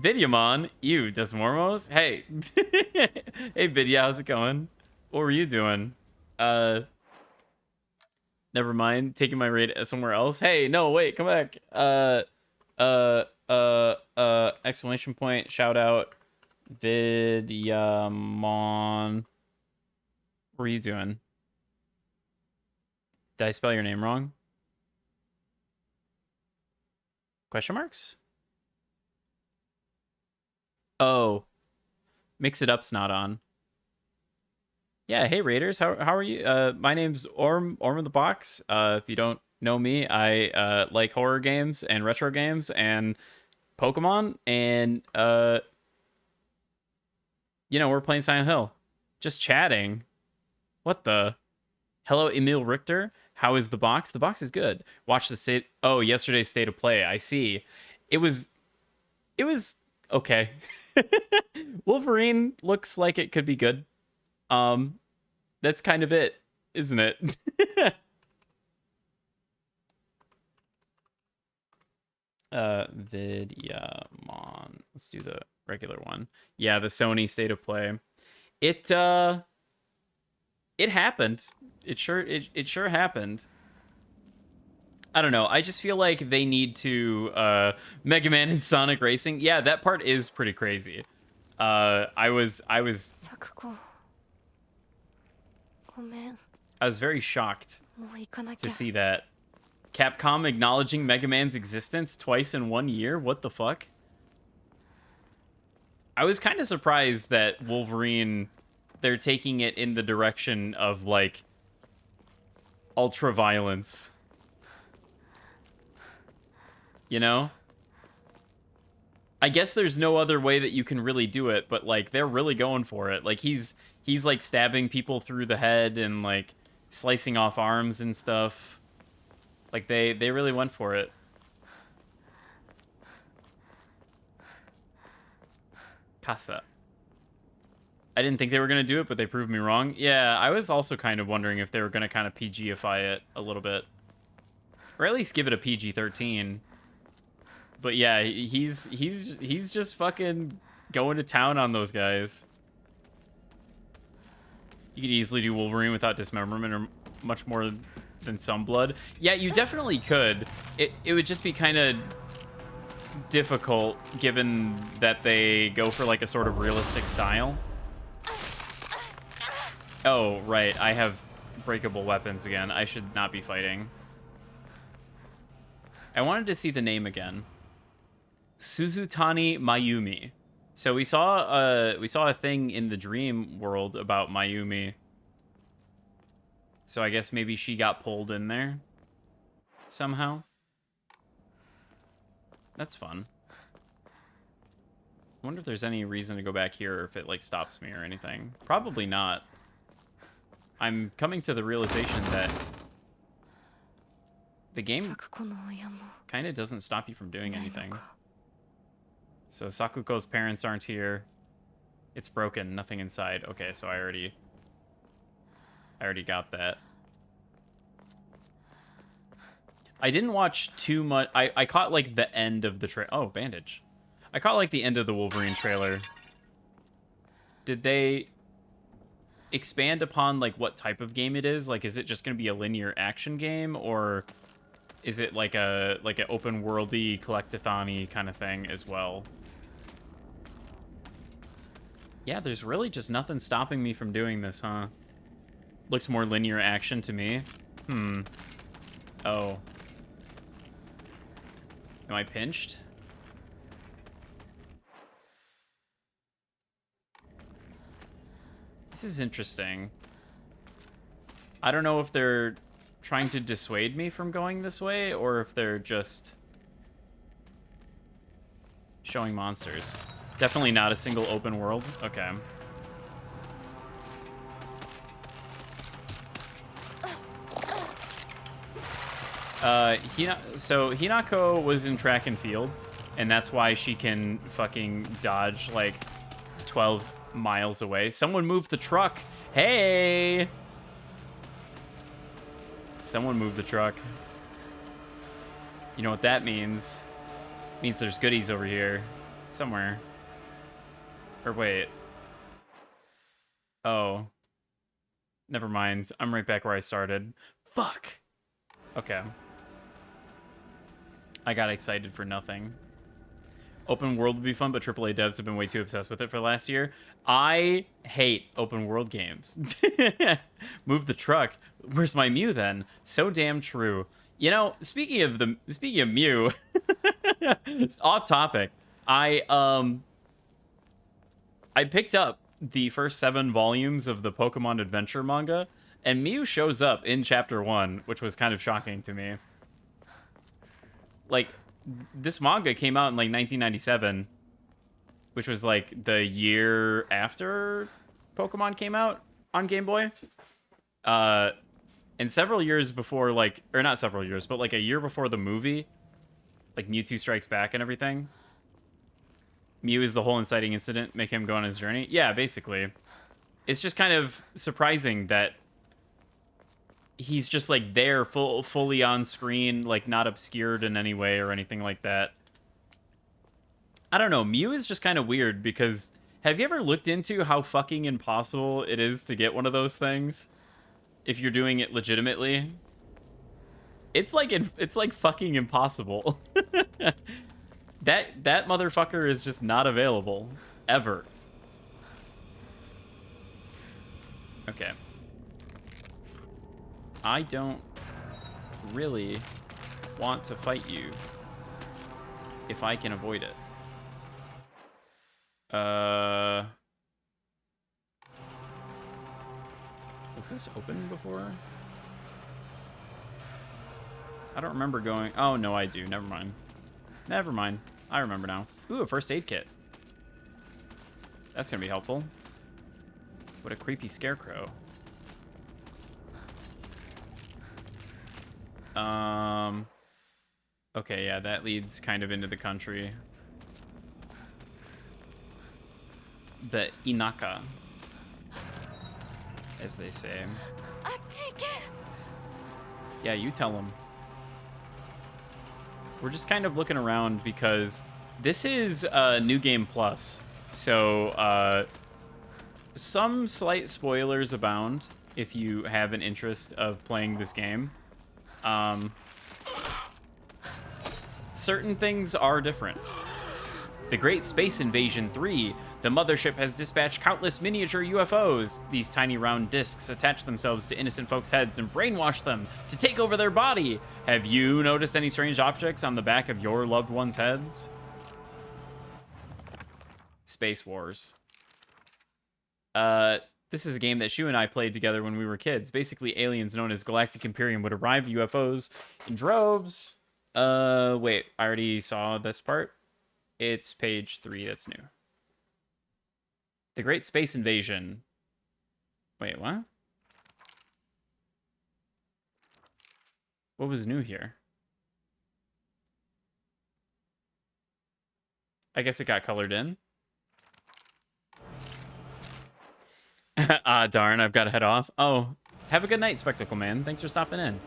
Vidyamon? You, Desmormos? Hey. Hey, Vidya, how's it going? What were you doing? Never mind. Taking my raid somewhere else. Hey, no, wait, come back. Exclamation point, shout out. Vidyamon. What were you doing? Did I spell your name wrong? Question marks? Oh. Mix it up's not on. Yeah, hey Raiders, how are you? My name's Orm of the Box. If you don't know me, I like horror games and retro games and Pokemon, and you know, we're playing Silent Hill. Just chatting. What the? Hello, Emil Richter. How is the box? The box is good. Watch the state. Oh, yesterday's state of play. I see. It was okay. Wolverine looks like it could be good. That's kind of it, isn't it? Vidyamon. Let's do the regular one. Yeah, the Sony state of play. It happened. It sure happened. I don't know. I just feel like they need to Mega Man and Sonic Racing. Yeah, that part is pretty crazy. I was very shocked to see that. Capcom acknowledging Mega Man's existence twice in 1 year? What the fuck? I was kind of surprised that Wolverine, they're taking it in the direction of, like, ultra violence. You know? I guess there's no other way that you can really do it, but, like, they're really going for it. Like, he's like, stabbing people through the head and, like, slicing off arms and stuff. Like, they really went for it. Casa. I didn't think they were going to do it, but they proved me wrong. Yeah, I was also kind of wondering if they were going to kind of PG-ify it a little bit. Or at least give it a PG-13. But yeah, he's just fucking going to town on those guys. You could easily do Wolverine without dismemberment or much more than some blood. Yeah, you definitely could. It would just be kind of difficult given that they go for like a sort of realistic style. Oh, right. I have breakable weapons again. I should not be fighting. I wanted to see the name again. Suzutani Mayumi. So we saw a thing in the dream world about Mayumi. So I guess maybe she got pulled in there somehow. That's fun. I wonder if there's any reason to go back here or if it like stops me or anything. Probably not. I'm coming to the realization that the game kind of doesn't stop you from doing anything. So Sakuko's parents aren't here. It's broken, nothing inside. Okay, so I already got that. I didn't watch too much. I caught like the end of the trailer. Oh, bandage. I caught like the end of the Wolverine trailer. Did they expand upon like what type of game it is? Like, is it just going to be a linear action game, or is it like an open worldy collectathon-y kind of thing as well? Yeah, there's really just nothing stopping me from doing this, huh? Looks more linear action to me. Oh. Am I pinched? This is interesting. I don't know if they're trying to dissuade me from going this way or if they're just showing monsters. Definitely not a single open world. Okay. So Hinako was in track and field, and that's why she can fucking dodge like 12 miles away. Someone moved the truck. Hey! Someone move the truck. You know what that means? It means there's goodies over here. Somewhere. Or wait. Oh. Never mind. I'm right back where I started. Fuck! Okay. I got excited for nothing. Open world would be fun, but AAA devs have been way too obsessed with it for the last year. I hate open world games. Move the truck. Where's my Mew then? So damn true. You know, speaking of Mew, off topic. I picked up the first 7 volumes of the Pokemon Adventure manga, and Mew shows up in chapter 1, which was kind of shocking to me. Like, this manga came out in like 1997, which was like the year after Pokemon came out on Game Boy. And several years before, like, or not several years, but like a year before the movie, like Mewtwo Strikes Back and everything. Mew is the whole inciting incident, make him go on his journey. Yeah, basically. It's just kind of surprising that he's just like there fully on screen, like not obscured in any way or anything like that. I don't know. Mew is just kind of weird because have you ever looked into how fucking impossible it is to get one of those things if you're doing it legitimately? It's like fucking impossible. That motherfucker is just not available ever. Okay. I don't really want to fight you if I can avoid it. Was this open before? I don't remember going... Oh, no, I do. Never mind. Never mind. I remember now. Ooh, a first aid kit. That's gonna be helpful. What a creepy scarecrow. Okay, yeah, that leads kind of into the country. The Inaka, as they say. Yeah, you tell them. We're just kind of looking around because this is New Game Plus. So, some slight spoilers abound if you have an interest of playing this game. Certain things are different. The Great Space Invasion 3. The mothership has dispatched countless miniature UFOs. These tiny round discs attach themselves to innocent folks' heads and brainwash them to take over their body. Have you noticed any strange objects on the back of your loved ones' heads? Space Wars. This is a game that Shu and I played together when we were kids. Basically, aliens known as Galactic Imperium would arrive UFOs in droves. Wait, I already saw this part. It's page 3, that's new. The Great Space Invasion. Wait, what? What was new here? I guess it got colored in. Ah, darn, I've got to head off. Oh, have a good night, Spectacle Man. Thanks for stopping in.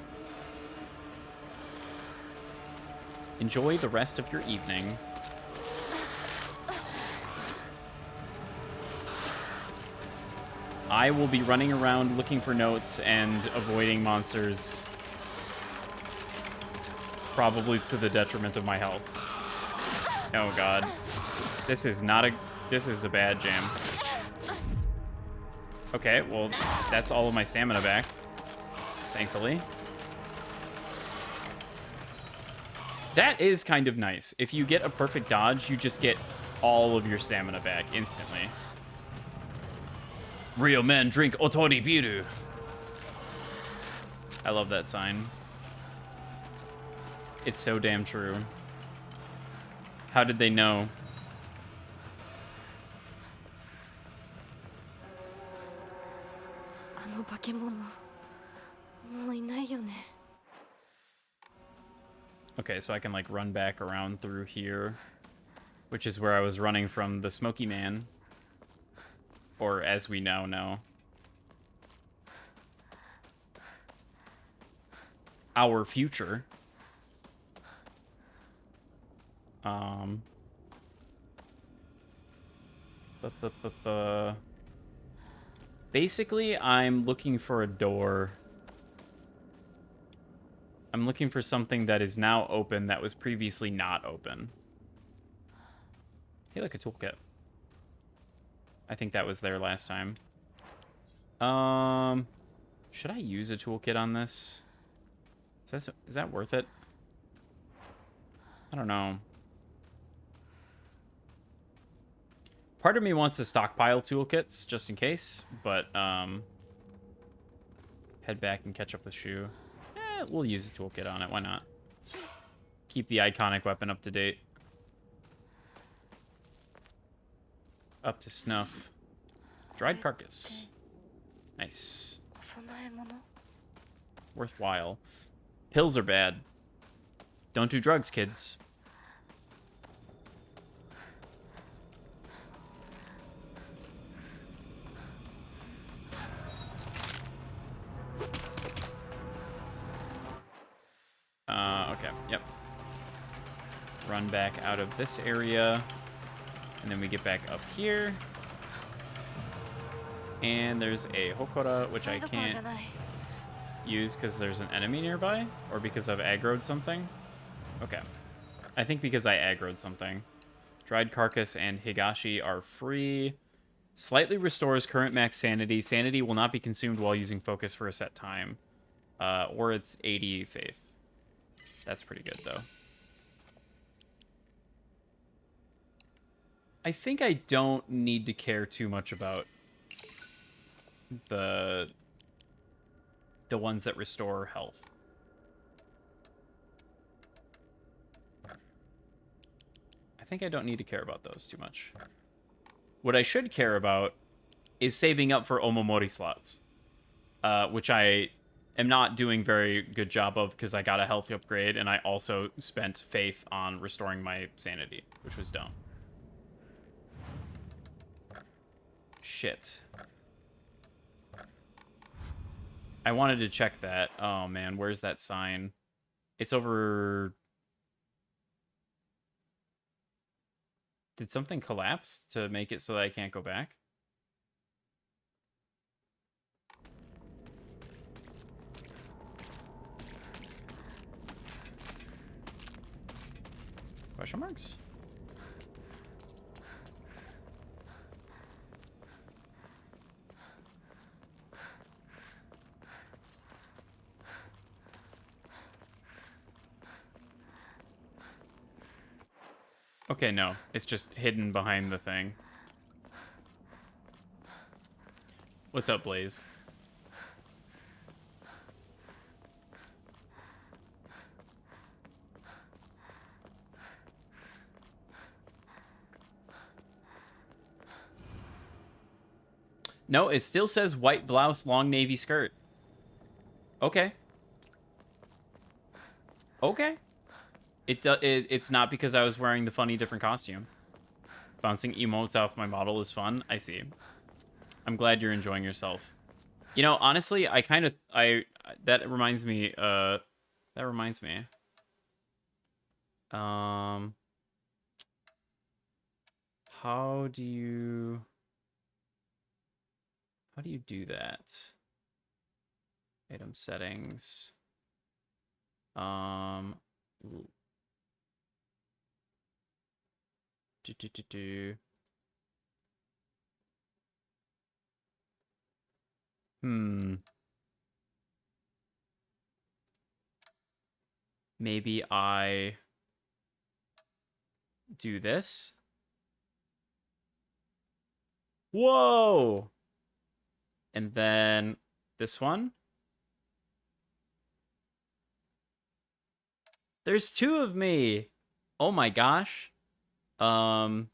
Enjoy the rest of your evening. I will be running around looking for notes and avoiding monsters. Probably to the detriment of my health. Oh god. This is a bad jam. Okay, well, that's all of my stamina back. Thankfully. That is kind of nice. If you get a perfect dodge, you just get all of your stamina back instantly. Real men drink Otori Biru. I love that sign. It's so damn true. How did they know? Okay, so I can like run back around through here, which is where I was running from the Smoky Man. Or as we now know. our future. Basically, I'm looking for a door. I'm looking for something that is now open that was previously not open. Hey, look, a toolkit. I think that was there last time. Should I use a toolkit on this? Is that worth it? I don't know. Part of me wants to stockpile toolkits just in case, but head back and catch up with Shu. We'll use a toolkit on it. Why not? Keep the iconic weapon up to date. Up to snuff. Dried carcass. Nice. Worthwhile. Pills are bad. Don't do drugs, kids. Okay, yep. Run back out of this area. And then we get back up here. And there's a Hokora, which I can't use because there's an enemy nearby. Or because I've aggroed something. Okay. I think because I aggroed something. Dried Carcass and Higashi are free. Slightly restores current max sanity. Sanity will not be consumed while using focus for a set time. Or it's 80 faith. That's pretty good, though. I think I don't need to care too much about the ones that restore health. I think I don't need to care about those too much. What I should care about is saving up for Omomori slots, which I am not doing very good job of because I got a health upgrade and I also spent faith on restoring my sanity, which was dumb. Shit. I wanted to check that. Oh, man. Where's that sign? It's over... Did something collapse to make it so that I can't go back? Question marks? Okay, no. It's just hidden behind the thing. What's up, Blaze? No, it still says white blouse, long navy skirt. Okay. Okay. It's not because I was wearing the funny different costume. Bouncing emotes off my model is fun. I see. I'm glad you're enjoying yourself. You know, honestly, that reminds me, how do you do that? Item settings. Maybe I do this. Whoa! And then this one. There's two of me. Oh my gosh. Do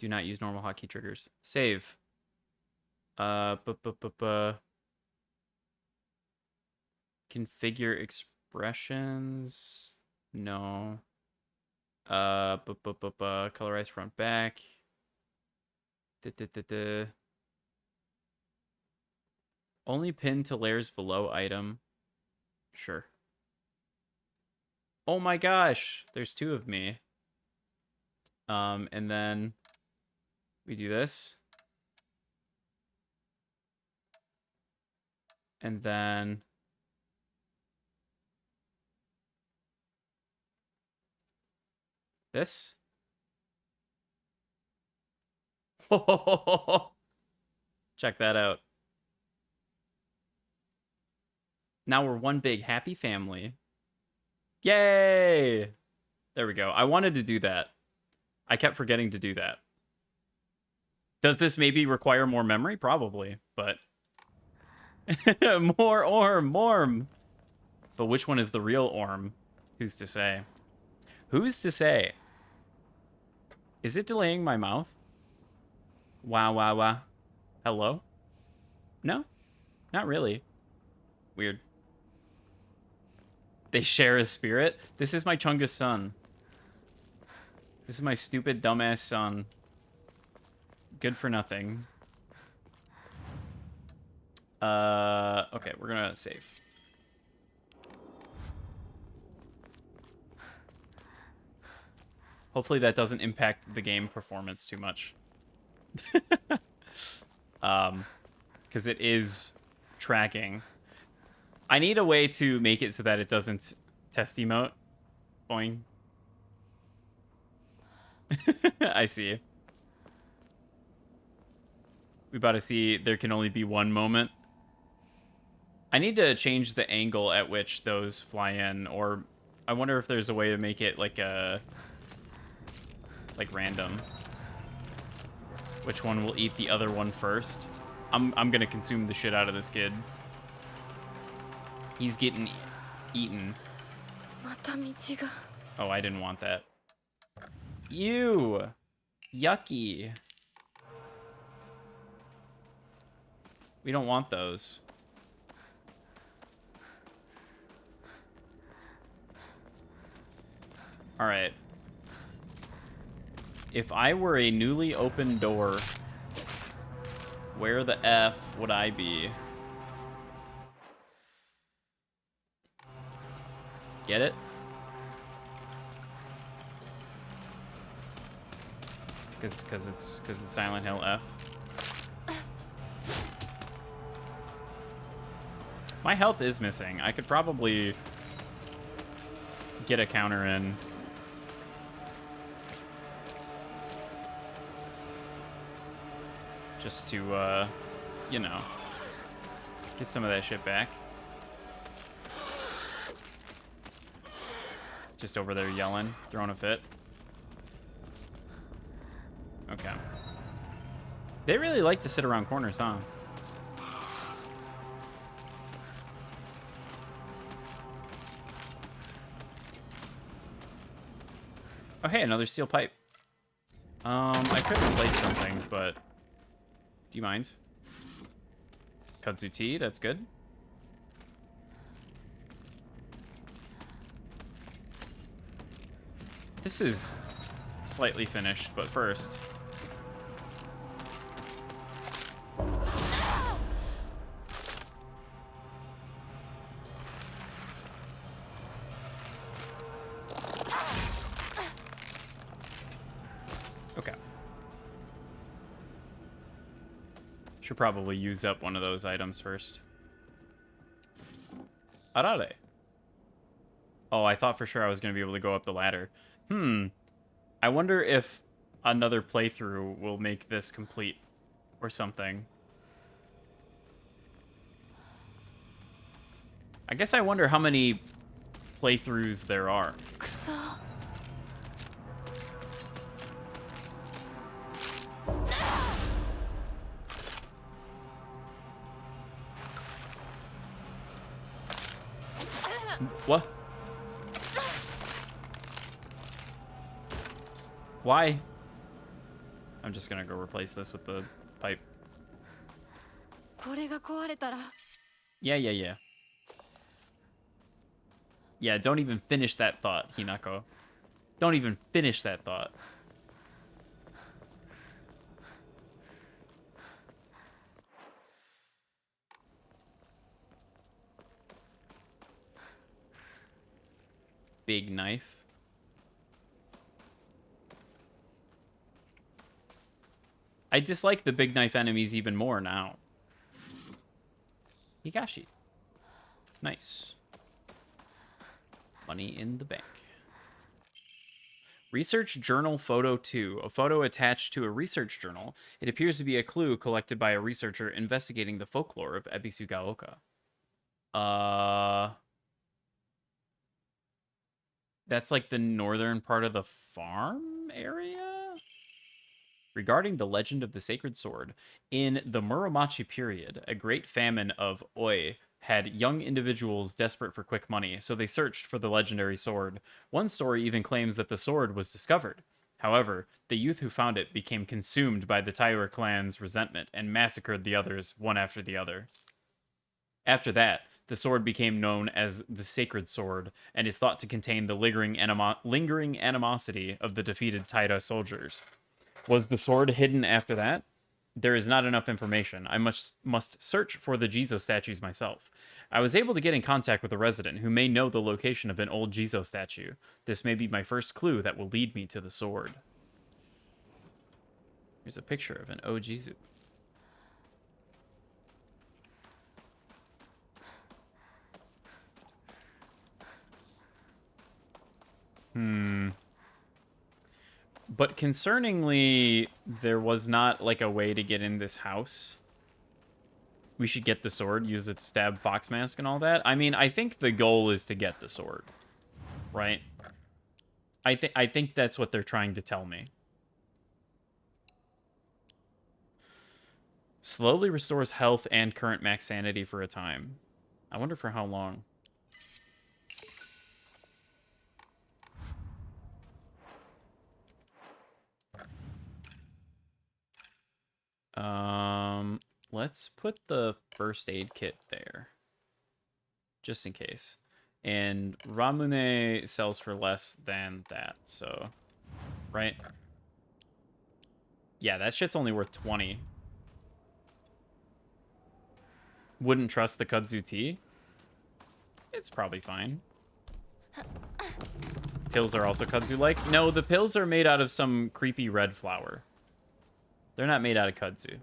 not use normal hotkey triggers. Save. Configure expressions. No. Colorize front back. Only pinned to layers below item. Sure. Oh my gosh, there's 2 of me. And then we do this. And then this. Check that out. Now we're one big happy family. Yay! There we go. I wanted to do that. I kept forgetting to do that. Does this maybe require more memory? Probably, but... more Orm! But which one is the real Orm? Who's to say? Who's to say? Is it delaying my mouth? Wow. Hello? No? Not really. Weird. They share a spirit? This is my Chungus son. This is my stupid, dumbass son. Good for nothing. Okay, we're gonna save. Hopefully that doesn't impact the game performance too much. Because it is tracking. I need a way to make it so that it doesn't test emote. Boing. I see. We about to see there can only be one moment. I need to change the angle at which those fly in, or I wonder if there's a way to make it like random. Which one will eat the other one first? I'm gonna consume the shit out of this kid. He's getting eaten. Oh, I didn't want that. Ew! Yucky. We don't want those. Alright. If I were a newly opened door, where the F would I be? Get it? Cause it's Silent Hill F. My health is missing. I could probably get a counter in. Just to, you know, get some of that shit back. Just over there yelling, throwing a fit. Okay. They really like to sit around corners, huh? Oh, hey, another steel pipe. I could replace something, but... Do you mind? Kudzu tea, that's good. This is slightly finished, but first... Okay. Should probably use up one of those items first. Arare. Oh, I thought for sure I was going to be able to go up the ladder. I wonder if another playthrough will make this complete or something. I guess I wonder how many playthroughs there are. What? Why? I'm just gonna go replace this with the pipe. Yeah. Yeah, don't even finish that thought, Hinako. Don't even finish that thought. big knife. I dislike the big knife enemies even more now. Higashi. Nice. Money in the bank. Research Journal Photo 2. A photo attached to a research journal. It appears to be a clue collected by a researcher investigating the folklore of Ebisugaoka. That's like the northern part of the farm area? Regarding the legend of the sacred sword, in the Muromachi period, a great famine of oi had young individuals desperate for quick money, so they searched for the legendary sword. One story even claims that the sword was discovered. However, the youth who found it became consumed by the Taira clan's resentment and massacred the others one after the other. After that, the sword became known as the Sacred Sword and is thought to contain the lingering animosity of the defeated Taira soldiers. Was the sword hidden after that? There is not enough information. I must search for the Jizo statues myself. I was able to get in contact with a resident who may know the location of an old Jizo statue. This may be my first clue that will lead me to the sword. Here's a picture of an Ojizu. But concerningly, there was not like a way to get in this house. We should get the sword, use it to stab Fox Mask and all that. I mean, I think the goal is to get the sword, right? I think that's what they're trying to tell me. Slowly restores health and current max sanity for a time. I wonder for how long. Let's put the first aid kit there. Just in case. And Ramune sells for less than that, so... Right? Yeah, that shit's only worth 20. Wouldn't trust the kudzu tea? It's probably fine. Pills are also kudzu-like? No, the pills are made out of some creepy red flower. They're not made out of kudzu.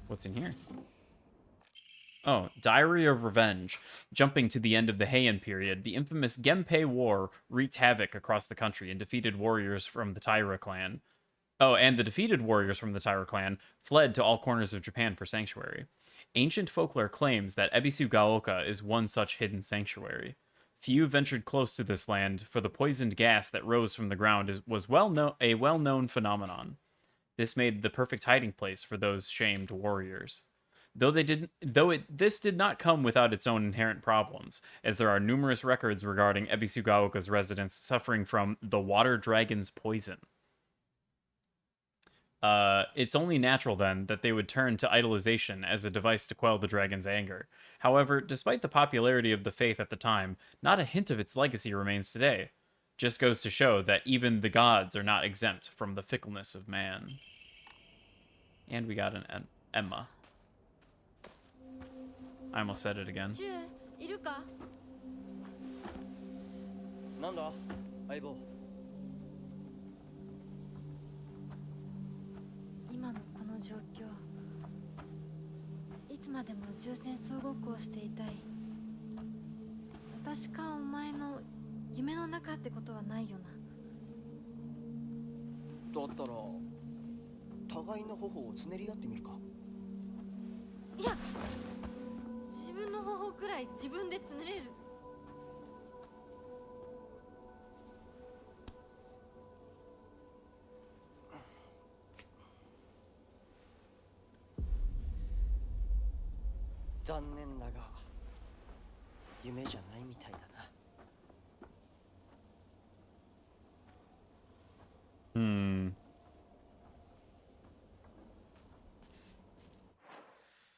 What's in here? Oh, Diary of Revenge. Jumping to the end of the Heian period, the infamous Genpei War wreaked havoc across the country and defeated warriors from the Taira clan. Oh, and the defeated warriors from the Taira clan fled to all corners of Japan for sanctuary. Ancient folklore claims that Ebisugaoka is one such hidden sanctuary. Few ventured close to this land, for the poisoned gas that rose from the ground was a well-known phenomenon. This made the perfect hiding place for those shamed warriors. This did not come without its own inherent problems, as there are numerous records regarding Ebisugaoka's residents suffering from the water dragon's poison. It's only natural, then, that they would turn to idolization as a device to quell the dragon's anger. However, despite the popularity of the faith at the time, not a hint of its legacy remains today. Just goes to show that even the gods are not exempt from the fickleness of man. And we got an Emma. I almost said it again. いるか？なんだ相棒。今のこの状況、いつまでも宇宙船総合行していたい。私かお前の夢の中ってことはないよな。だったら互いの頬をつねり合ってみるか。いや、自分の方法くらい自分でつねれる。残念だが夢じゃないみたいだな。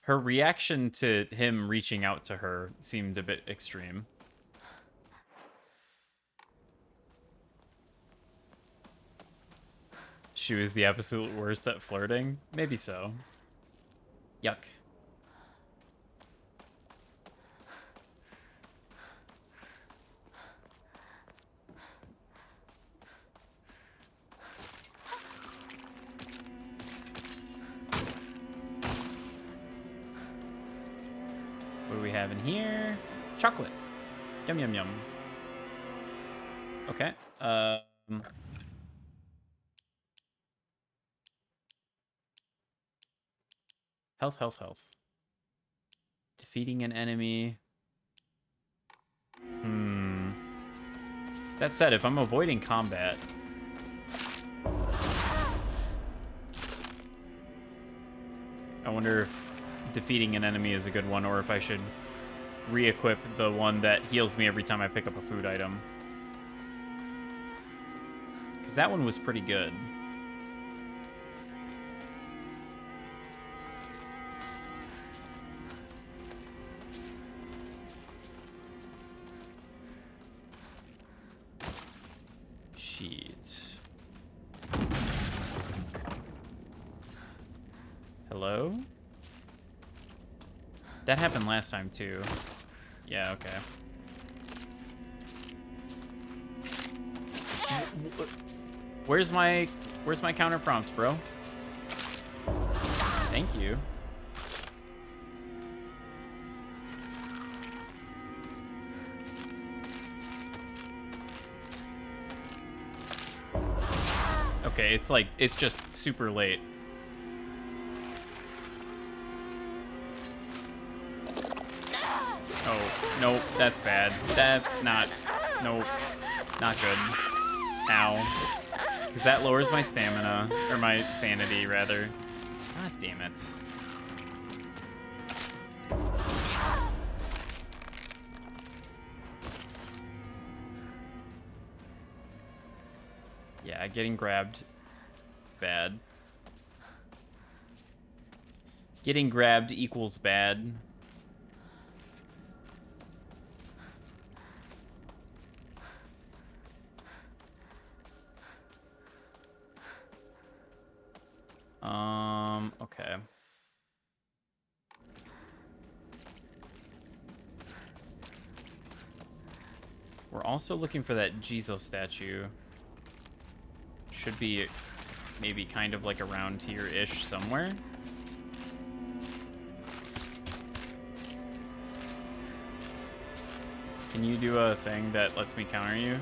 Her reaction to him reaching out to her seemed a bit extreme. She was the absolute worst at flirting? Maybe so. Yuck. we have in here? Chocolate. Yum, yum, yum. Okay. Health, health, health. Defeating an enemy. That said, if I'm avoiding combat... I wonder if defeating an enemy is a good one, or if I should re-equip the one that heals me every time I pick up a food item. Because that one was pretty good. Sheet. Hello? That happened last time too. Yeah, okay. Where's my counter prompt, bro? Thank you. Okay, it's just super late. Oh, nope, that's bad. That's not, nope, not good. Ow. Because that lowers my stamina, or my sanity, rather. God damn it. Yeah, getting grabbed, bad. Getting grabbed equals bad. Okay. We're also looking for that Jesus statue. Should be maybe kind of like around here-ish somewhere. Can you do a thing that lets me counter you?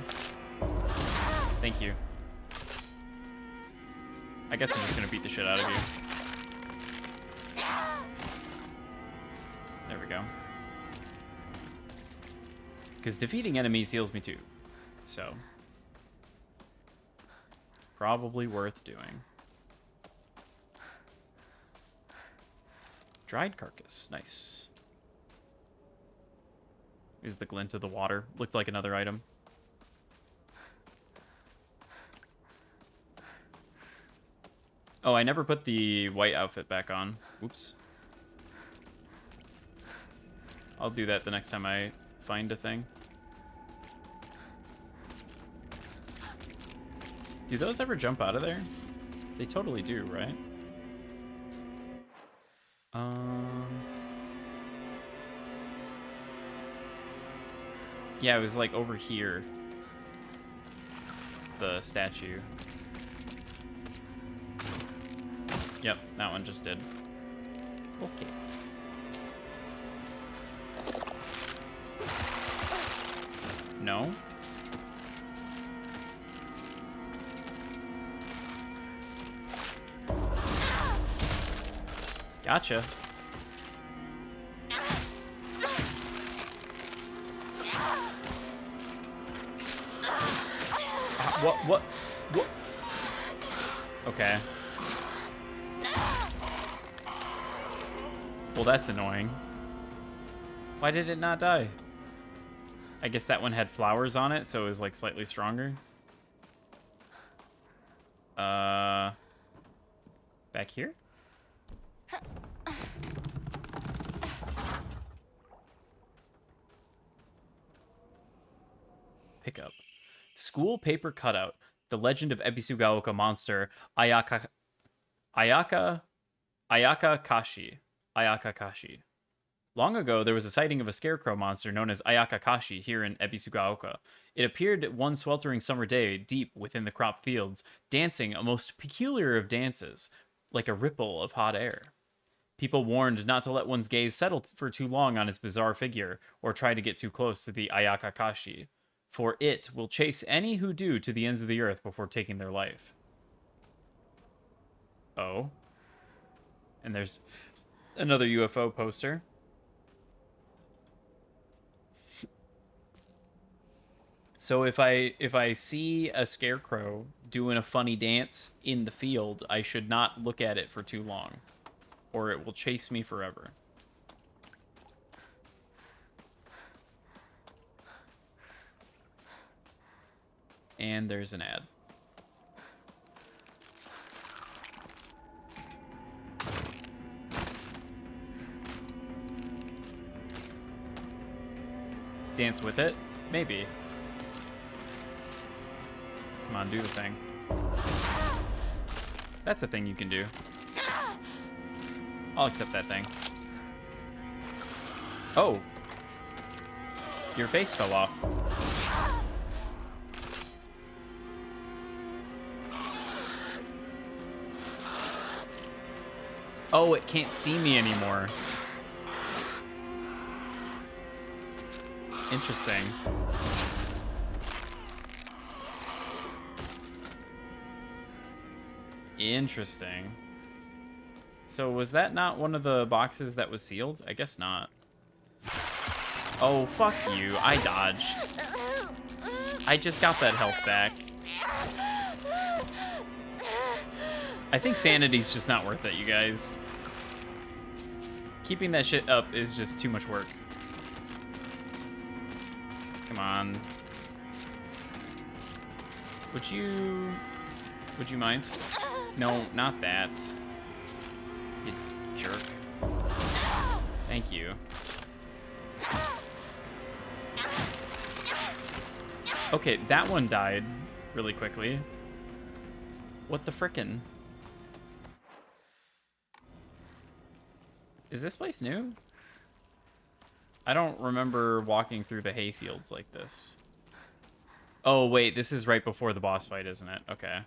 Thank you. I guess I'm just gonna beat the shit out of you. There we go. Because defeating enemies heals me too. So. Probably worth doing. Dried carcass. Nice. Is the glint of the water. Looked like another item. Oh, I never put the white outfit back on. Oops. I'll do that the next time I find a thing. Do those ever jump out of there? They totally do, right? Yeah, it was like over here. The statue. Yep, that one just did. Okay. No? Gotcha. What? Okay. Well, that's annoying. Why did it not die? I guess that one had flowers on it, so it was like slightly stronger. Back here? Pick up. School paper cutout. The legend of Ebisugaoka monster Ayaka Kashi. Long ago, there was a sighting of a scarecrow monster known as Ayaka Kashi here in Ebisugaoka. It appeared one sweltering summer day deep within the crop fields, dancing a most peculiar of dances, like a ripple of hot air. People warned not to let one's gaze settle for too long on its bizarre figure, or try to get too close to the Ayakakashi, for it will chase any who do to the ends of the earth before taking their life. Oh. And there's another UFO poster. So if I see a scarecrow doing a funny dance in the field, I should not look at it for too long, or it will chase me forever. And there's an ad. Dance with it? Maybe. Come on, do the thing. That's a thing you can do. I'll accept that thing. Oh. Your face fell off. Oh, it can't see me anymore. Interesting. Interesting. So was that not one of the boxes that was sealed? I guess not. Oh, fuck you. I dodged. I just got that health back. I think sanity's just not worth it, you guys. Keeping that shit up is just too much work. Come on. Would you mind? No, not that. You jerk. Thank you. Okay, that one died really quickly. What the frickin'? Is this place new? I don't remember walking through the hayfields like this. Oh, wait, this is right before the boss fight, isn't it? Okay.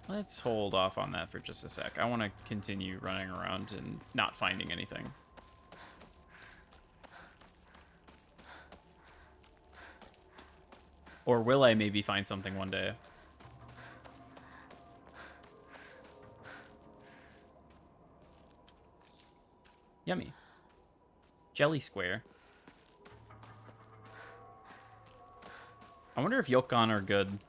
Let's hold off on that for just a sec. I want to continue running around and not finding anything. Or will I maybe find something one day? Yummy. Jelly square. I wonder if Yokon are good.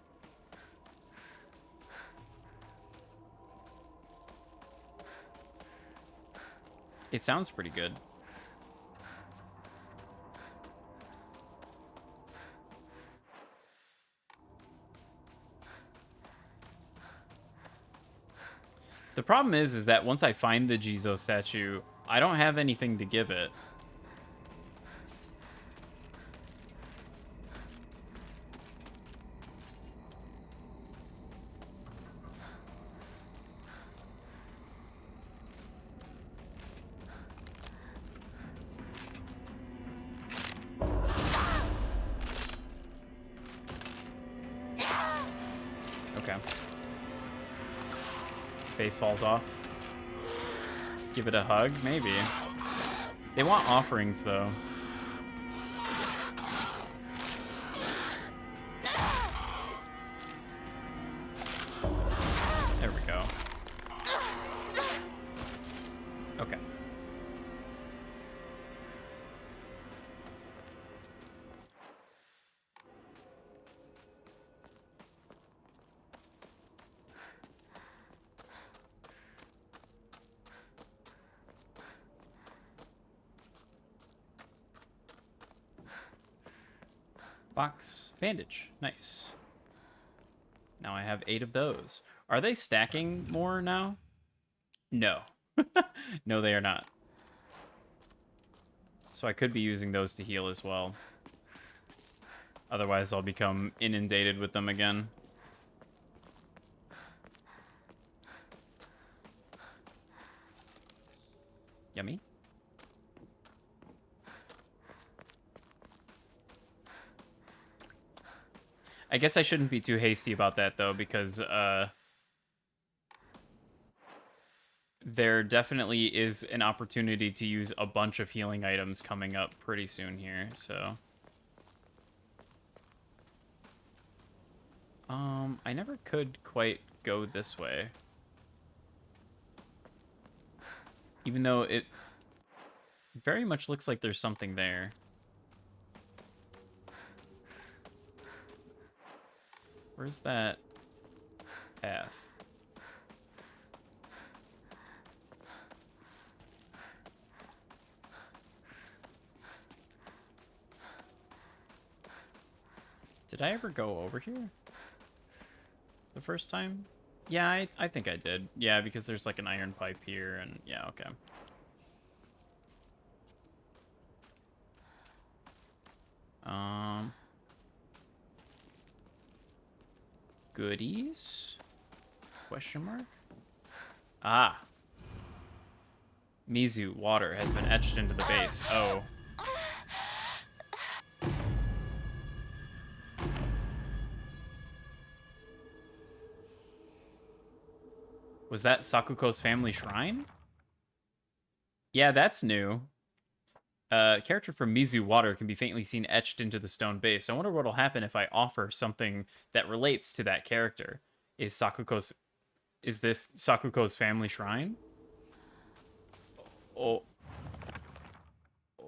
It sounds pretty good. The problem is that once I find the Jizo statue, I don't have anything to give it. Okay. Face falls off. Give it a hug? Maybe. They want offerings, though. There we go. Okay. Box. Bandage. Nice. Now I have 8 of those. Are they stacking more now? No. No, they are not. So I could be using those to heal as well. Otherwise, I'll become inundated with them again. Yummy. I guess I shouldn't be too hasty about that, though, because there definitely is an opportunity to use a bunch of healing items coming up pretty soon here, so... I never could quite go this way. Even though it very much looks like there's something there. Where's that path? Did I ever go over here? The first time? Yeah, I think I did. Yeah, because there's like an iron pipe here, and yeah, okay. Goodies? Question mark? Ah. Mizu water has been etched into the base. Oh. Was that Sakuko's family shrine? Yeah, that's new. Character from Mizu Water can be faintly seen etched into the stone base. I wonder what'll happen if I offer something that relates to that character. Is this Sakuko's family shrine? Oh,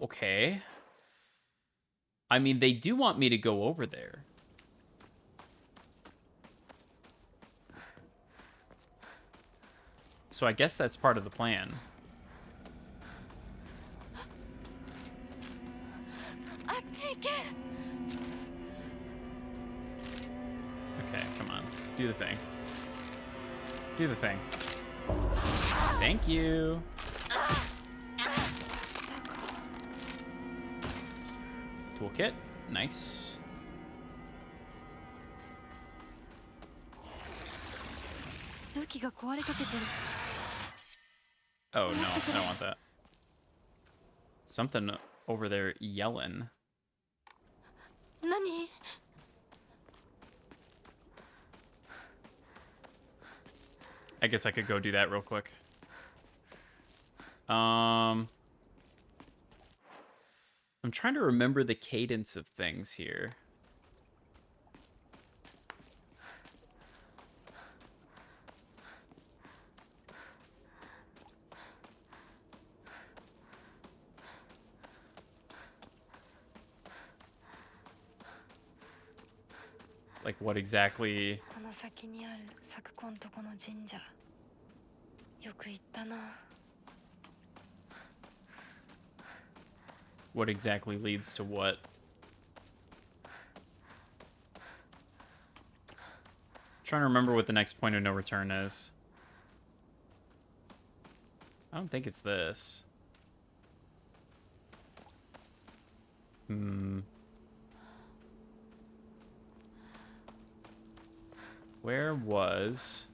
okay. I mean, they do want me to go over there. So I guess that's part of the plan. Okay, come on. Do the thing. Do the thing. Thank you. Toolkit. Nice. Oh, no. I don't want that. Something over there yelling. Nani? I guess I could go do that real quick. I'm trying to remember the cadence of things here. Like, what exactly... What exactly leads to what? Trying to remember what the next point of no return is. I don't think it's this. Where was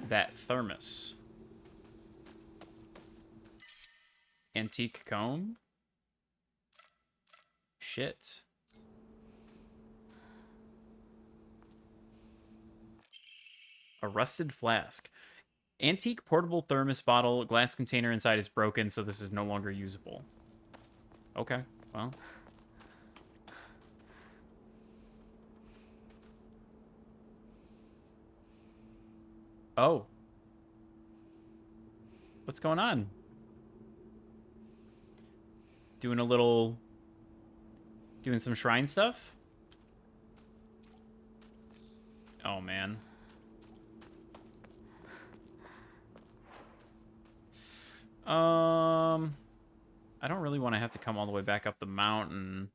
that thermos? Antique comb? Shit. A rusted flask. Antique portable thermos bottle. Glass container inside is broken, so this is no longer usable. Okay, well. Oh. What's going on? Doing some shrine stuff? Oh, man. I don't really want to have to come all the way back up the mountain.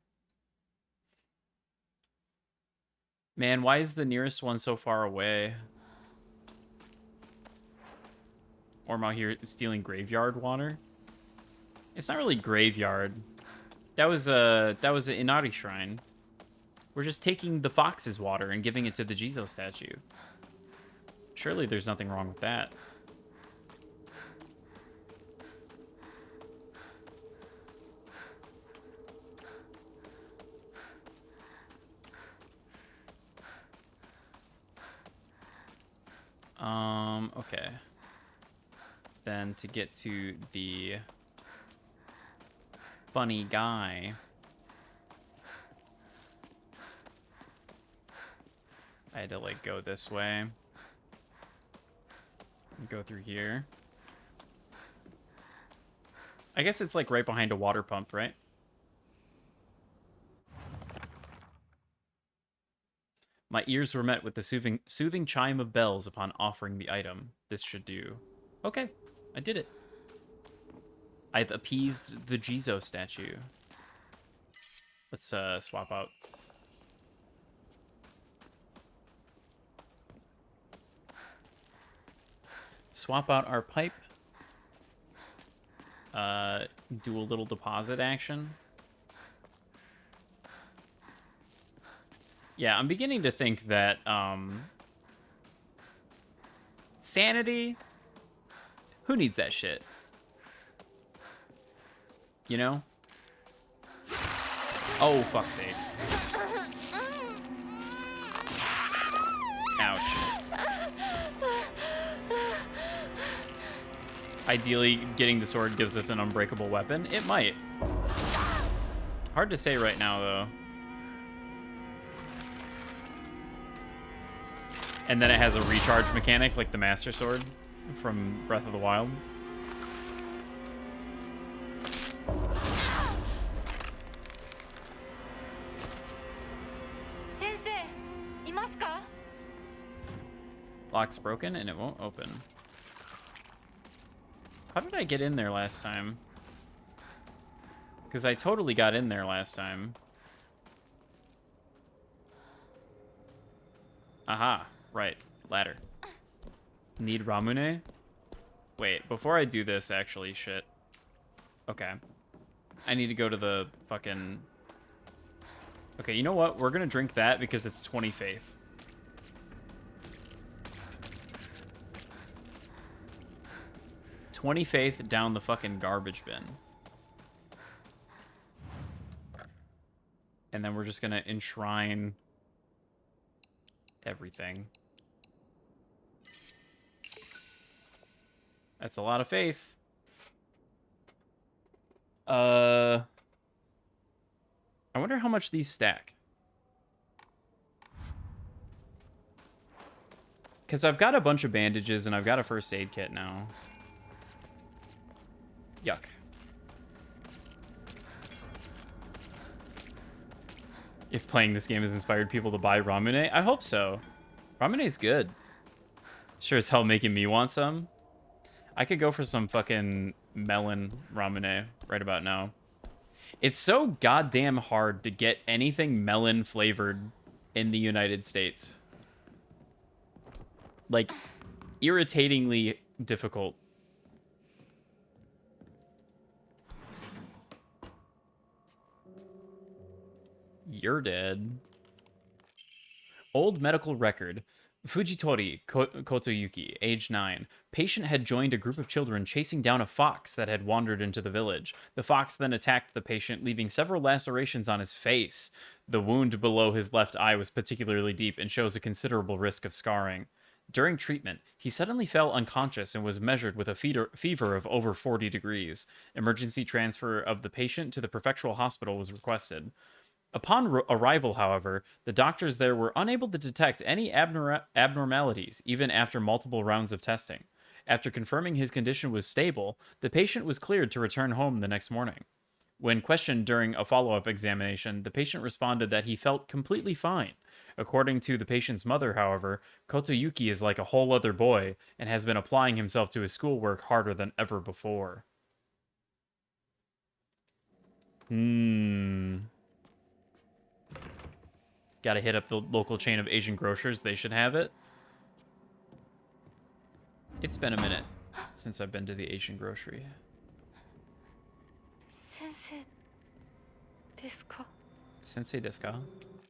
Man, why is the nearest one so far away? Or am I here stealing graveyard water? It's not really graveyard. That was an Inari shrine. We're just taking the fox's water and giving it to the Jizo statue. Surely there's nothing wrong with that. Okay. Then to get to the funny guy, I had to, like, go this way. Go through here. I guess it's, like, right behind a water pump, right? My ears were met with the soothing chime of bells upon offering the item. This should do. Okay, I did it. I've appeased the Jizo statue. Let's swap out. Swap out our pipe. Do a little deposit action. Yeah, I'm beginning to think that sanity, who needs that shit? You know? Oh, fuck's sake. Ouch. Ideally, getting the sword gives us an unbreakable weapon. It might. Hard to say right now, though. And then it has a recharge mechanic, like the Master Sword from Breath of the Wild. Sensei, いますか? Lock's broken and it won't open. How did I get in there last time? Because I totally got in there last time. Aha. Right. Ladder. Need Ramune? Wait, before I do this, actually, shit. Okay. I need to go to the fucking... Okay, you know what? We're gonna drink that because it's 20 faith. $20 faith down the fucking garbage bin. And then we're just gonna enshrine everything. That's a lot of faith. I wonder how much these stack. Because I've got a bunch of bandages and I've got a first aid kit now. Yuck. If playing this game has inspired people to buy Ramune, I hope so. Ramune's good. Sure as hell making me want some. I could go for some fucking melon Ramune right about now. It's so goddamn hard to get anything melon flavored in the United States. Like, irritatingly difficult. You're dead. Old medical record. Fujitori Kotoyuki, age 9. Patient had joined a group of children chasing down a fox that had wandered into the village. The fox then attacked the patient, leaving several lacerations on his face. The wound below his left eye was particularly deep and shows a considerable risk of scarring. During treatment, he suddenly fell unconscious and was measured with a fever of over 40 degrees. Emergency transfer of the patient to the prefectural hospital was requested. Upon arrival, however, the doctors there were unable to detect any abnormalities, even after multiple rounds of testing. After confirming his condition was stable, the patient was cleared to return home the next morning. When questioned during a follow-up examination, the patient responded that he felt completely fine. According to the patient's mother, however, Kotoyuki is like a whole other boy and has been applying himself to his schoolwork harder than ever before. Gotta hit up the local chain of Asian grocers. They should have it. It's been a minute since I've been to the Asian grocery. Sensei desu ka? Sensei desu ka?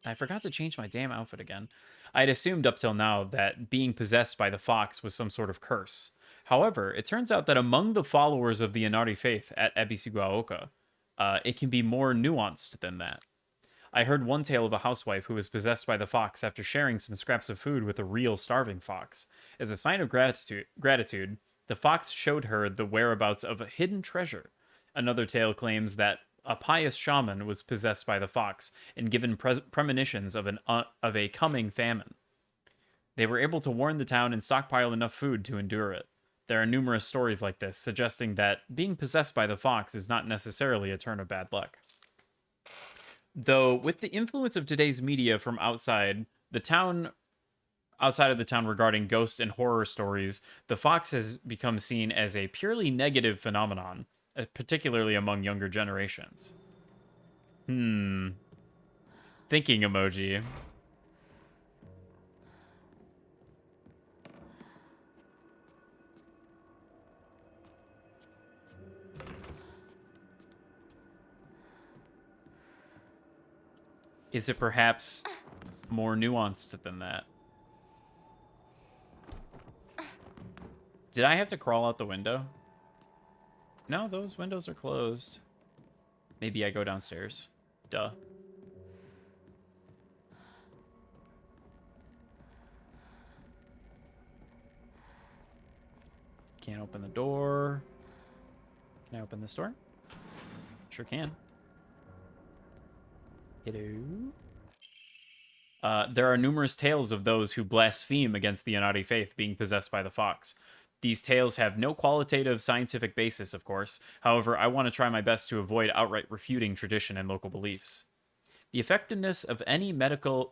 I forgot to change my damn outfit again. I had assumed up till now that being possessed by the fox was some sort of curse. However, it turns out that among the followers of the Inari faith at Ebisugaoka, it can be more nuanced than that. I heard one tale of a housewife who was possessed by the fox after sharing some scraps of food with a real starving fox. As a sign of gratitude, the fox showed her the whereabouts of a hidden treasure. Another tale claims that a pious shaman was possessed by the fox and given premonitions of a coming famine. They were able to warn the town and stockpile enough food to endure it. There are numerous stories like this, suggesting that being possessed by the fox is not necessarily a turn of bad luck. Though, with the influence of today's media from outside of the town regarding ghost and horror stories, the fox has become seen as a purely negative phenomenon, particularly among younger generations. Thinking emoji. Is it perhaps more nuanced than that? Did I have to crawl out the window? No, those windows are closed. Maybe I go downstairs. Duh. Can't open the door. Can I open this door? Sure can. Hello? There are numerous tales of those who blaspheme against the Yanadi faith being possessed by the fox. These tales have no qualitative scientific basis, of course. However, I want to try my best to avoid outright refuting tradition and local beliefs. The effectiveness of any medicine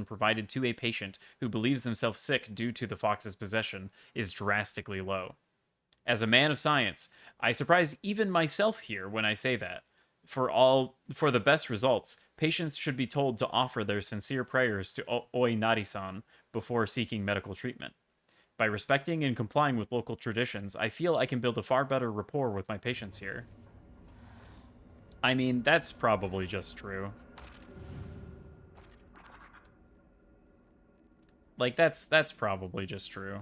provided to a patient who believes themselves sick due to the fox's possession is drastically low. As a man of science, I surprise even myself here when I say that. For the best results, patients should be told to offer their sincere prayers to Oinari-san before seeking medical treatment. By respecting and complying with local traditions, I feel I can build a far better rapport with my patients here. I mean, that's probably just true. Like, that's probably just true.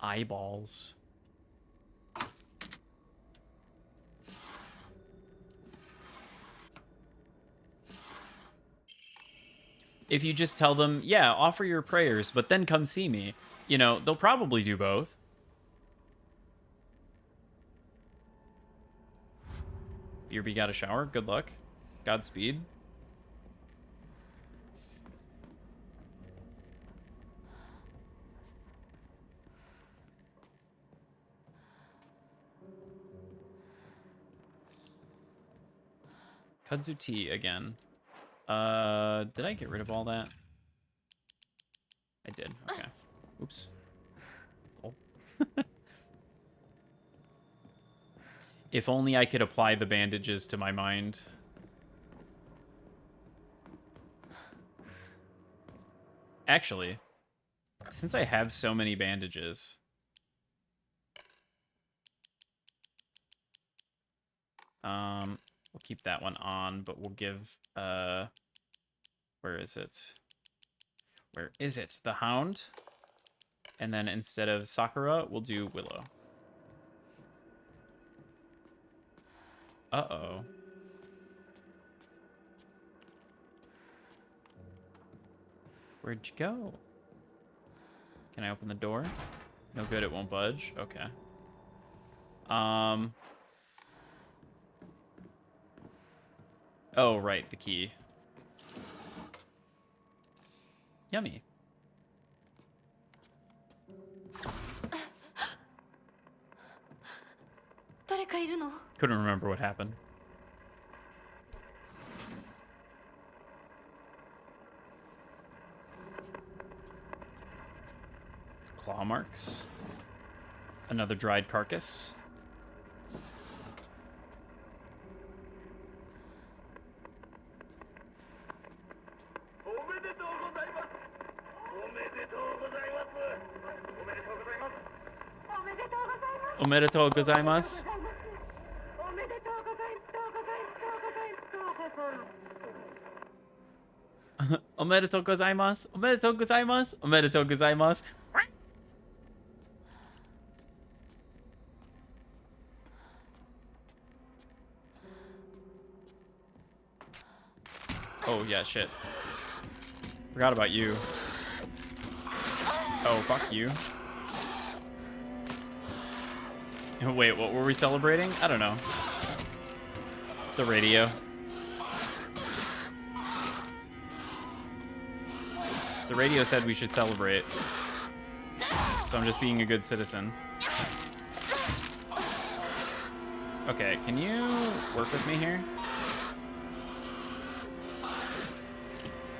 Eyeballs. If you just tell them, yeah, offer your prayers, but then come see me, they'll probably do both. Beerby got a shower. Good luck. Godspeed. Kudzu tea again. Did I get rid of all that? I did. Okay. Oops. Oh. If only I could apply the bandages to my mind. Actually, since I have so many bandages, we'll keep that one on, but we'll give, where is it? Where is it? The Hound. And then instead of Sakura, we'll do Willow. Uh-oh. Where'd you go? Can I open the door? No good, it won't budge. Okay. Oh, right, the key. Yummy. Couldn't remember what happened. Claw marks. Another dried carcass. Omedetou gozaimasu. Omedetou gozaimasu. Omedetou gozaimasu. Omedetou gozaimasu. yeah, shit. Forgot about you. Oh, fuck you. Wait, what were we celebrating? I don't know. The radio. The radio said we should celebrate. So I'm just being a good citizen. Okay, can you work with me here?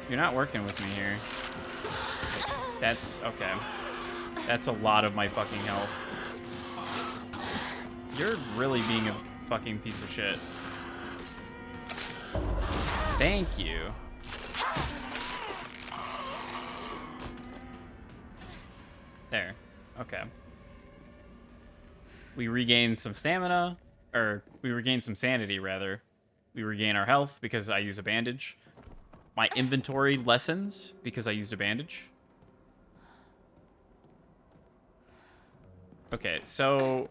You're not working with me here. That's okay. That's a lot of my fucking health. You're really being a fucking piece of shit. Thank you. There. Okay. We regain some stamina, or we regain some sanity, rather. We regain our health because I use a bandage. My inventory lessens because I used a bandage. Okay, so...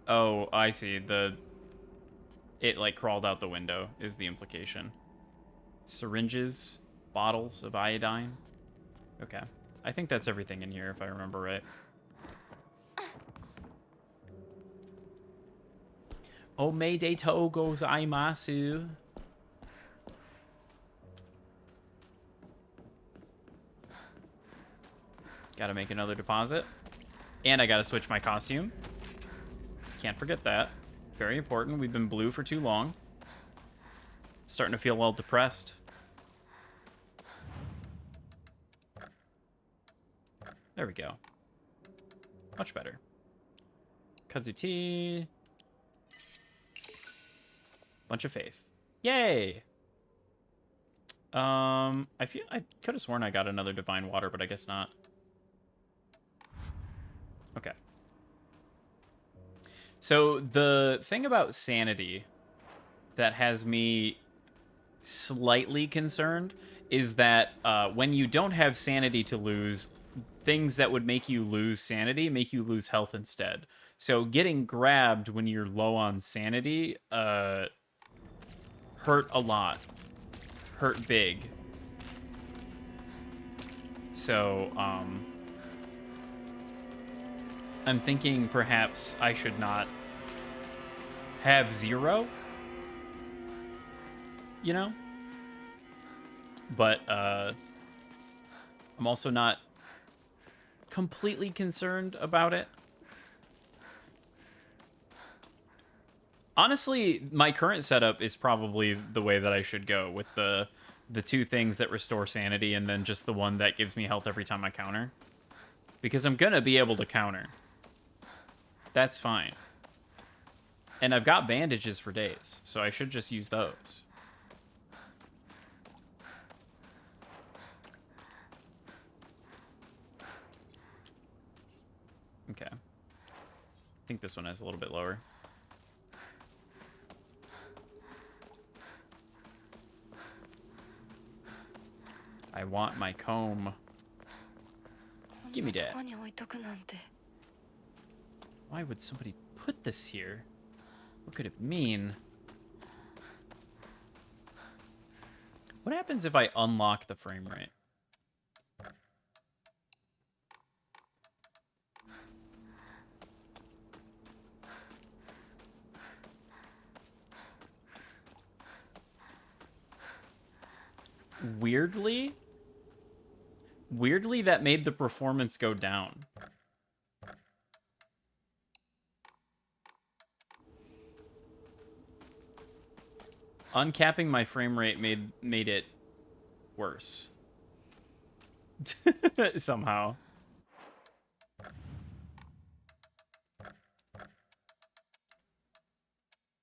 Oh, I see. It, like, crawled out the window is the implication. Syringes, bottles of iodine. Okay. I think that's everything in here, if I remember right. Omeide to gozaimasu. Gotta make another deposit. And I gotta switch my costume. Can't forget that. Very important. We've been blue for too long. Starting to feel well depressed. There we go. Much better. Kudzu tea. Bunch of faith. Yay! I could have sworn I got another divine water, but I guess not. Okay. So the thing about sanity that has me slightly concerned is that when you don't have sanity to lose, things that would make you lose sanity make you lose health instead. So getting grabbed when you're low on sanity hurt a lot. Hurt big. So, I'm thinking perhaps I should not have 0, you know? But, I'm also not completely concerned about it. Honestly, my current setup is probably the way that I should go, with the 2 things that restore sanity and then just the one that gives me health every time I counter. Because I'm gonna be able to counter. That's fine. And I've got bandages for days, so I should just use those. Okay. I think this one is a little bit lower. I want my comb. Give me that. Why would somebody put this here? What could it mean? What happens if I unlock the frame rate? Weirdly, that made the performance go down. Uncapping my frame rate made it worse. Somehow.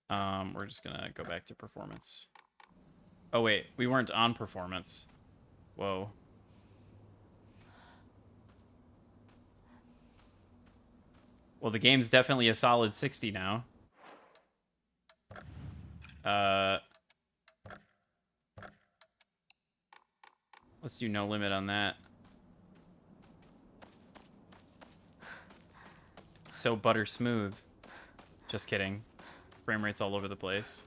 We're just gonna go back to performance. Oh wait, we weren't on performance. Whoa. Well, the game's definitely a solid 60 now. Let's do no limit on that. So butter smooth. Just kidding. frame rate's all over the place.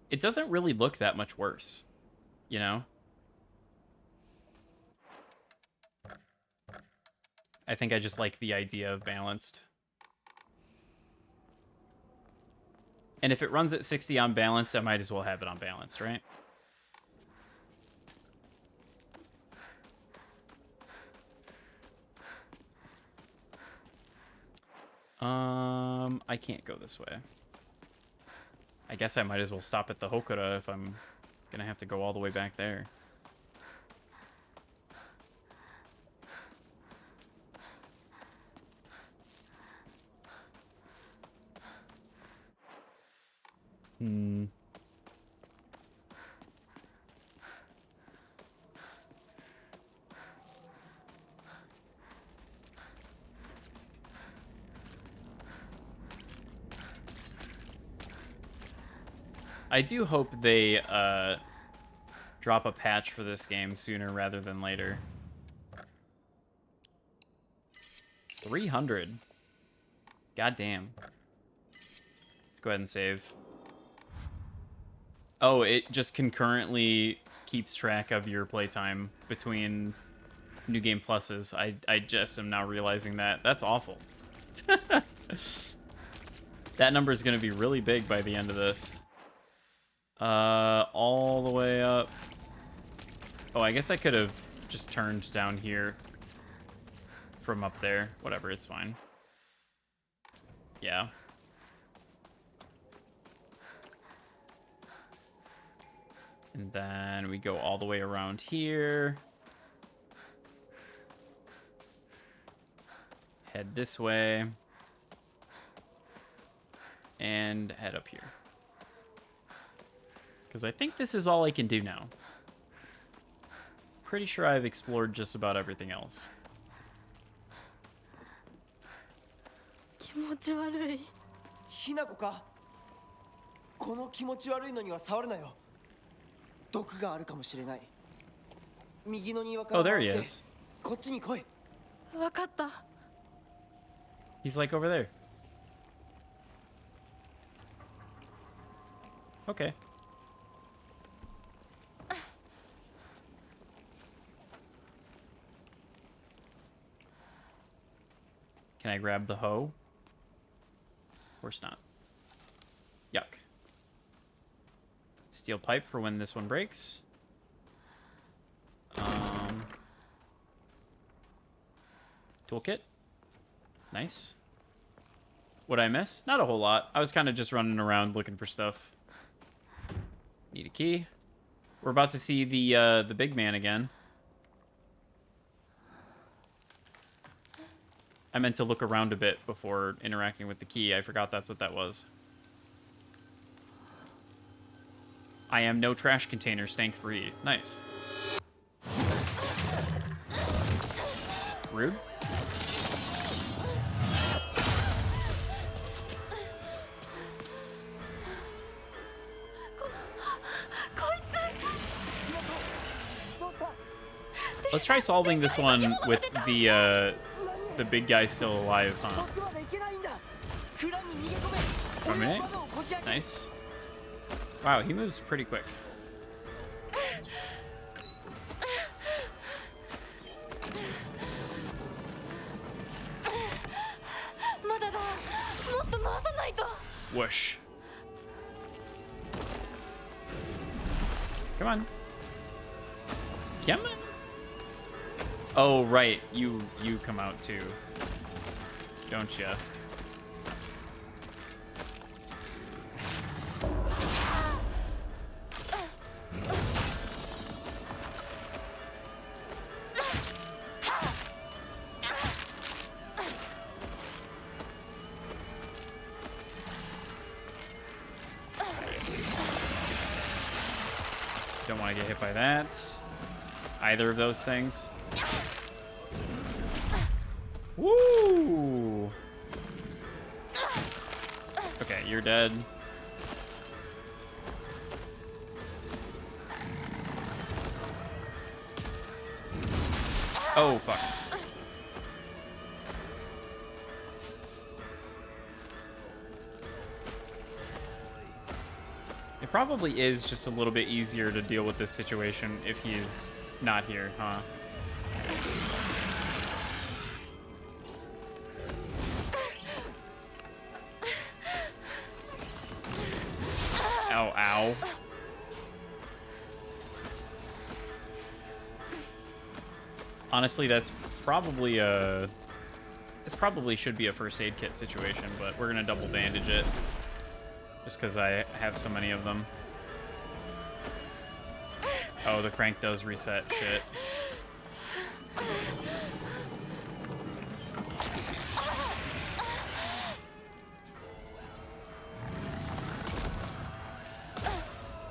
It doesn't really look that much worse, you know? I think I just like the idea of balanced. And if it runs at 60 on balance, I might as well have it on balance, right? I can't go this way. I guess I might as well stop at the Hokura if I'm gonna have to go all the way back there. I do hope they drop a patch for this game sooner rather than later. 300. God damn. Let's go ahead and save. Oh, it just concurrently keeps track of your playtime between New Game Pluses. I just am now realizing that. That's awful. That number is going to be really big by the end of this. All the way up. Oh, I guess I could have just turned down here from up there. Whatever, it's fine. Yeah. And then we go all the way around here. Head this way. And head up here. Because I think this is all I can do now. Pretty sure I've explored just about everything else. 気持ち悪い。ひなこか。この気持ち悪いのには触るなよ。毒があるかもしれない。右の庭から Oh, there 回 he って is. こっちに来い。わかった。 He's like over there. Okay. Can I grab the hoe? Of course not. Yuck. Steel pipe for when this one breaks. Toolkit. Nice. What'd I miss? Not a whole lot. I was kind of just running around looking for stuff. Need a key. We're about to see the big man again. I meant to look around a bit before interacting with the key. I forgot that's what that was. I am no trash container, stank free. Nice. Rude. Let's try solving this one with the big guy still alive, huh? 1 minute? Nice. Wow, he moves pretty quick. Whoosh. Come on. Come on. Oh, right. You come out too. Don't ya? Don't want to get hit by that. Either of those things. Woo! Okay, you're dead. Oh, fuck. It probably is just a little bit easier to deal with this situation if he's not here, huh? Ow, ow. Honestly, that's probably a... This probably should be a first aid kit situation, but we're gonna double bandage it. Just because I have so many of them. Oh, the crank does reset. Shit.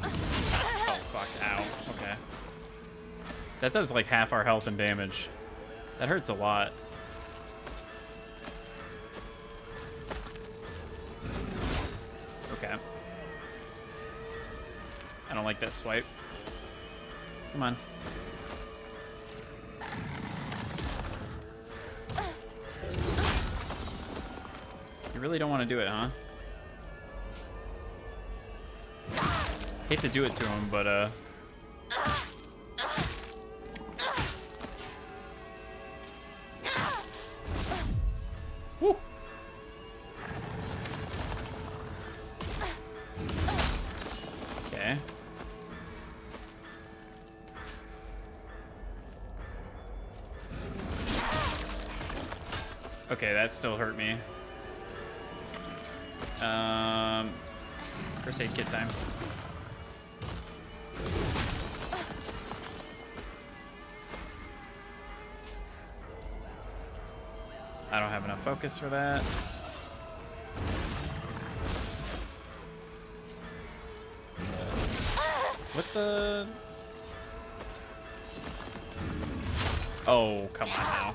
Oh, fuck. Ow. Okay. That does like half our health and damage. That hurts a lot. Okay. I don't like that swipe. Come on. You really don't want to do it, huh? Hate to do it to him, but woo. Okay. Okay, that still hurt me. First aid kit time. I don't have enough focus for that. What the? Oh, come on now.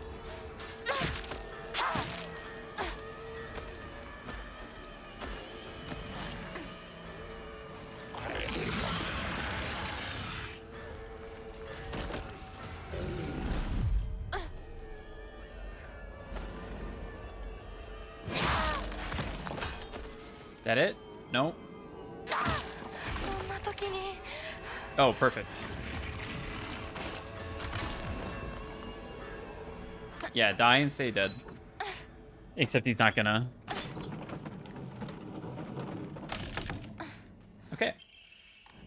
That it? No. Oh, perfect. Yeah, die and stay dead. Except he's not gonna. Okay.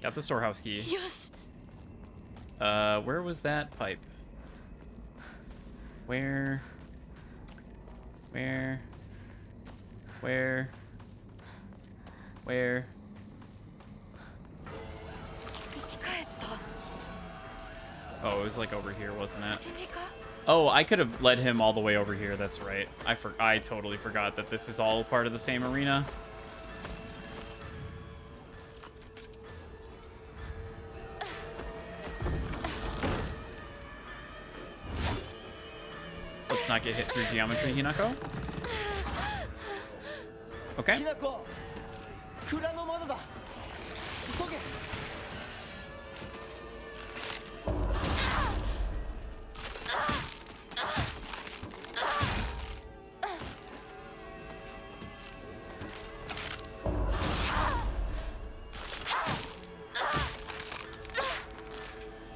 Got the storehouse key. Yes. Where was that pipe? Where? Where? Where? Where? Oh, it was like over here, wasn't it? Oh, I could have led him all the way over here. That's right. I totally forgot that this is all part of the same arena. Let's not get hit through geometry, Hinako. Okay. Hinako! 蔵の窓だ! 急げ!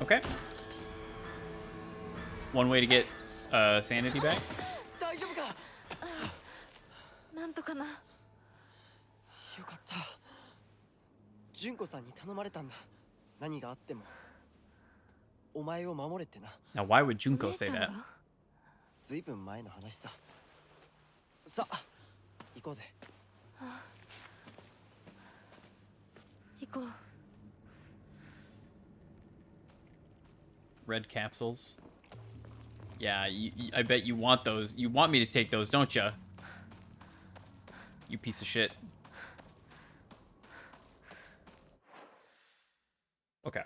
Okay. One way to get sanity back. 大丈夫か?なんとかな。よかった。純子さんに頼まれたんだ。何があってもお前を守れってな。 Now, why would Junko say that? ずいぶん前の話さ。さあ、行こうぜ。行こう。Red capsules. Yeah, I bet you want those. You want me to take those, don't you? You piece of shit. Okay.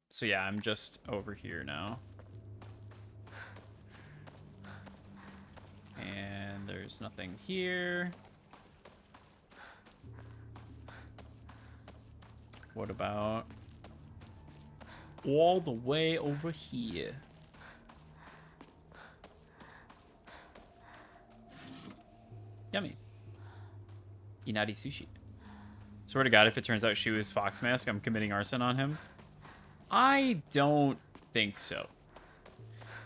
So yeah, I'm just over here now. And there's nothing here. What about all the way over here? Yummy. Inari sushi. Swear to God, if it turns out she was Fox Mask, I'm committing arson on him. I don't think so.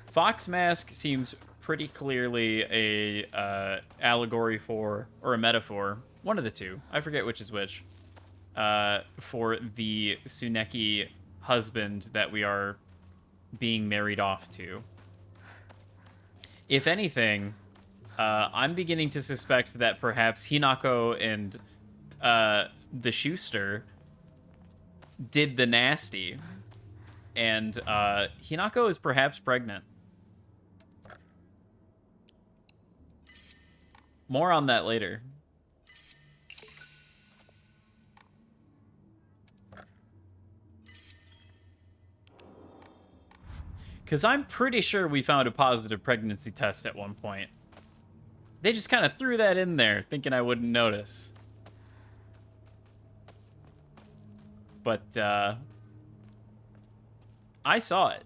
Fox Mask seems pretty clearly a allegory for, or a metaphor, one of the two, I forget which is which, for the Tsuneki husband that we are being married off to. If anything, I'm beginning to suspect that perhaps Hinako and the Schuster did the nasty, and Hinako is perhaps pregnant. More on that later. Because I'm pretty sure we found a positive pregnancy test at one point. They just kind of threw that in there, thinking I wouldn't notice. But, I saw it.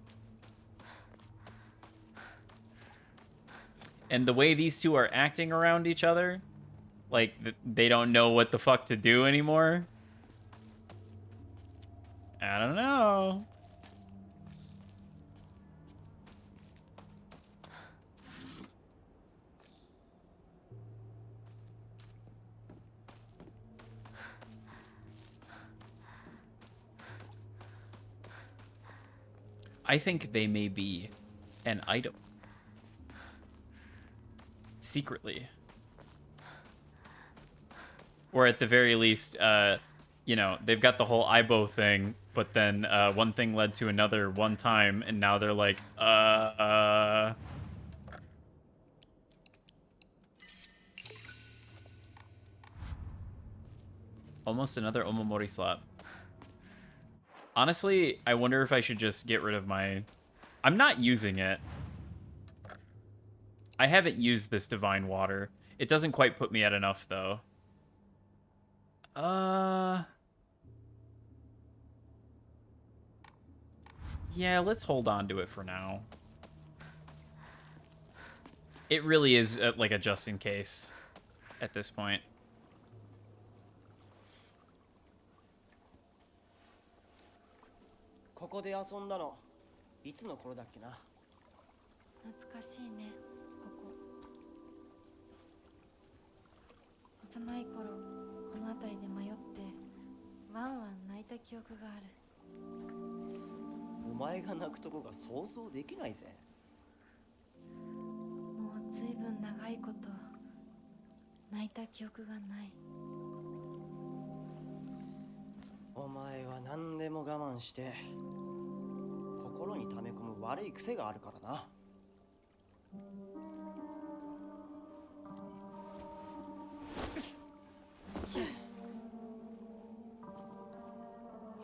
And the way these two are acting around each other, like, they don't know what the fuck to do anymore. I don't know. I think they may be an item. Secretly. Or at the very least, you know, they've got the whole Aibo thing, but then one thing led to another one time, and now they're like, Almost another Omamori slap. Honestly, I wonder if I should just get rid of my... I'm not using it. I haven't used this Divine Water. It doesn't quite put me at enough, though. Yeah, let's hold on to it for now. It really is like a just in case at this point. ここで遊んだのいつの頃だっけな。懐かしいね、ここ。幼い頃、この辺りで迷ってワンワン泣いた記憶がある。お前が泣くとこが想像できないぜ。もうずいぶん長いこと泣いた記憶がない。お前は何でも我慢して心に溜め込む悪い癖があるからな。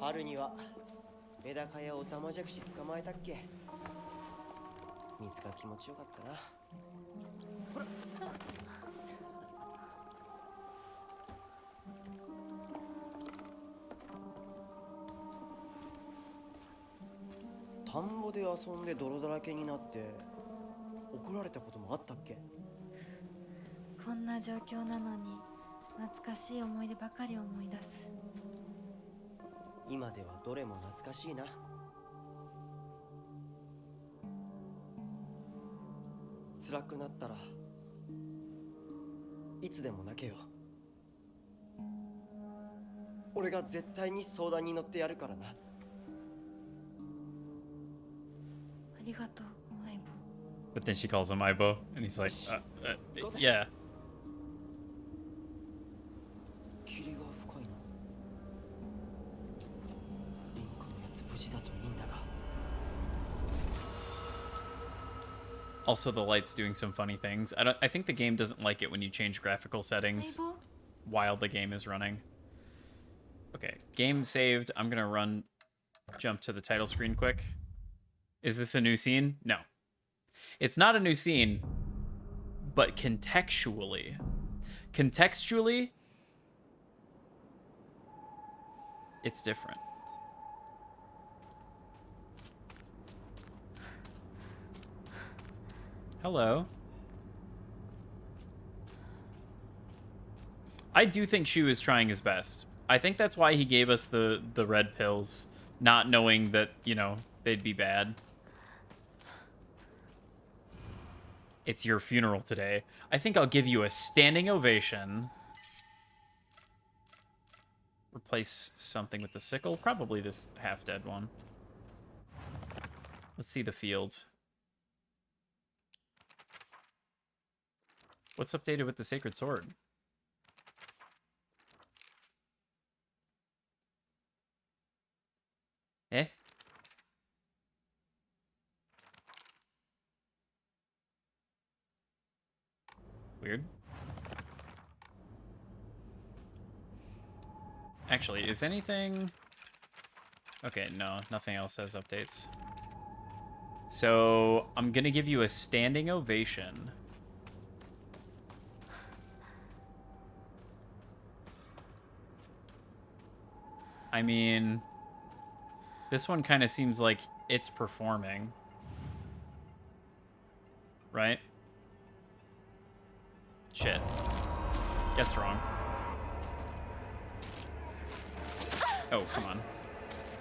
春にはメダカやオタマジャクシ捕まえたっけ。水が気持ちよかったな。ほら。田んぼで遊んで泥だらけになって怒られたこともあったっけ。こんな状況なのに懐かしい思い出ばかり思い出す。今ではどれも懐かしいな。辛くなったらいつでも泣けよ。俺が絶対に相談に乗ってやるからな。ありがとう、相棒。 But then she calls him Aibo, and he's like, yeah. 霧が深いな。リンコのやつ無事だといいんだが。 Also, the light's doing some funny things. I think the game doesn't like it when you change graphical settings while the game is running. Okay, game saved. I'm gonna jump to the title screen quick. Is this a new scene? No. It's not a new scene, but contextually, it's different. Hello. I do think Shu is trying his best. I think that's why he gave us the red pills, not knowing that, you know, they'd be bad. It's your funeral today. I think I'll give you a standing ovation. Replace something with the sickle. Probably this half-dead one. Let's see the field. What's updated with the sacred sword? Eh? Weird. Actually, is anything... Okay, no, nothing else has updates. So, I'm gonna give you a standing ovation. I mean, this one kind of seems like it's performing. Right? Shit. Guessed wrong. Oh, come on.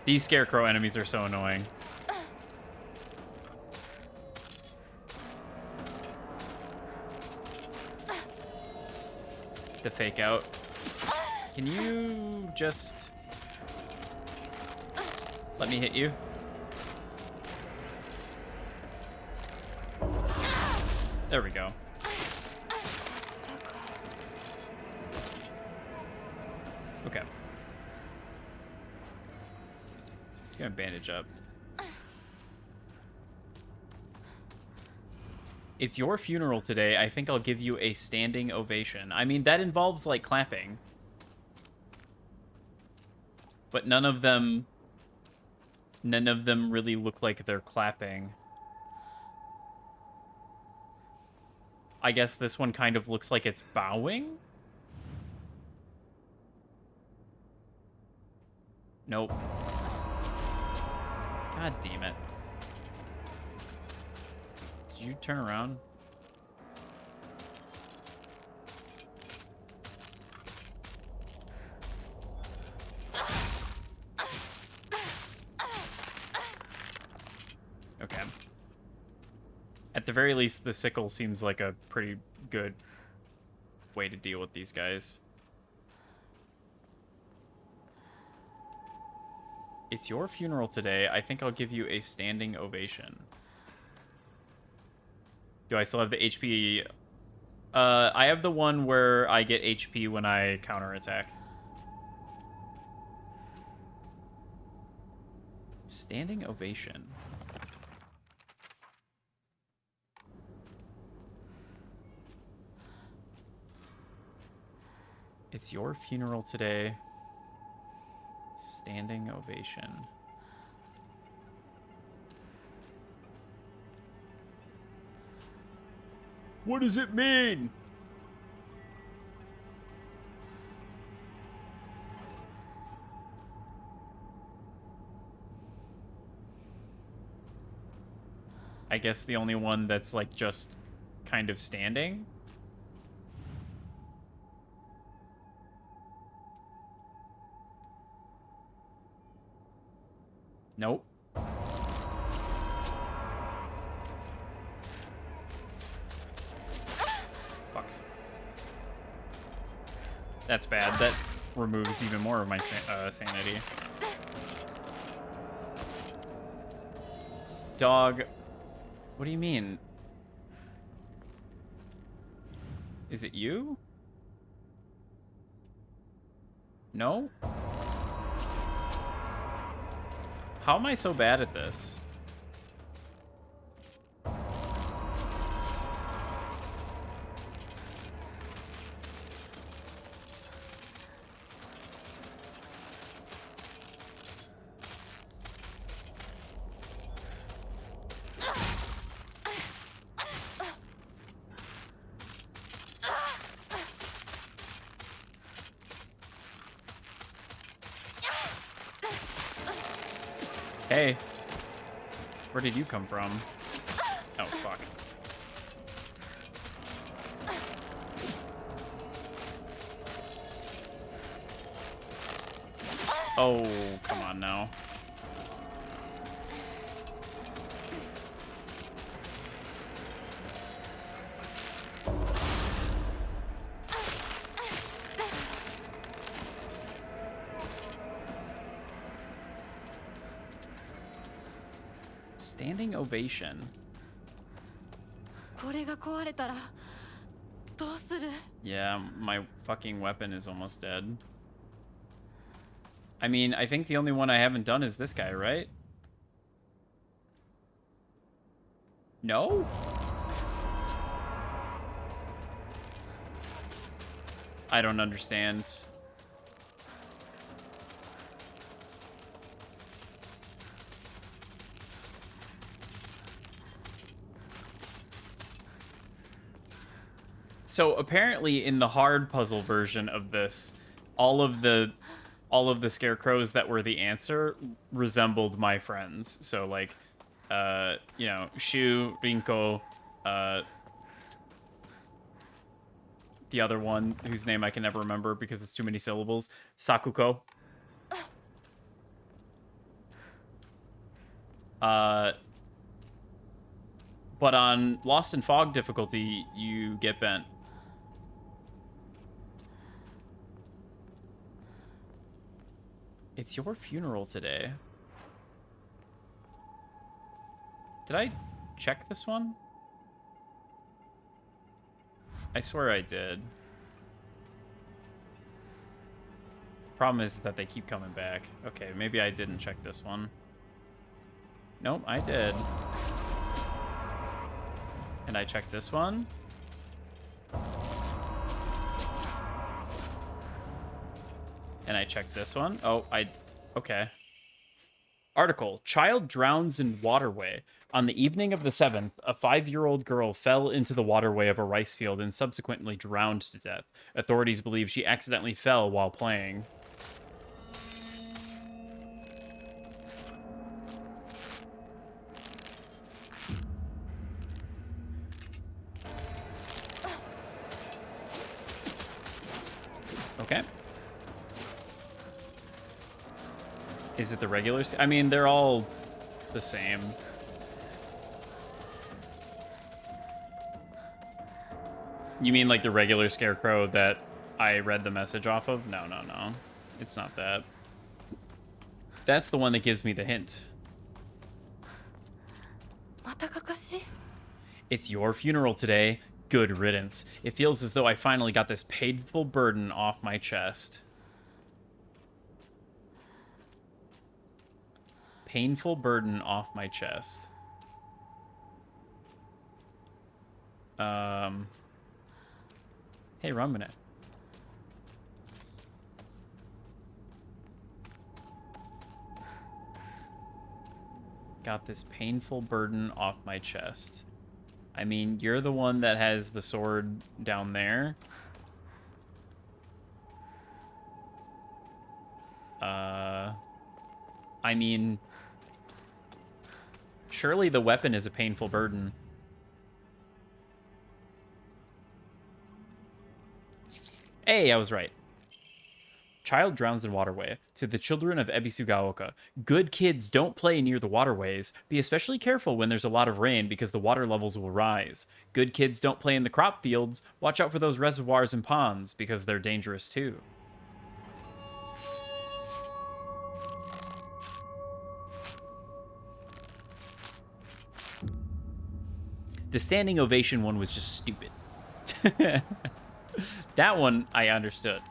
These scarecrow enemies are so annoying. The fake out. Can you just let me hit you? There we go. Okay. Gonna bandage up. It's your funeral today. I think I'll give you a standing ovation. I mean, that involves, like, clapping. But none of them really look like they're clapping. I guess this one kind of looks like it's bowing? Nope. God damn it. Did you turn around? Okay. At the very least, the sickle seems like a pretty good way to deal with these guys. It's your funeral today. I think I'll give you a standing ovation. Do I still have the HP? I have the one where I get HP when I counterattack. Standing ovation. It's your funeral today. Standing ovation. What does it mean? I guess the only one that's like just kind of standing. Nope. Fuck. That's bad. That removes even more of my sanity. Dog. What do you mean? Is it you? No? How am I so bad at this? Hey. Where did you come from? Oh, fuck. Oh, come on now. Standing ovation. これが壊れたらどうする? Yeah, my fucking weapon is almost dead. I mean, I think the only one I haven't done is this guy, right? No? I don't understand. So apparently in the hard puzzle version of this, all of the scarecrows that were the answer resembled my friends. So like you know, Shu, Rinko, the other one whose name I can never remember because it's too many syllables, Sakuko. But on Lost in Fog difficulty, you get bent. It's your funeral today. Did I check this one? I swear I did. Problem is that they keep coming back. Okay, maybe I didn't check this one. Nope, I did. And I checked this one. And I checked this one. Oh, okay. Article, child drowns in waterway. On the evening of the 7th, a 5-year-old girl fell into the waterway of a rice field and subsequently drowned to death. Authorities believe she accidentally fell while playing. Okay. Is it the regular? I mean, they're all the same. You mean like the regular scarecrow that I read the message off of? No, no, no. It's not that. That's the one that gives me the hint. It's your funeral today. Good riddance. It feels as though I finally got this painful burden off my chest. Painful burden off my chest. Hey, Ramune. Got this painful burden off my chest. I mean, you're the one that has the sword down there. I mean, surely the weapon is a painful burden. Hey, I was right. Child drowns in waterway. To the children of Ebisugaoka, good kids don't play near the waterways. Be especially careful when there's a lot of rain because the water levels will rise. Good kids don't play in the crop fields. Watch out for those reservoirs and ponds because they're dangerous too. The standing ovation one was just stupid. That one I understood.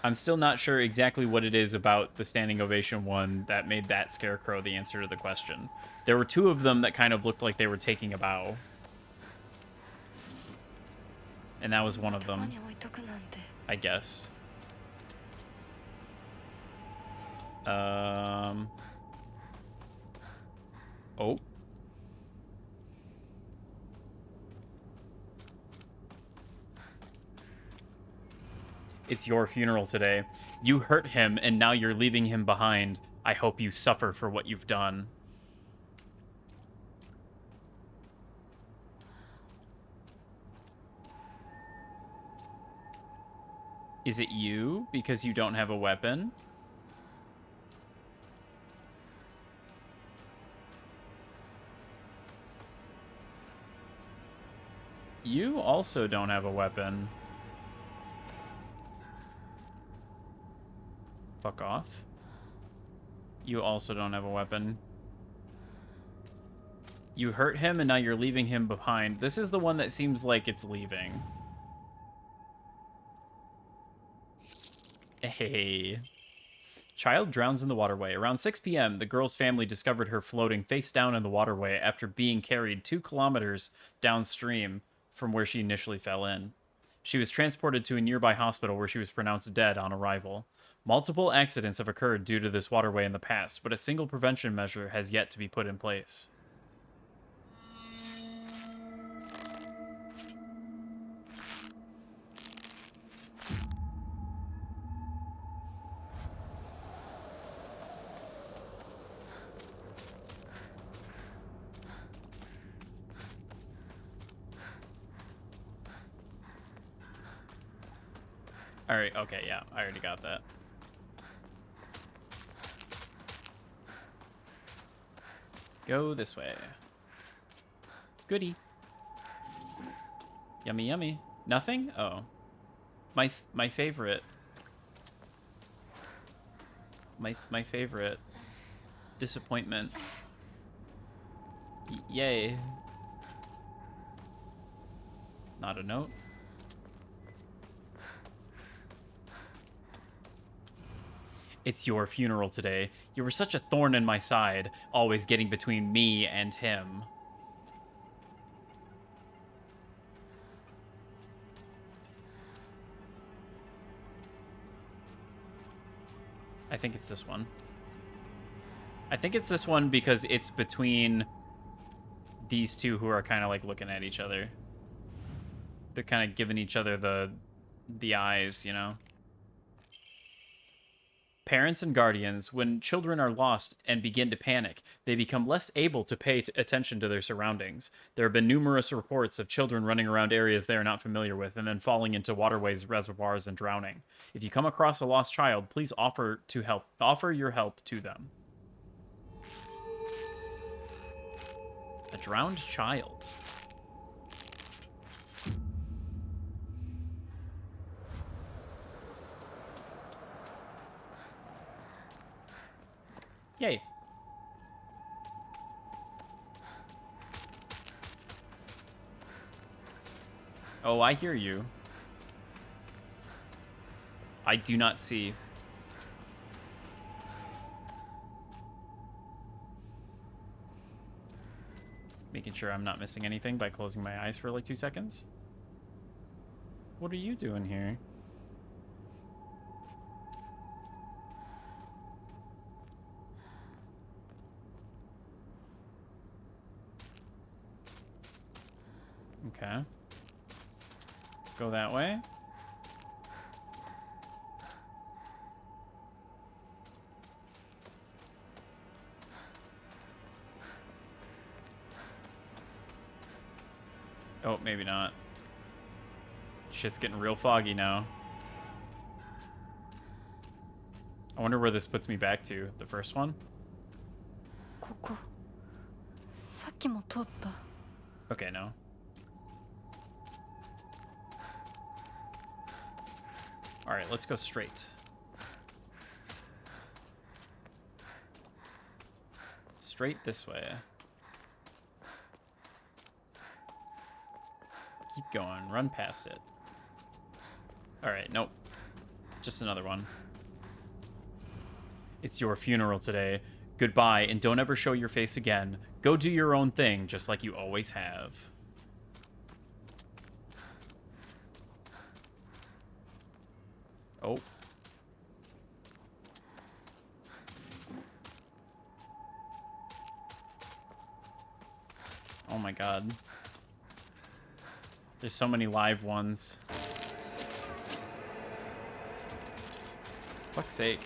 I'm still not sure exactly what it is about the standing ovation one that made that scarecrow the answer to the question. There were two of them that kind of looked like they were taking a bow. And that was one of them, I guess. Oh. It's your funeral today. You hurt him, and now you're leaving him behind. I hope you suffer for what you've done. Is it you because you don't have a weapon? You also don't have a weapon. Fuck off. You also don't have a weapon. You hurt him and now you're leaving him behind. This is the one that seems like it's leaving. Hey. Child drowns in the waterway. Around 6 p.m., the girl's family discovered her floating face down in the waterway after being carried 2 kilometers downstream from where she initially fell in. She was transported to a nearby hospital where she was pronounced dead on arrival. Multiple accidents have occurred due to this waterway in the past, but a single prevention measure has yet to be put in place. All right, okay, yeah, I already got that. Go this way. Goody. Yummy, yummy. Nothing? Oh. My favorite. My favorite. Disappointment. Yay. Not a note. It's your funeral today. You were such a thorn in my side, always getting between me and him. I think it's this one. I think it's this one because it's between these two who are kind of like looking at each other. They're kind of giving each other the eyes, you know? Parents and guardians, when children are lost and begin to panic, they become less able to pay attention to their surroundings. There have been numerous reports of children running around areas they are not familiar with and then falling into waterways, reservoirs, and drowning. If you come across a lost child, please offer your help to them. A drowned child. Yay. Oh, I hear you. I do not see. Making sure I'm not missing anything by closing my eyes for like 2 seconds. What are you doing here? Okay. Go that way. Oh, maybe not. Shit's getting real foggy now. I wonder where this puts me back to. The first one? ここさっきも通った Okay, no. Alright, let's go straight. Straight this way. Keep going. Run past it. Alright, nope. Just another one. It's your funeral today. Goodbye, and don't ever show your face again. Go do your own thing, just like you always have. Oh. Oh my god. There's so many live ones. Fuck's sake.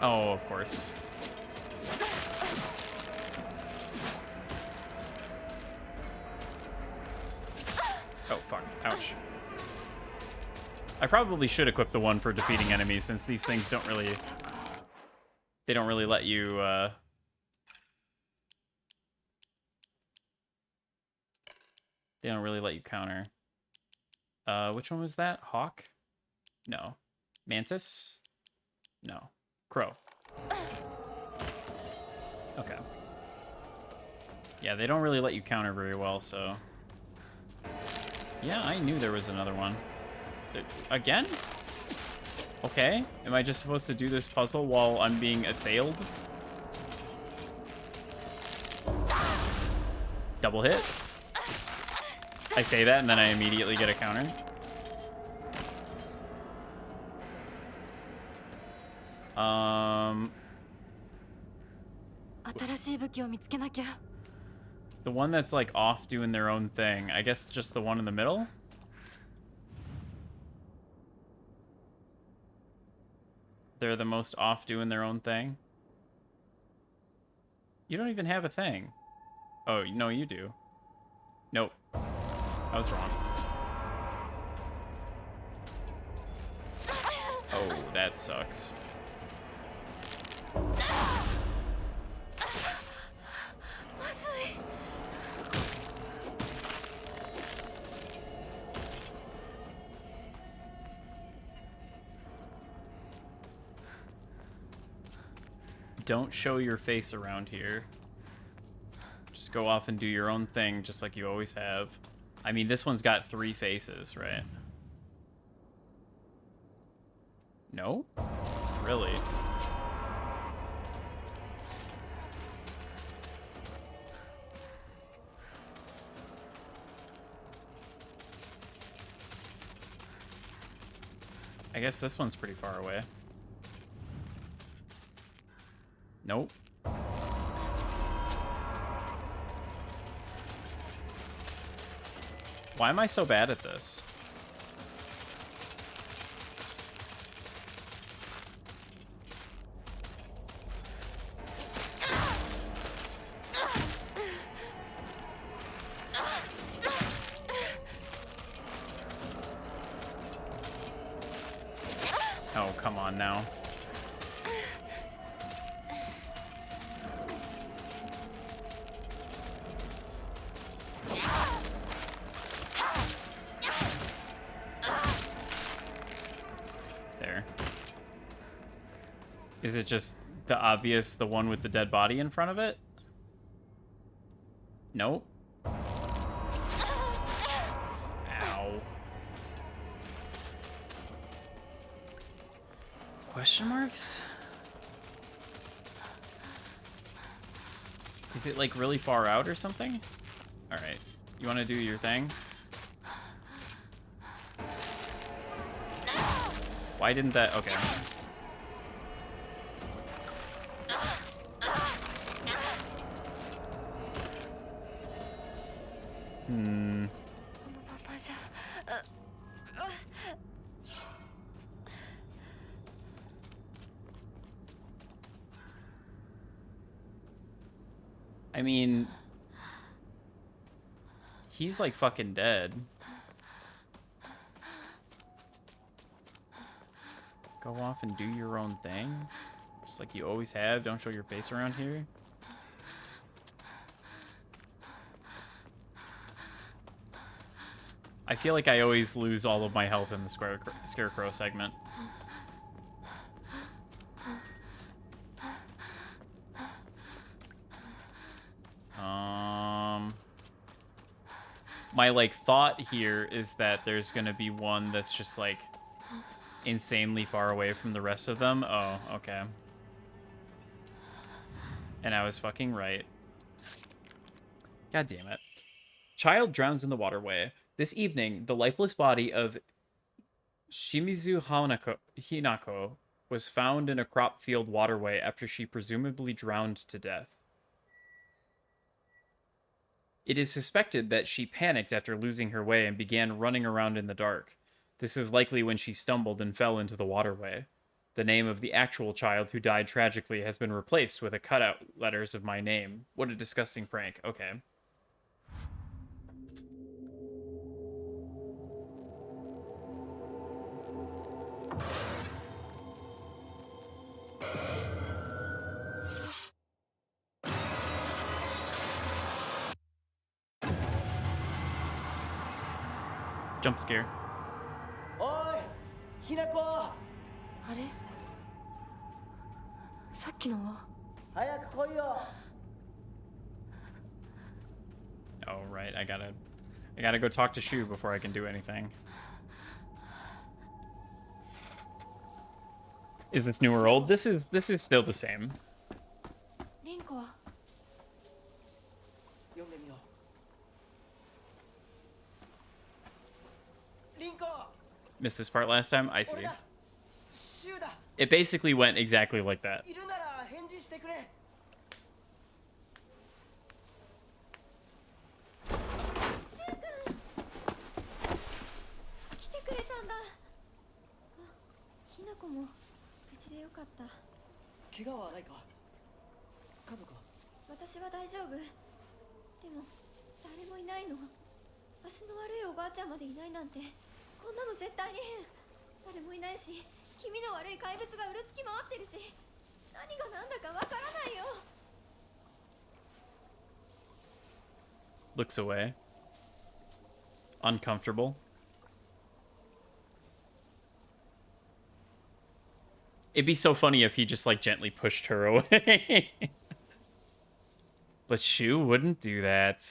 Oh, of course. Oh, fuck. Ouch. I probably should equip the one for defeating enemies, since these things don't really... They don't really let you, They don't really let you counter. Which one was that? Hawk? No. Mantis? No. Crow. Okay. Yeah, they don't really let you counter very well, so... Yeah, I knew there was another one. Again? Okay. Am I just supposed to do this puzzle while I'm being assailed? Double hit. I say that and then I immediately get a counter. The one that's like off doing their own thing. I guess just the one in the middle? They're the most off doing their own thing. You don't even have a thing. Oh, no, you do. Nope. I was wrong. Oh, that sucks. Don't show your face around here. Just go off and do your own thing, just like you always have. I mean, this one's got 3 faces, right? No? Really? I guess this one's pretty far away. Nope. Why am I so bad at this? Oh, come on now. There. Is it just the obvious, the one with the dead body in front of it? Nope. Ow. Question marks? Is it like really far out or something? Alright. You want to do your thing? Why didn't that... Okay. I mean... He's like fucking dead. Go off and do your own thing. Just like you always have. Don't show your face around here. I feel like I always lose all of my health in the Scarecrow segment. My, like, thought here is that there's gonna be one that's just, like, insanely far away from the rest of them. Oh, okay. And I was fucking right. God damn it. Child drowns in the waterway. This evening, the lifeless body of Shimizu Hinako was found in a crop field waterway after she presumably drowned to death. It is suspected that she panicked after losing her way and began running around in the dark. This is likely when she stumbled and fell into the waterway. The name of the actual child who died tragically has been replaced with a cutout letters of my name. What a disgusting prank. Okay. Jump scare. おいひなこあれさっきのは早く来いよ Oh, right. I gotta go talk to Shu before I can do anything. Is this new or old? This is still the same. リンコは読んでみようリンコ Missed this part last time? I see. 俺だシュウだ It basically went exactly like that. いるなら返事してくれ来てくれたんだ。あ、ひなこも無事でよかった。怪我はないか家族は私は大丈夫。でも誰もいないの。足の悪いおばあちゃんまでいないなんて、こんなの絶対に変。誰もいないし、気味の悪い怪物がうろつき回ってるし、何が何だかわからないよ。Looks away. Uncomfortable. It'd be so funny if he just like gently pushed her away. But Shu wouldn't do that.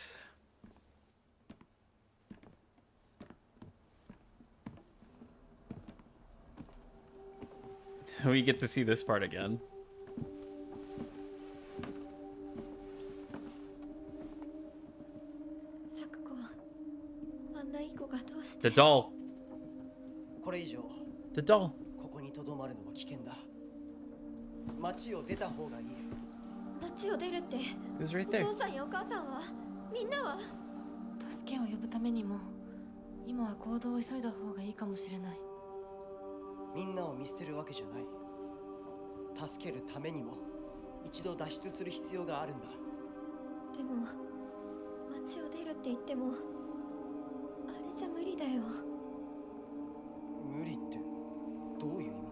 We get to see this part again. サクコ、あんないい子がどうし The て。 doll. これ以上 The doll. ここにとどまるのは危険だ街を出た方がいい街を出るって。 It was right お there. 父さんやお母さんは、みんなは。助けを呼ぶためにも今は行動を急いだ方がいいかもしれない。みんなを見捨てるわけじゃない助けるためにも一度脱出する必要があるんだでも街を出るって言ってもあれじゃ無理だよ。無理ってどういう意味だ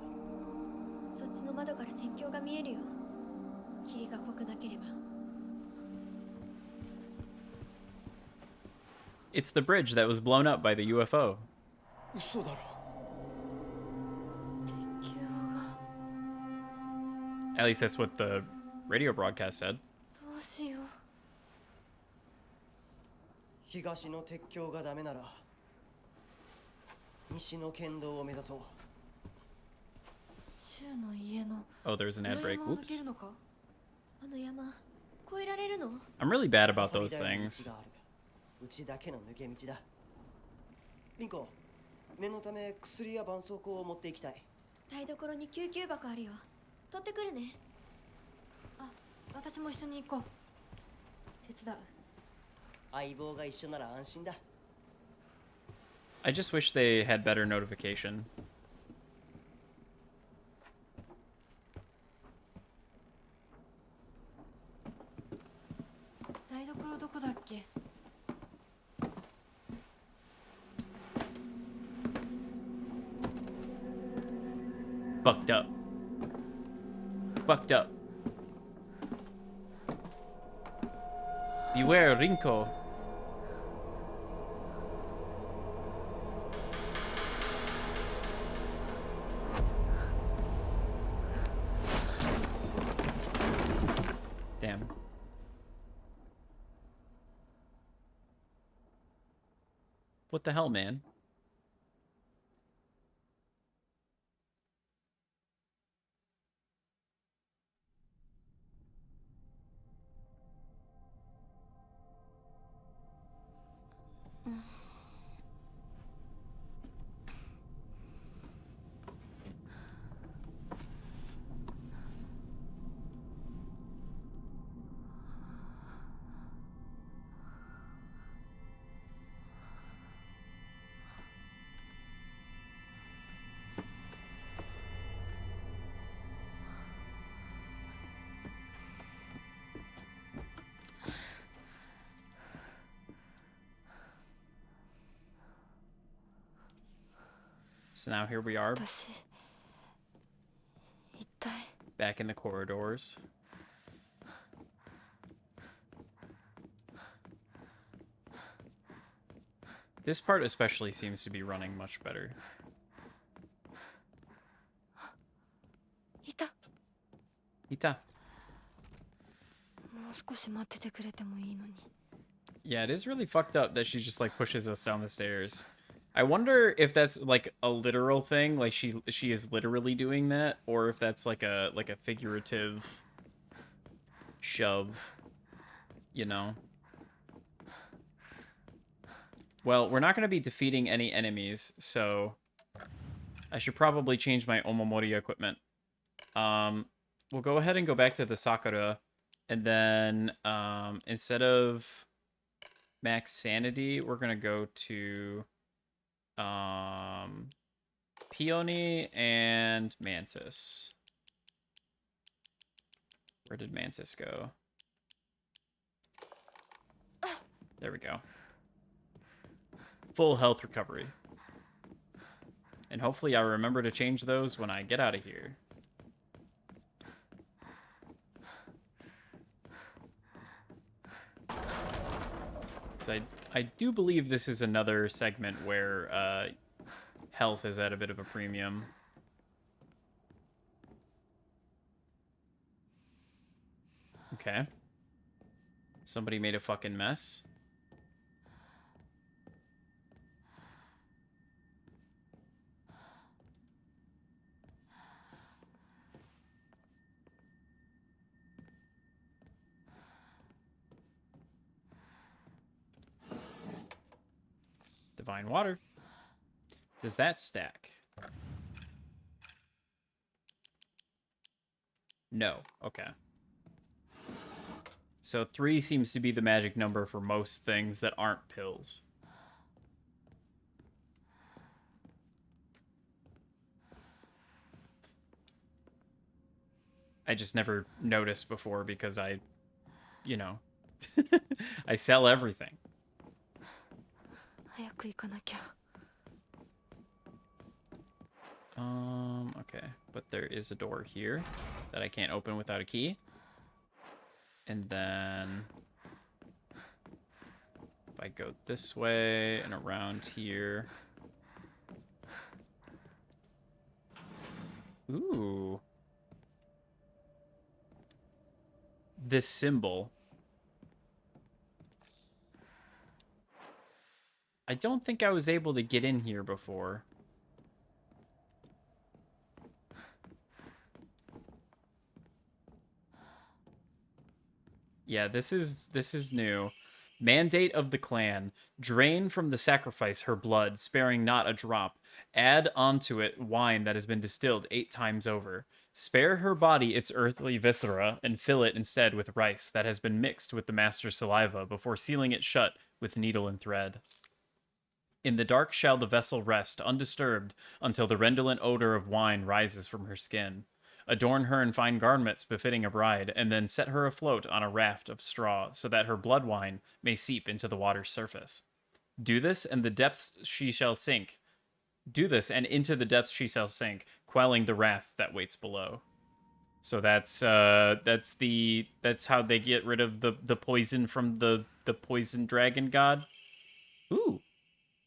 そっちの窓から鉄橋が見えるよ。霧が濃くなければ。 It's the bridge that was blown up by the UFO. 嘘だろ At least that's what the radio broadcast said. どうしよう。東の鉄橋がダメなら西の県道を目指そうシュウの家の Oh, there's an ad 裏 break. 山を抜け Oops. るのか。あの山越えられるの？ I'm really bad about 遊び those 台に things. 道があるうちだけの抜け道だリンコ念のため薬や絆創膏を持っていきたい台所に救急箱あるよ。取ってくるね。あ、私も一緒に行こう。手伝う。相棒が一緒なら安心だ I just wish they had better notification. 台所どこだっけ。 Fucked up. Fucked up. Beware, Rinko. Damn. What the hell, man? So now here we are, 私一体 back in the corridors. This part especially seems to be running much better. いた。いた。もう少し待っててくれてもいいのに。 Yeah, it is really fucked up that she just like pushes us down the stairs. I wonder if that's like a literal thing, like she is literally doing that, or if that's like a figurative shove, you know. Well, we're not going to be defeating any enemies, so I should probably change my Omomori equipment. We'll go ahead and go back to the Sakura, and then instead of max sanity, we're gonna go to Peony and Mantis. Where did Mantis go? There we go. Full health recovery. And hopefully I remember to change those when I get out of here. So I do believe this is another segment where health is at a bit of a premium. Okay. Somebody made a fucking mess. Divine water. Does that stack? No. Okay. So 3 seems to be the magic number for most things that aren't pills. I just never noticed before because I, you know, I sell everything. 早く行かなきゃ。 Okay, but there is a door here that I can't open without a key. And then if I go this way and around here. Ooh. This symbol. I don't think I was able to get in here before. Yeah, this is new. Mandate of the clan. Drain from the sacrifice her blood, sparing not a drop. Add onto it wine that has been distilled 8 times over. Spare her body its earthly viscera, and fill it instead with rice that has been mixed with the master's saliva before sealing it shut with needle and thread. In the dark shall the vessel rest, undisturbed, until the redolent odor of wine rises from her skin. Adorn her in fine garments befitting a bride, and then set her afloat on a raft of straw, so that her blood wine may seep into the water's surface. Do this, and the depths she shall sink. Do this, and into the depths she shall sink, quelling the wrath that waits below. So that's how they get rid of the poison from the poison dragon god. Ooh.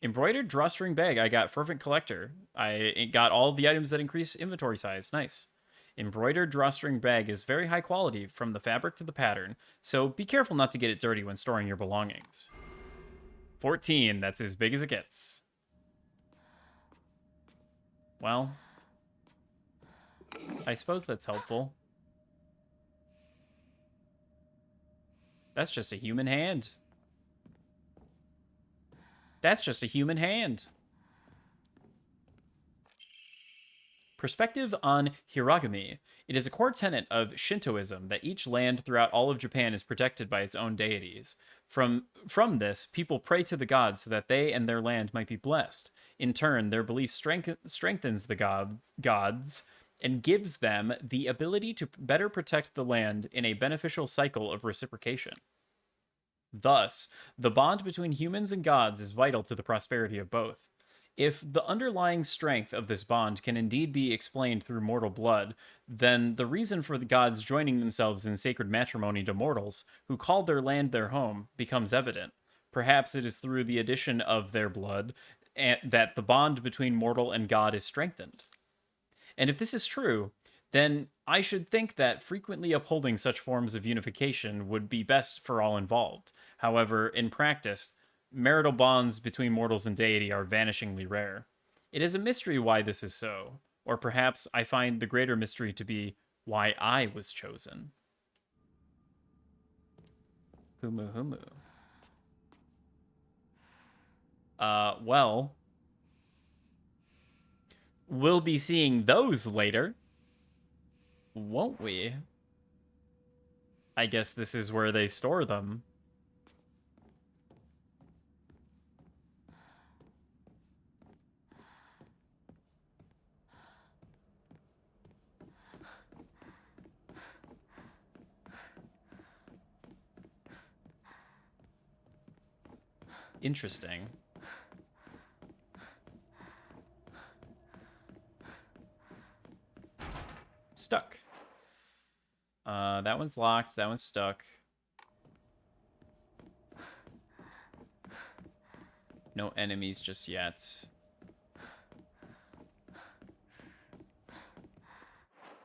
Embroidered drawstring bag. I got Fervent Collector. I got all the items that increase inventory size. Nice. Embroidered drawstring bag is very high quality from the fabric to the pattern, so be careful not to get it dirty when storing your belongings. 14. That's as big as it gets. Well, I suppose that's helpful. That's just a human hand. That's just a human hand. Perspective on Hiragami. It is a core tenet of Shintoism that each land throughout all of Japan is protected by its own deities. From this, people pray to the gods so that they and their land might be blessed. In turn, their belief strengthens the gods and gives them the ability to better protect the land in a beneficial cycle of reciprocation. Thus, the bond between humans and gods is vital to the prosperity of both. If the underlying strength of this bond can indeed be explained through mortal blood, then the reason for the gods joining themselves in sacred matrimony to mortals who call their land their home becomes evident. Perhaps it is through the addition of their blood that the bond between mortal and god is strengthened. And if this is true, then I should think that frequently upholding such forms of unification would be best for all involved. However, in practice, marital bonds between mortals and deity are vanishingly rare. It is a mystery why this is so, or perhaps I find the greater mystery to be why I was chosen. Humu humu. Well, we'll be seeing those later, won't we? I guess this is where they store them. Interesting. Stuck. That one's locked. That one's stuck. No enemies just yet.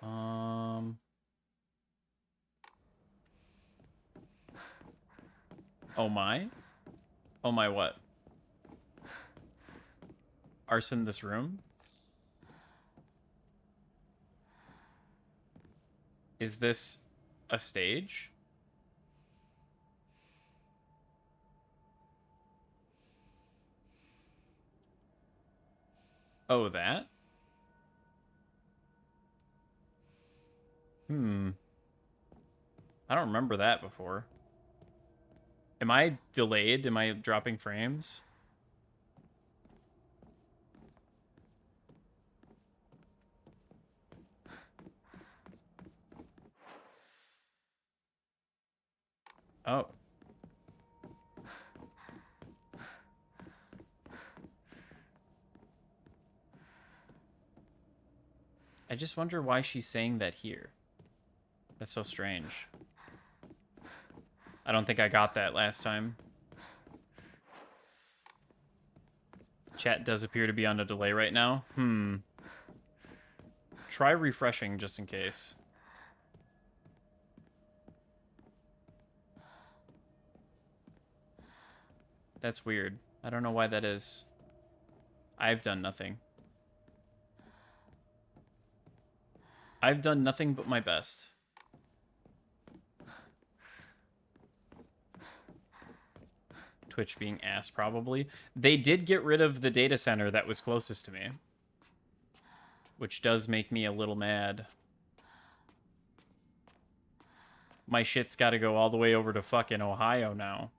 Oh my? Oh my what? Arson this room? Is this a stage? Oh, that? I don't remember that before. Am I delayed? Am I dropping frames? Oh. I just wonder why she's saying that here. That's so strange. I don't think I got that last time. Chat does appear to be on a delay right now. Try refreshing just in case. That's weird. I don't know why that is. I've done nothing. I've done nothing but my best. Twitch being ass, probably. They did get rid of the data center that was closest to me, which does make me a little mad. My shit's got to go all the way over to fucking Ohio now.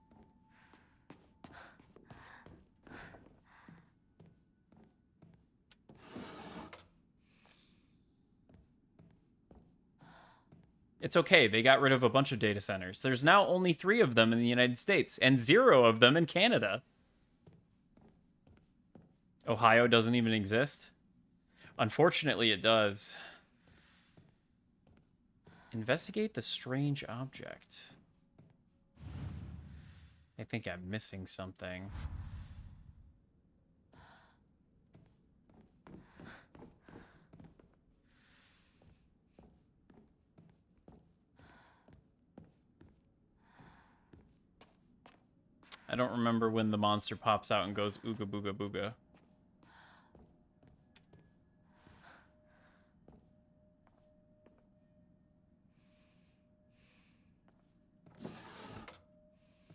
It's okay. They got rid of a bunch of data centers. There's now only 3 of them in the United States and 0 of them in Canada. Ohio doesn't even exist? Unfortunately, it does. Investigate the strange object. I think I'm missing something. I don't remember when the monster pops out and goes ooga booga booga.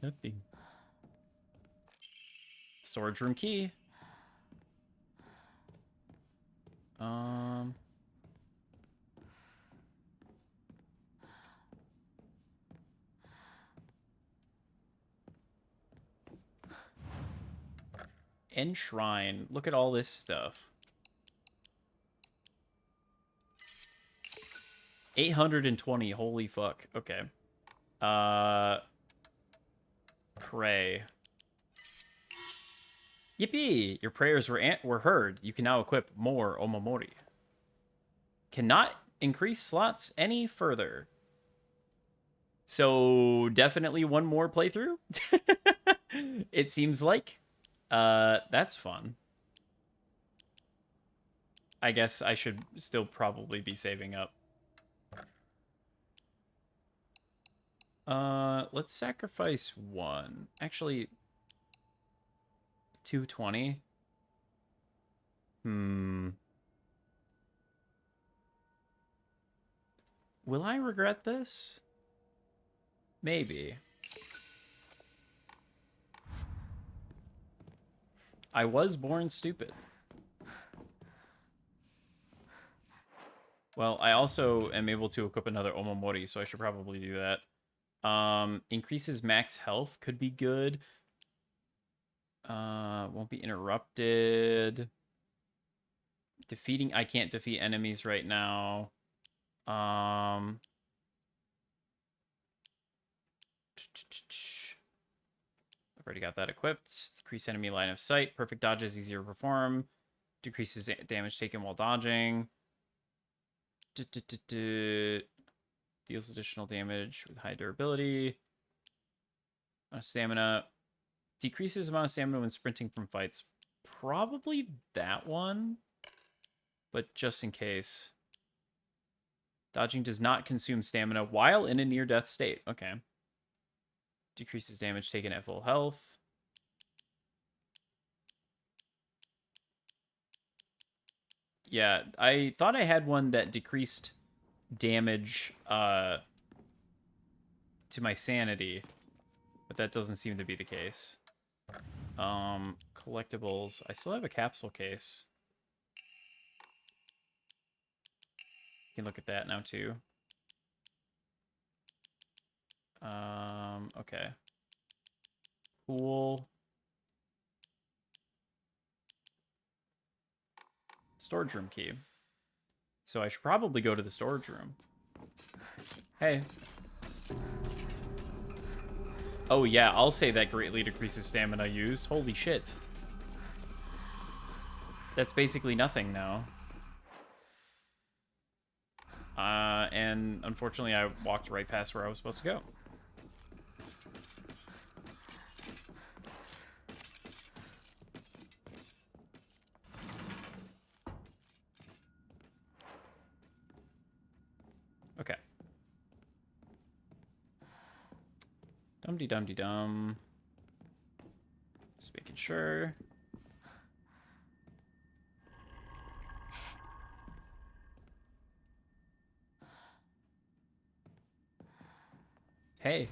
Nothing. Storage room key. Enshrine. Look at all this stuff. 820. Holy fuck. Okay. Pray. Yippee! Your prayers were heard. You can now equip more Omamori. Cannot increase slots any further. So definitely one more playthrough. It seems like. That's fun. I guess I should still probably be saving up. Let's sacrifice one. Actually, 220. Will I regret this? Maybe. I was born stupid. Well, I also am able to equip another Omamori, so I should probably do that. Increases max health could be good. Won't be interrupted. Defeating, I can't defeat enemies right now. I've already got that equipped. Decrease enemy line of sight. Perfect dodges easier to perform. Decreases damage taken while dodging. Deals additional damage with high durability. Stamina. Decreases amount of stamina when sprinting from fights. Probably that one. But just in case. Dodging does not consume stamina while in a near-death state. Okay. Decreases damage taken at full health. Yeah, I thought I had one that decreased damage to my sanity, but that doesn't seem to be the case. Collectibles. I still have a capsule case. You can look at that now too. Okay. Cool. Storage room key. So I should probably go to the storage room. Hey. Oh yeah, I'll say that greatly decreases stamina used. Holy shit. That's basically nothing now. And unfortunately I walked right past where I was supposed to go. Okay. Dum-de-dum-de-dum. Just making sure. Hey.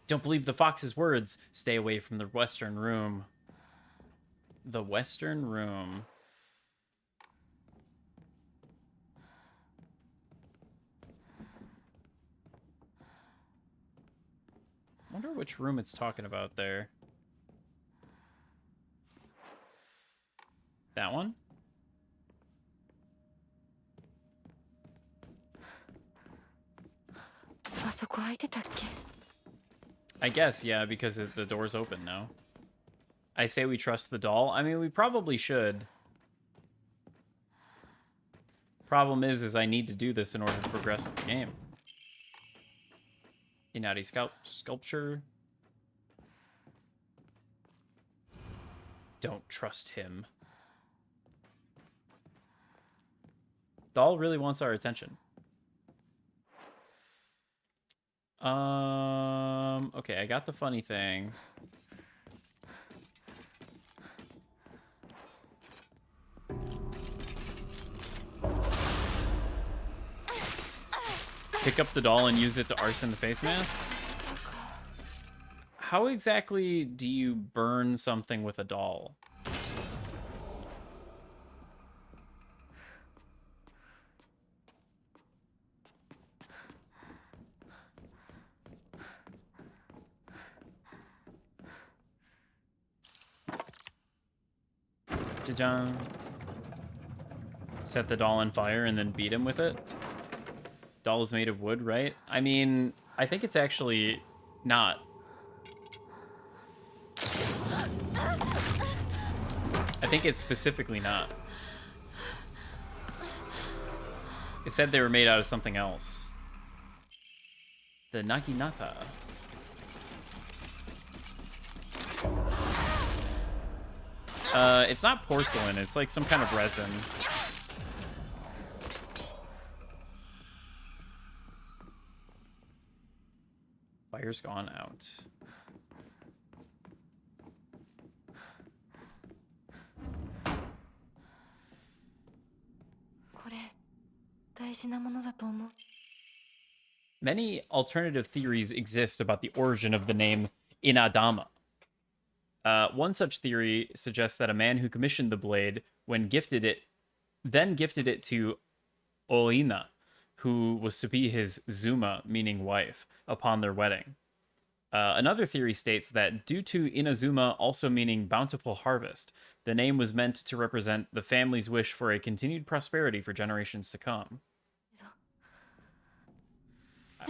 Don't believe the fox's words. Stay away from the western room. The western room. Wonder which room it's talking about there. That one? I guess, yeah, because the door's open now. I say we trust the doll. I mean, we probably should. Problem is I need to do this in order to progress with the game. Inati sculpture. Don't trust him. Doll really wants our attention. Okay, I got the funny thing. Pick up the doll and use it to arson the face mask? How exactly do you burn something with a doll? Ja-jang. Set the doll on fire and then beat him with it. Doll is made of wood, right? I mean, I think it's actually not. think it's specifically not. It said they were made out of something else. The Naginata. It's not porcelain, it's like some kind of resin. Fire's gone out. Many alternative theories exist about the origin of the name Inadama. One such theory suggests that a man who commissioned the blade then gifted it to Oina, who was to be his Zuma, meaning wife, upon their wedding. Another theory states that due to Inazuma also meaning bountiful harvest, the name was meant to represent the family's wish for a continued prosperity for generations to come. I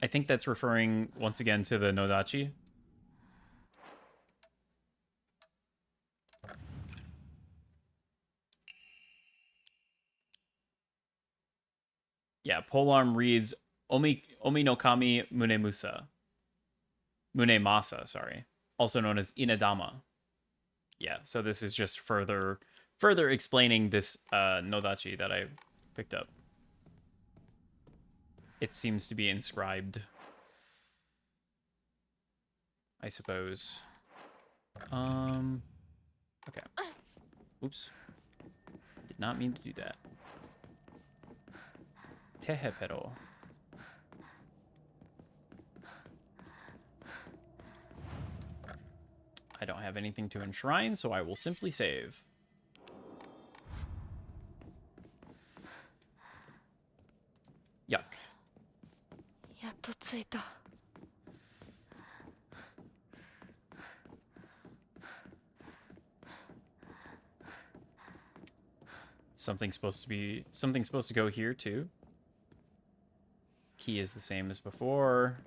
think that's referring once again to the Nodachi. Yeah, polearm reads Omi no Kami Munemasa, sorry, also known as Inadama. Yeah, so this is just further explaining this Nodachi that I picked up. It seems to be inscribed, I suppose. Okay. Oops. Did not mean to do that. Tehepero. I don't have anything to enshrine, so I will simply save. Yuck. Something's supposed to go here too. Key is the same as before.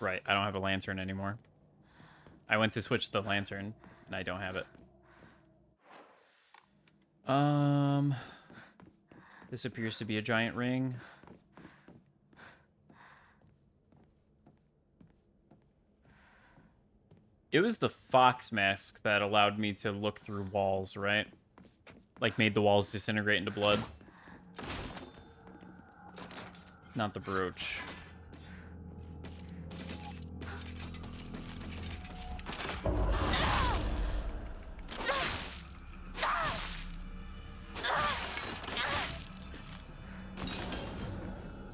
Right, I don't have a lantern anymore. I went to switch the lantern, and I don't have it. This appears to be a giant ring. It was the fox mask that allowed me to look through walls, right? Like, made the walls disintegrate into blood. Not the brooch.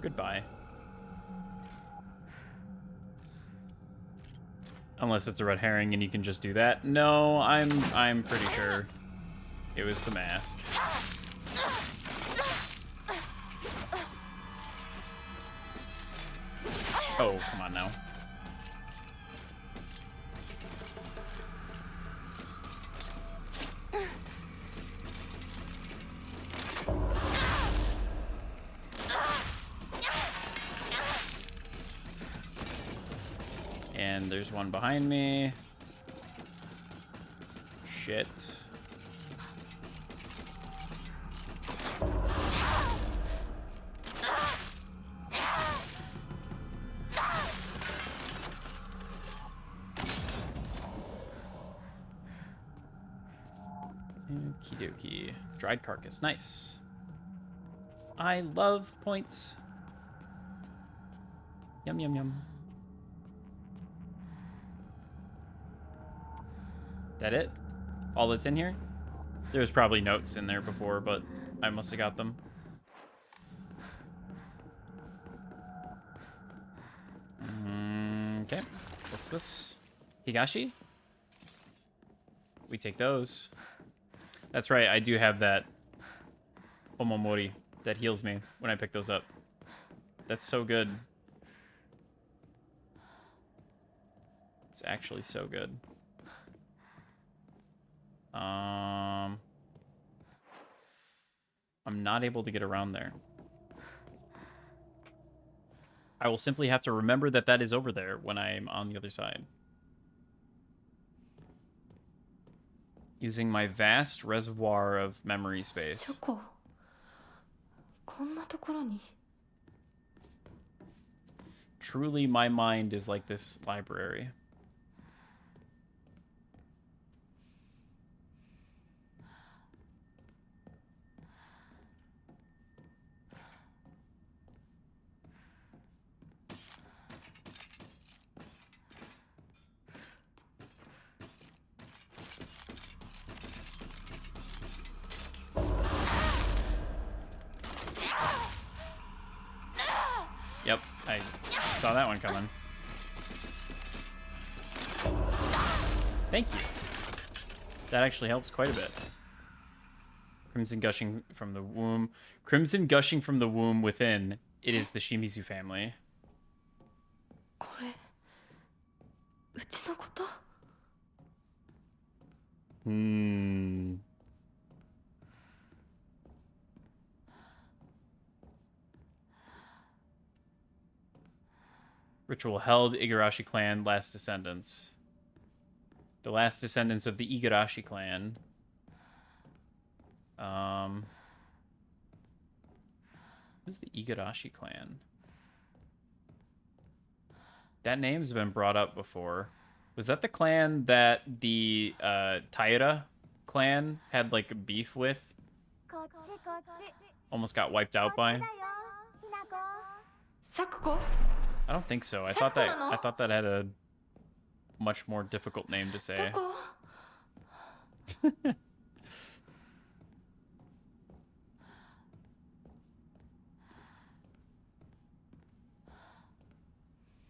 Goodbye. Unless it's a red herring and you can just do that. No, I'm pretty sure it was the mask. Oh, come on now. And there's one behind me. Shit. Okie dokie. Dried carcass. Nice. I love points. Yum, yum, yum. That it? All that's in here? There's probably notes in there before, but I must have got them. Okay. What's this? Higashi? We take those. That's right, I do have that Omomori that heals me when I pick those up. That's so good. It's actually so good. I'm not able to get around there. I will simply have to remember that that is over there when I'm on the other side. Using my vast reservoir of memory space. チョコこんなところに Truly, my mind is like this library. Yep, I saw that one coming. Thank you. That actually helps quite a bit. Crimson gushing from the womb. Crimson gushing from the womb within. It is the Shimizu family. これうちのこと Ritual held, Igarashi clan, last descendants. The last descendants of the Igarashi clan. Who's the Igarashi clan? That name's been brought up before. Was that the clan that the Taira clan had like beef with? Almost got wiped out by? サクコ I don't think so. I thought that had a much more difficult name to say. どこ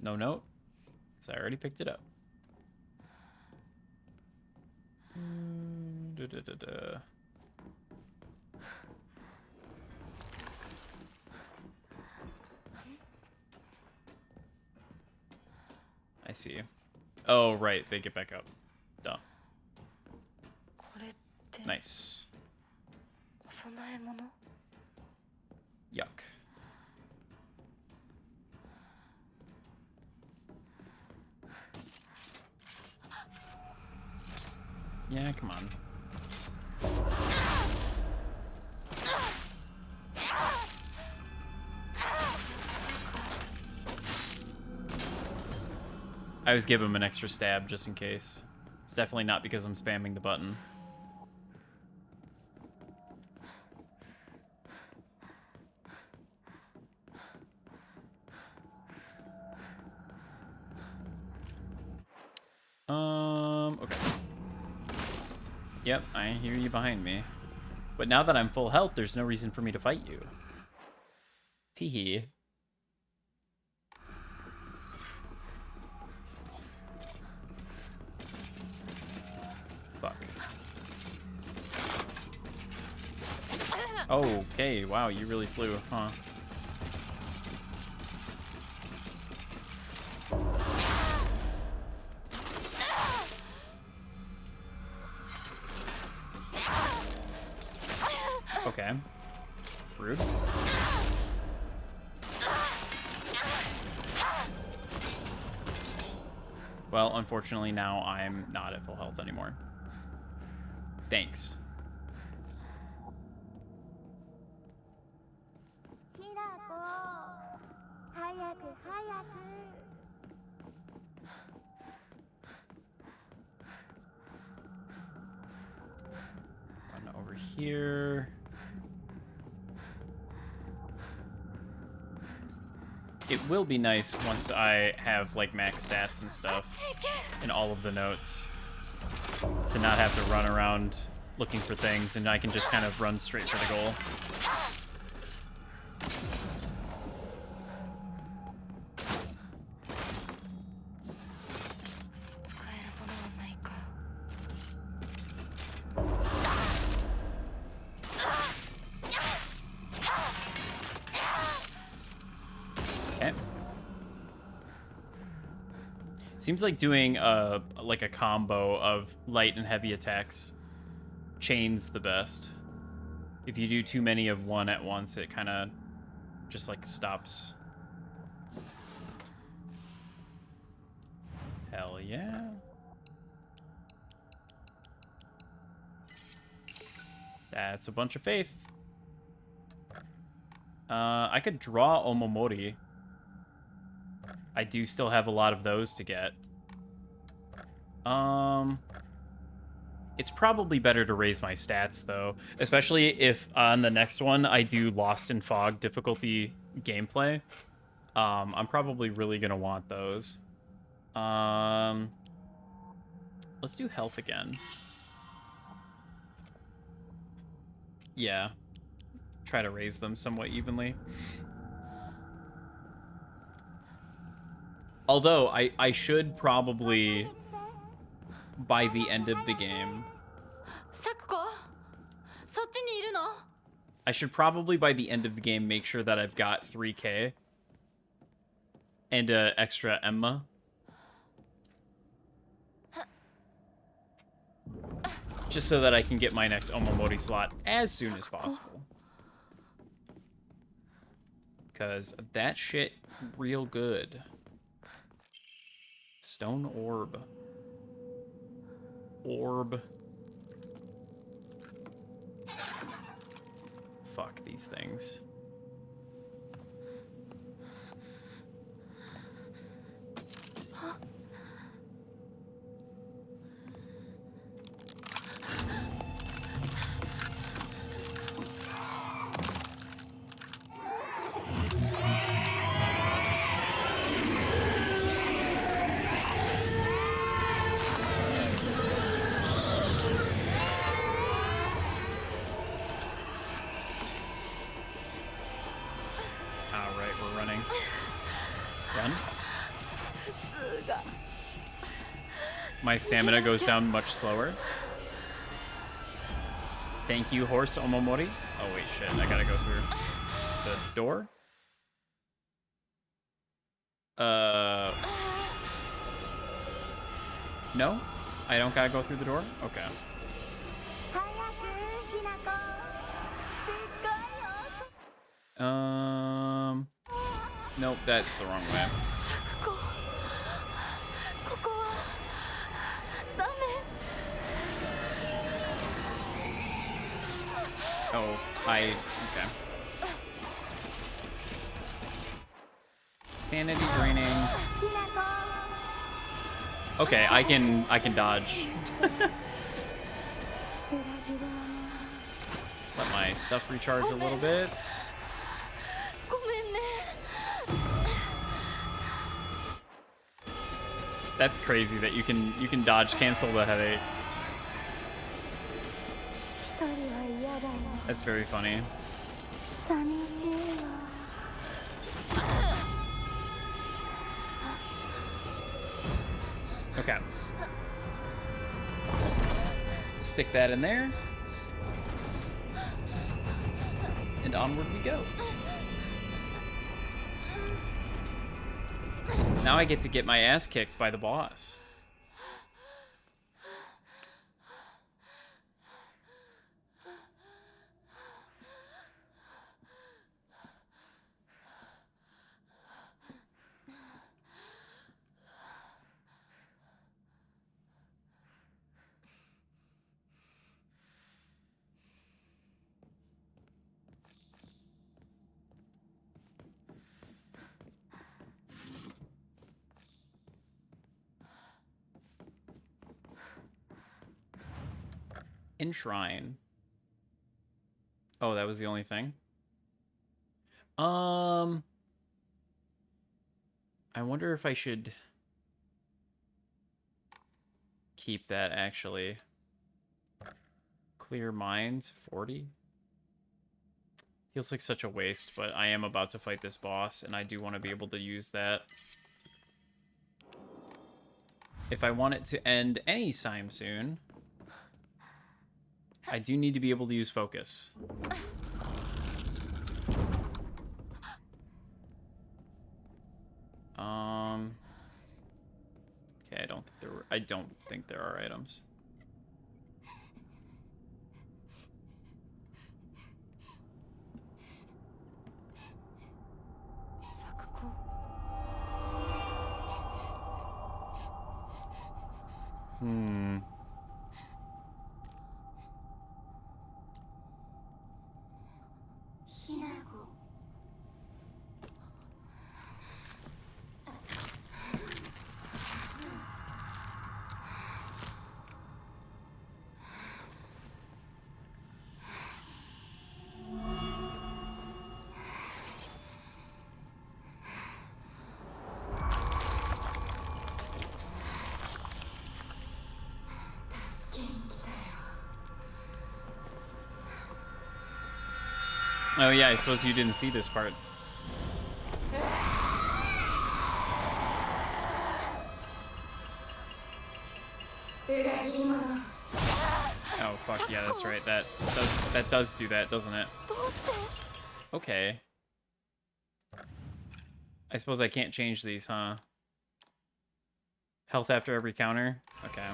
No note? So I already picked it up. Da-da-da-da. I see. Oh, right. They get back up. Duh. これって Nice. お供え物 Yuck. Yeah, come on. I always give him an extra stab just in case. It's definitely not because I'm spamming the button. Okay. Yep, I hear you behind me. But now that I'm full health, there's no reason for me to fight you. Teehee. Fuck. Okay, wow, you really flew, huh? Okay. Rude. Well, unfortunately, now I'm not at full health anymore. Thanks. Run over here. It will be nice once I have like max stats and stuff in all of the notes to not have to run around looking for things, and I can just kind of run straight for the goal. Okay. Seems like doing like a combo of light and heavy attacks chain's the best. If you do too many of one at once, it kind of just like stops. Hell yeah. That's a bunch of faith. I could draw Omomori. I do still have a lot of those to get. It's probably better to raise my stats, though. Especially if on the next one I do Lost in Fog difficulty gameplay. I'm probably really going to want those. Let's do health again. Yeah. Try to raise them somewhat evenly. Although, I should probably, by the end of the game... I should probably, by the end of the game, make sure that I've got 3K. And extra Emma. Just so that I can get my next Omomori slot as soon as possible. Because that shit real good. Stone orb. Orb. Fuck these things. My stamina goes down much slower. Thank you, horse Omomori. Oh, wait, shit. I gotta go through the door. No? I don't gotta go through the door? Okay. Nope, that's the wrong way. Oh, okay. Sanity draining. Okay, I can dodge. Let my stuff recharge a little bit. That's crazy that you can dodge cancel the headaches. That's very funny. Okay. Stick that in there. And onward we go. Now I get to get my ass kicked by the boss. Enshrine. Oh, that was the only thing? I wonder if I should keep that, actually. Clear Minds, 40? Feels like such a waste, but I am about to fight this boss, and I do want to be able to use that. If I want it to end anytime soon, I do need to be able to use focus. Okay, I don't think there are items. Hmm. Oh yeah, I suppose you didn't see this part. Oh fuck yeah, that's right. That does do that, doesn't it? Okay. I suppose I can't change these, huh? Health after every counter? Okay.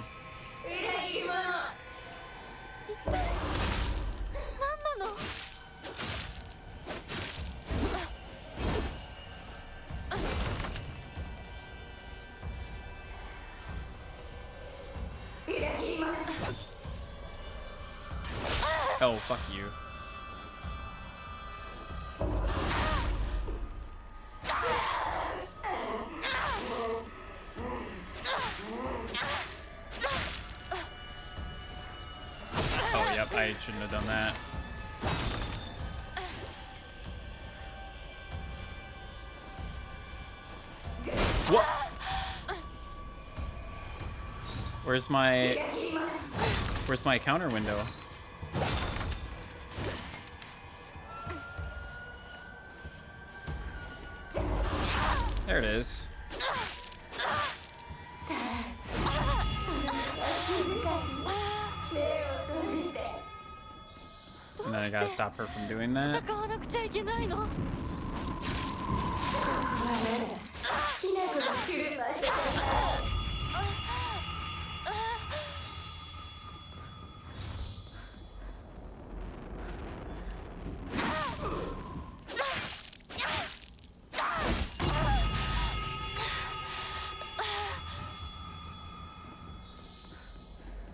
Oh, fuck you. Oh, yep, I shouldn't have done that. What? Where's my counter window? There it is. And then I gotta stop her from doing that.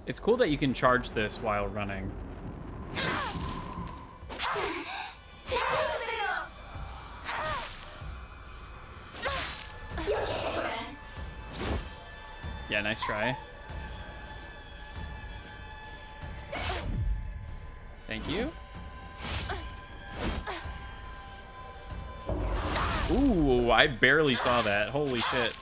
It's cool that you can charge this while running. Yeah, nice try. Thank you. Ooh, I barely saw that. Holy shit.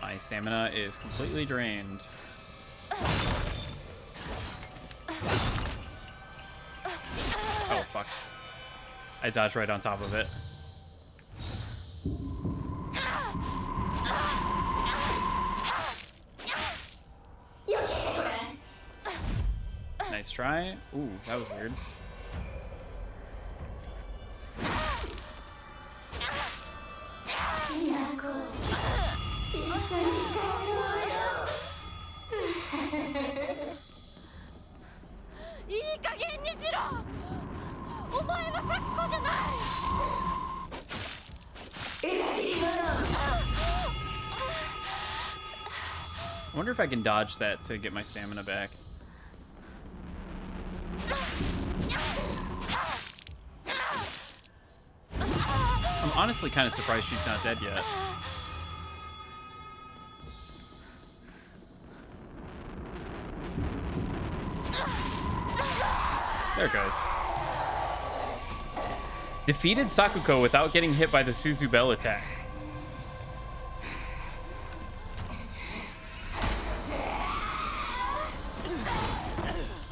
My stamina is completely drained. Oh, fuck. I dodged right on top of it. Nice try. Ooh, that was weird. I wonder if I can dodge that to get my stamina back. I'm honestly kind of surprised she's not dead yet. There it goes. Defeated Sakuko without getting hit by the Suzu Bell attack.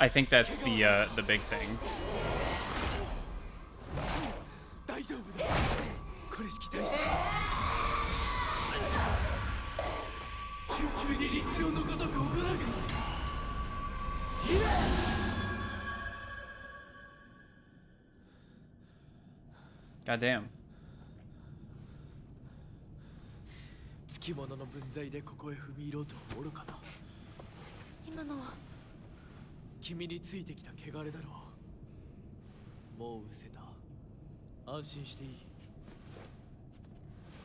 I think that's the big thing. Goddamn. つきものの分際でここへ踏み入ろうと愚かな。今のは君についてきた汚れだろう。もう失せた。安心していい。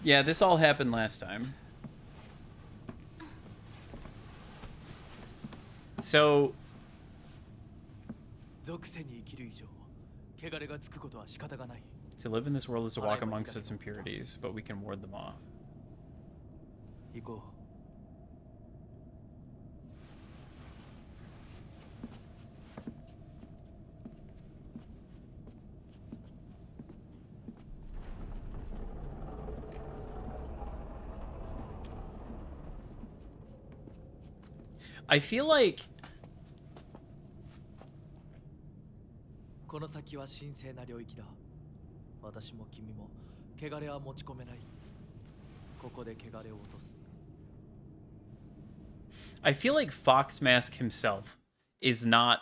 Yeah, this all happened last time. So 属性に生きる以上、汚れがつくことは仕方がない。 to live in this world is to walk amongst its impurities, but we can ward them off. 行こう。 I feel like この先は神聖な領域だ。私も君も汚れは持ち込めない。ここで汚れを落とす。 I feel like Fox Mask himself is not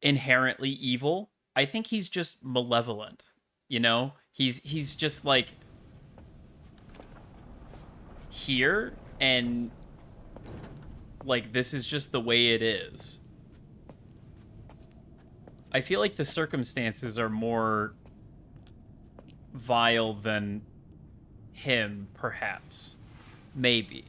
inherently evil. I think he's just malevolent. You know? He's just like here and like this is just the way it is. I feel like the circumstances are more vile than him, perhaps. Maybe.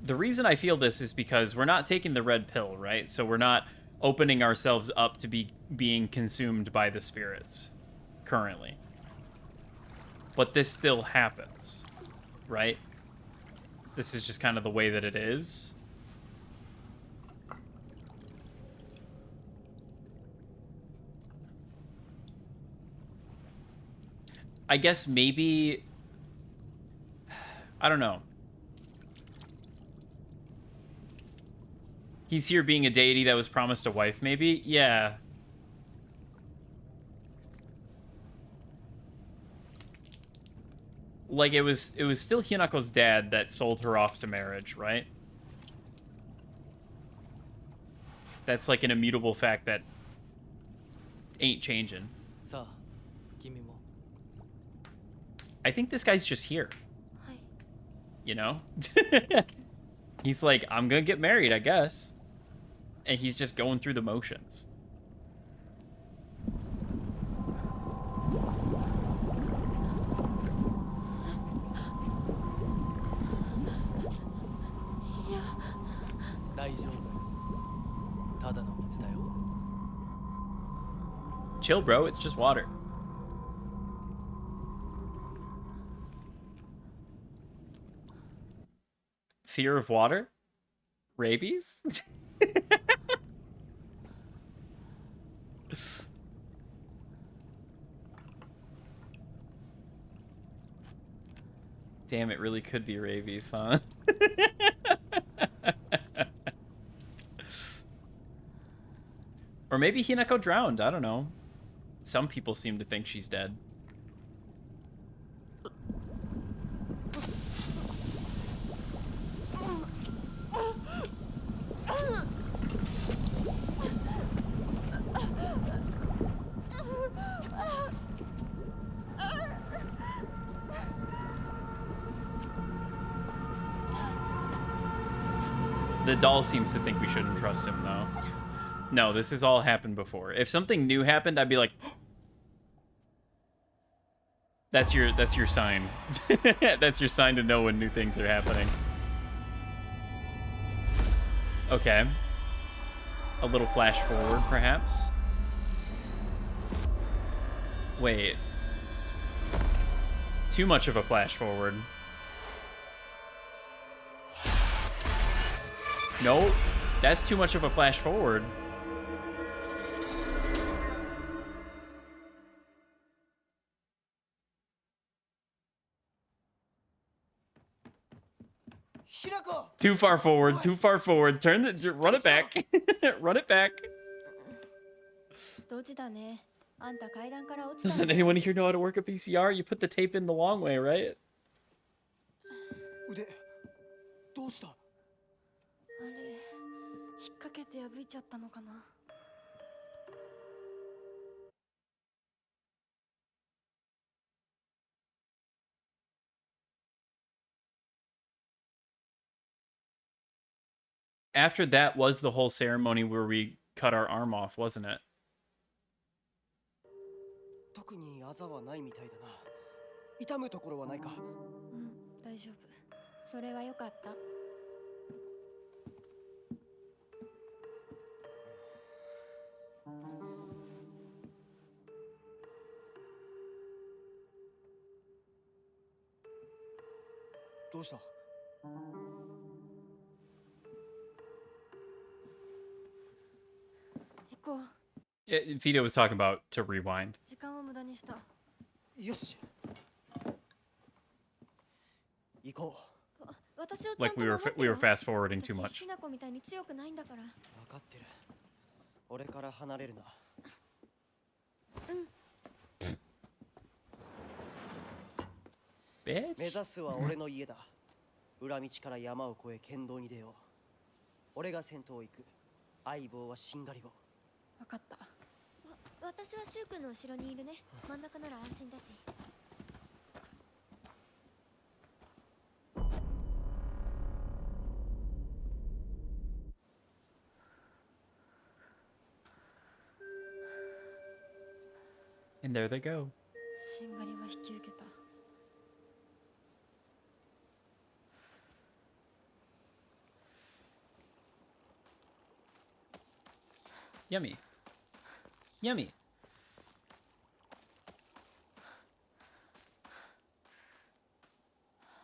The reason I feel this is because we're not taking the red pill, right? So we're not opening ourselves up to being consumed by the spirits currently. But this still happens, right? This is just kind of the way that it is. I guess maybe... I don't know. He's here being a deity that was promised a wife, maybe? Yeah. Like, it was still Hinako's dad that sold her off to marriage, right? That's like an immutable fact that ain't changing. さあ、君も。 I think this guy's just here. はい。 You know? He's like, I'm gonna get married, I guess. And he's just going through the motions. Chill, bro. It's just water. Fear of water? Rabies? Damn, it really could be rabies, huh? Or maybe Hinako drowned. I don't know. Some people seem to think she's dead. The doll seems to think we shouldn't trust him, though. No, this has all happened before. If something new happened, I'd be like, that's your sign. That's your sign to know when new things are happening. Okay. A little flash forward, perhaps. Wait. Too much of a flash forward. No, that's too much of a flash forward. Too far forward, too far forward. Turn the, run it back. Run it back. Doesn't anyone here know how to work a PCR? You put the tape in the long way, right? どうした？あれ、引っ掛けて破いちゃったのかな。After that was the whole ceremony where we cut our arm off, wasn't it? 特にあざはないみたいだな。痛むところはないか？うん、大丈夫。それはよかった。どうした？行こう。Vito was talking about to rewind. 時間を無駄にした。よし。行こう。私をちゃん Like と we 守 were ってよ。 fast forwarding too 私 much. ひなこみたいに強くないんだから。分かってる。俺から離れるな。目指すは俺の家だ。裏道から山を越え県道に出よう。俺が先頭を行く。相棒はしんがりを。分かった。私はシュウ君の後ろにいるね。真ん中なら安心だし。And there they go. しんがりは引き受けた。Yummy. Yummy.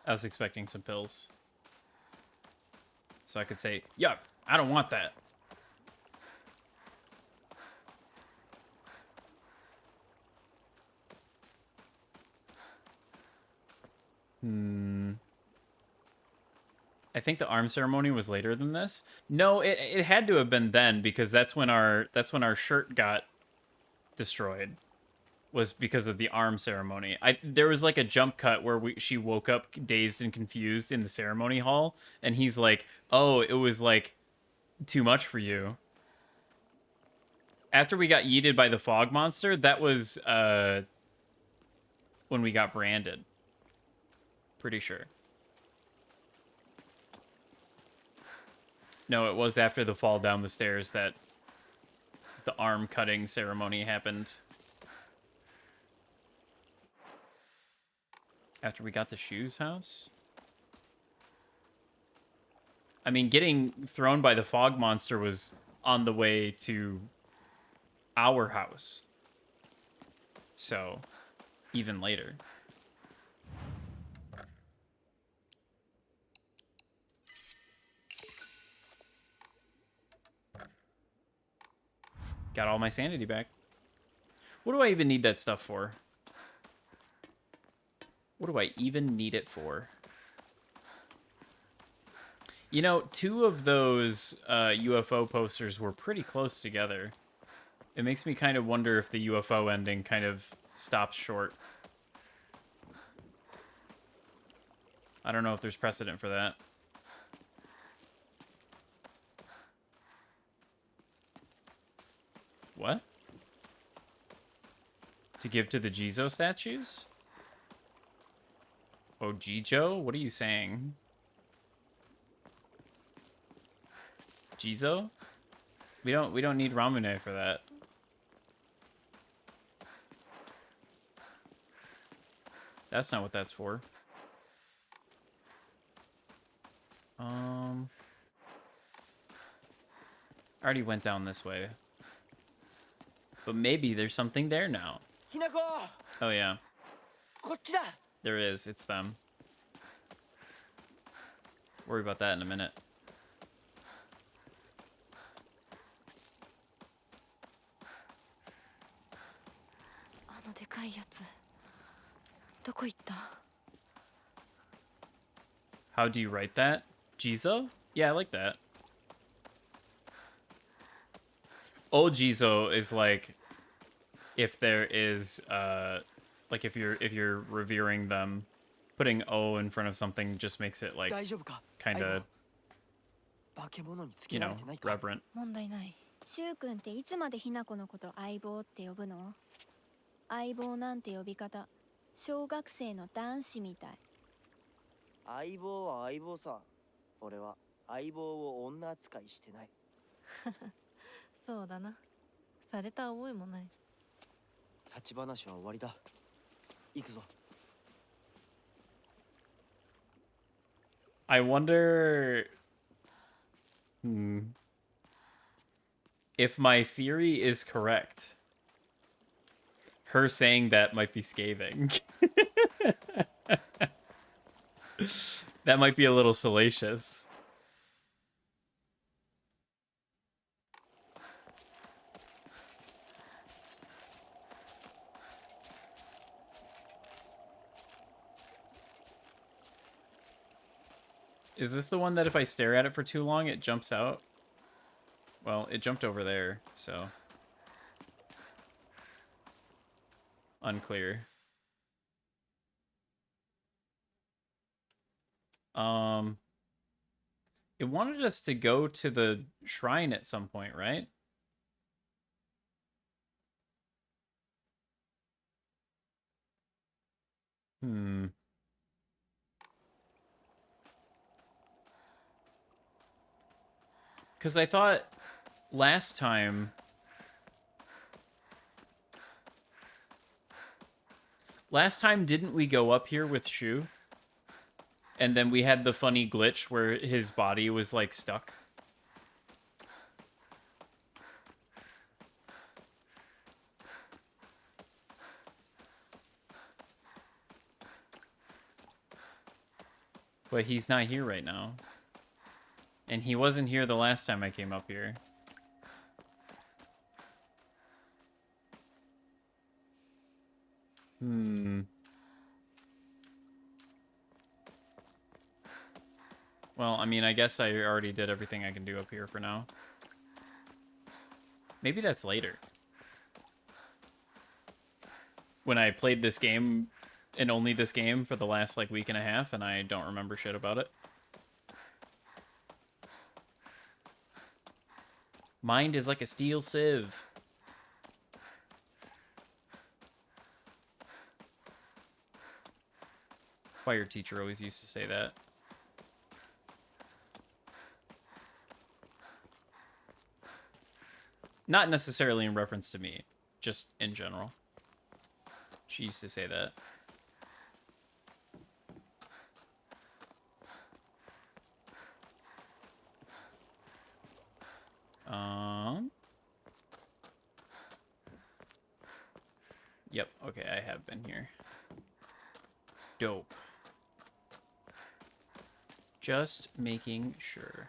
I was expecting some pills. So I could say, yuck, I don't want that. I think the arm ceremony was later than this. No, it had to have been then because that's when our shirt got destroyed. Was because of the arm ceremony. There was like a jump cut where she woke up dazed and confused in the ceremony hall, and he's like, "Oh, it was like too much for you." After we got yeeted by the fog monster, that was when we got branded. Pretty sure. No, it was after the fall down the stairs that the arm cutting ceremony happened. After we got the Shoes house? I mean, getting thrown by the fog monster was on the way to our house. So, even later. Got all my sanity back. What do I even need that stuff for? What do I even need it for? You know, 2 of those UFO posters were pretty close together. It makes me kind of wonder if the UFO ending kind of stops short. I don't know if there's precedent for that. What? To give to the Jizo statues? Oh, Jijo? What are you saying? Jizo? We don't need Ramune for that. That's not what that's for. I already went down this way. But maybe there's something there now. Oh yeah. There is, it's them. Worry about that in a minute. How do you write that? Jizo? Yeah, I like that. Old Jizo is like if there is like if you're revering them, putting O in front of something just makes it like kind of, you know, reverent. 問題ない。シュウ君っていつまでひなこのこと相棒って呼ぶの？相棒なんて呼び方、小学生の男子みたい。相棒は相棒さ。俺は相棒を女扱いしてない。そうだな。された覚えもない。立ち話は終わりだ。行くぞ。 I wonder if my theory is correct. Her saying that might be scathing. That might be a little salacious. Is this the one that if I stare at it for too long, it jumps out? Well, it jumped over there, so... Unclear. It wanted us to go to the shrine at some point, right? Because I thought last time... Last time, didn't we go up here with Shu? And then we had the funny glitch where his body was, like, stuck. But he's not here right now. And he wasn't here the last time I came up here. Well, I mean, I guess I already did everything I can do up here for now. Maybe that's later. When I played this game, and only this game, for the last, like, week and a half, and I don't remember shit about it. Mind is like a steel sieve. Choir teacher always used to say that. Not necessarily in reference to me, just in general. She used to say that. Yep, okay, I have been here. Dope. Just making sure.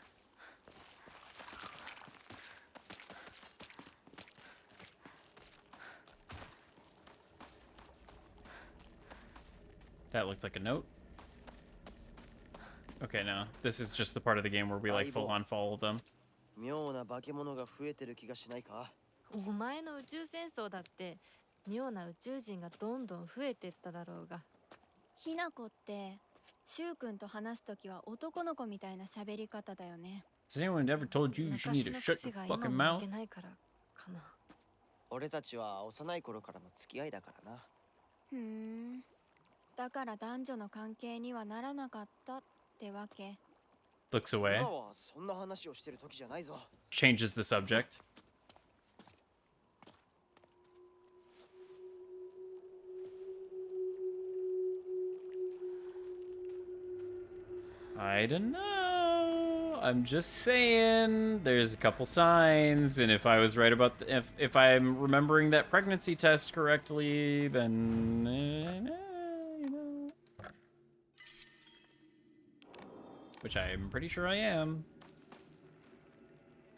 That looked like a note. Okay, no. This is just the part of the game where we, like, full-on follow them. 妙な化け物が増えてる気がしないか？お前の宇宙戦争だって妙な宇宙人がどんどん増えてっただろうが。ひなこってシュウ君と話すときは男の子みたいな喋り方だよね。 Has anyone ever told you you need to shut your fucking mouth? 俺たちは幼い頃からの付き合いだからな。ふん。だから男女の関係にはならなかったってわけ。 Looks away. 今はそんな話をしてる時じゃないぞ。 Changes the subject. I don't know. I'm just saying. There's a couple signs, and if I was right about if I'm remembering that pregnancy test correctly, then you know, which I'm pretty sure I am.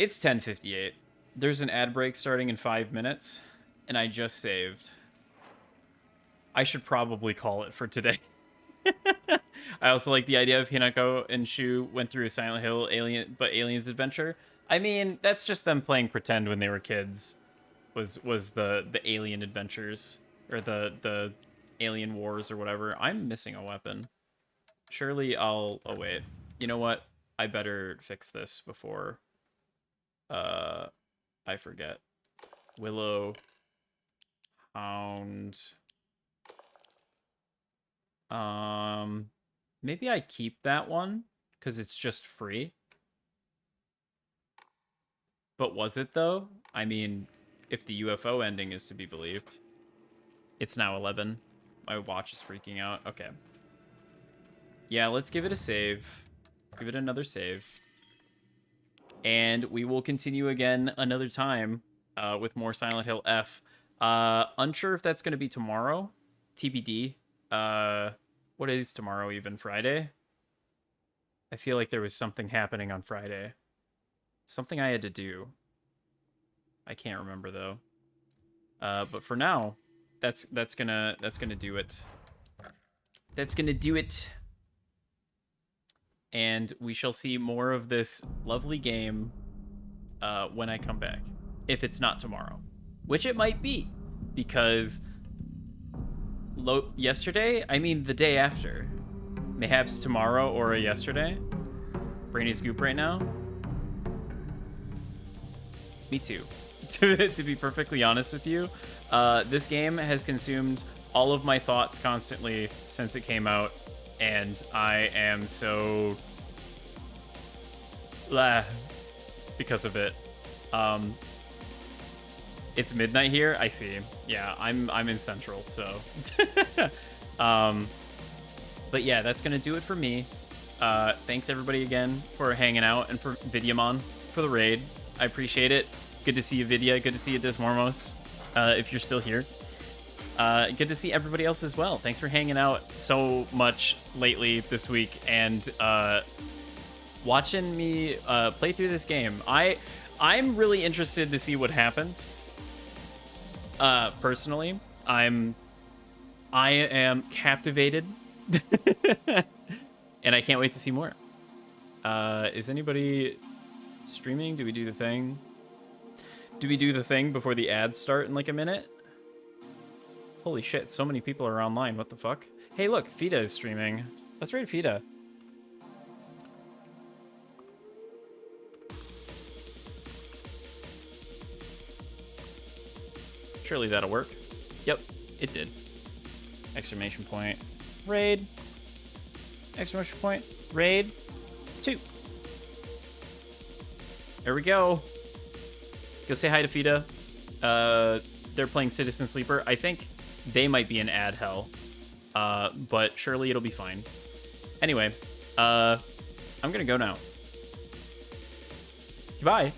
It's 10:58. There's an ad break starting in 5 minutes, and I just saved. I should probably call it for today. I also like the idea of Hinako and Shu went through a Silent Hill aliens adventure. I mean, that's just them playing pretend when they were kids. Was the alien adventures or the alien wars or whatever. I'm missing a weapon. Surely I'll... Oh, wait. You know what? I better fix this before I forget. Willow. Hound. Maybe I keep that one because it's just free. But was it though? I mean, if the UFO ending is to be believed. It's now 11. My watch is freaking out. Okay. Yeah, let's give it a save. Let's give it another save. And we will continue again another time with more Silent Hill F. Unsure if that's going to be tomorrow. TBD. What is tomorrow even? Friday? I feel like there was something happening on Friday. Something I had to do. I can't remember though. But for now, that's gonna do it. That's gonna do it. And we shall see more of this lovely game when I come back. If it's not tomorrow, which it might be, because yesterday, I mean the day after, mayhaps tomorrow or yesterday. Brainy scoop right now. Me too. To be perfectly honest with you, this game has consumed all of my thoughts constantly since it came out, and I am so because of it. It's midnight here. I see. Yeah, I'm in Central, so. But yeah, that's gonna do it for me. Thanks everybody again for hanging out and for Vidyamon for the raid. I appreciate it. Good to see you, Vidya. Good to see you, Desmormos. If you're still here. Good to see everybody else as well. Thanks for hanging out so much lately this week and watching me play through this game. I'm really interested to see what happens. Personally, I am captivated, and I can't wait to see more. Is anybody streaming? Do we do the thing? Do we do the thing before the ads start in like a minute? Holy shit, so many people are online. What the fuck? Hey, look, Fida is streaming. Let's raid Fida. Surely that'll work. Yep, it did. Exclamation point. Raid. Exclamation point. Raid. 2. There we go. Go say hi to Fida. They're playing Citizen Sleeper. I think they might be in ad hell. But surely it'll be fine. Anyway, I'm gonna go now. Goodbye.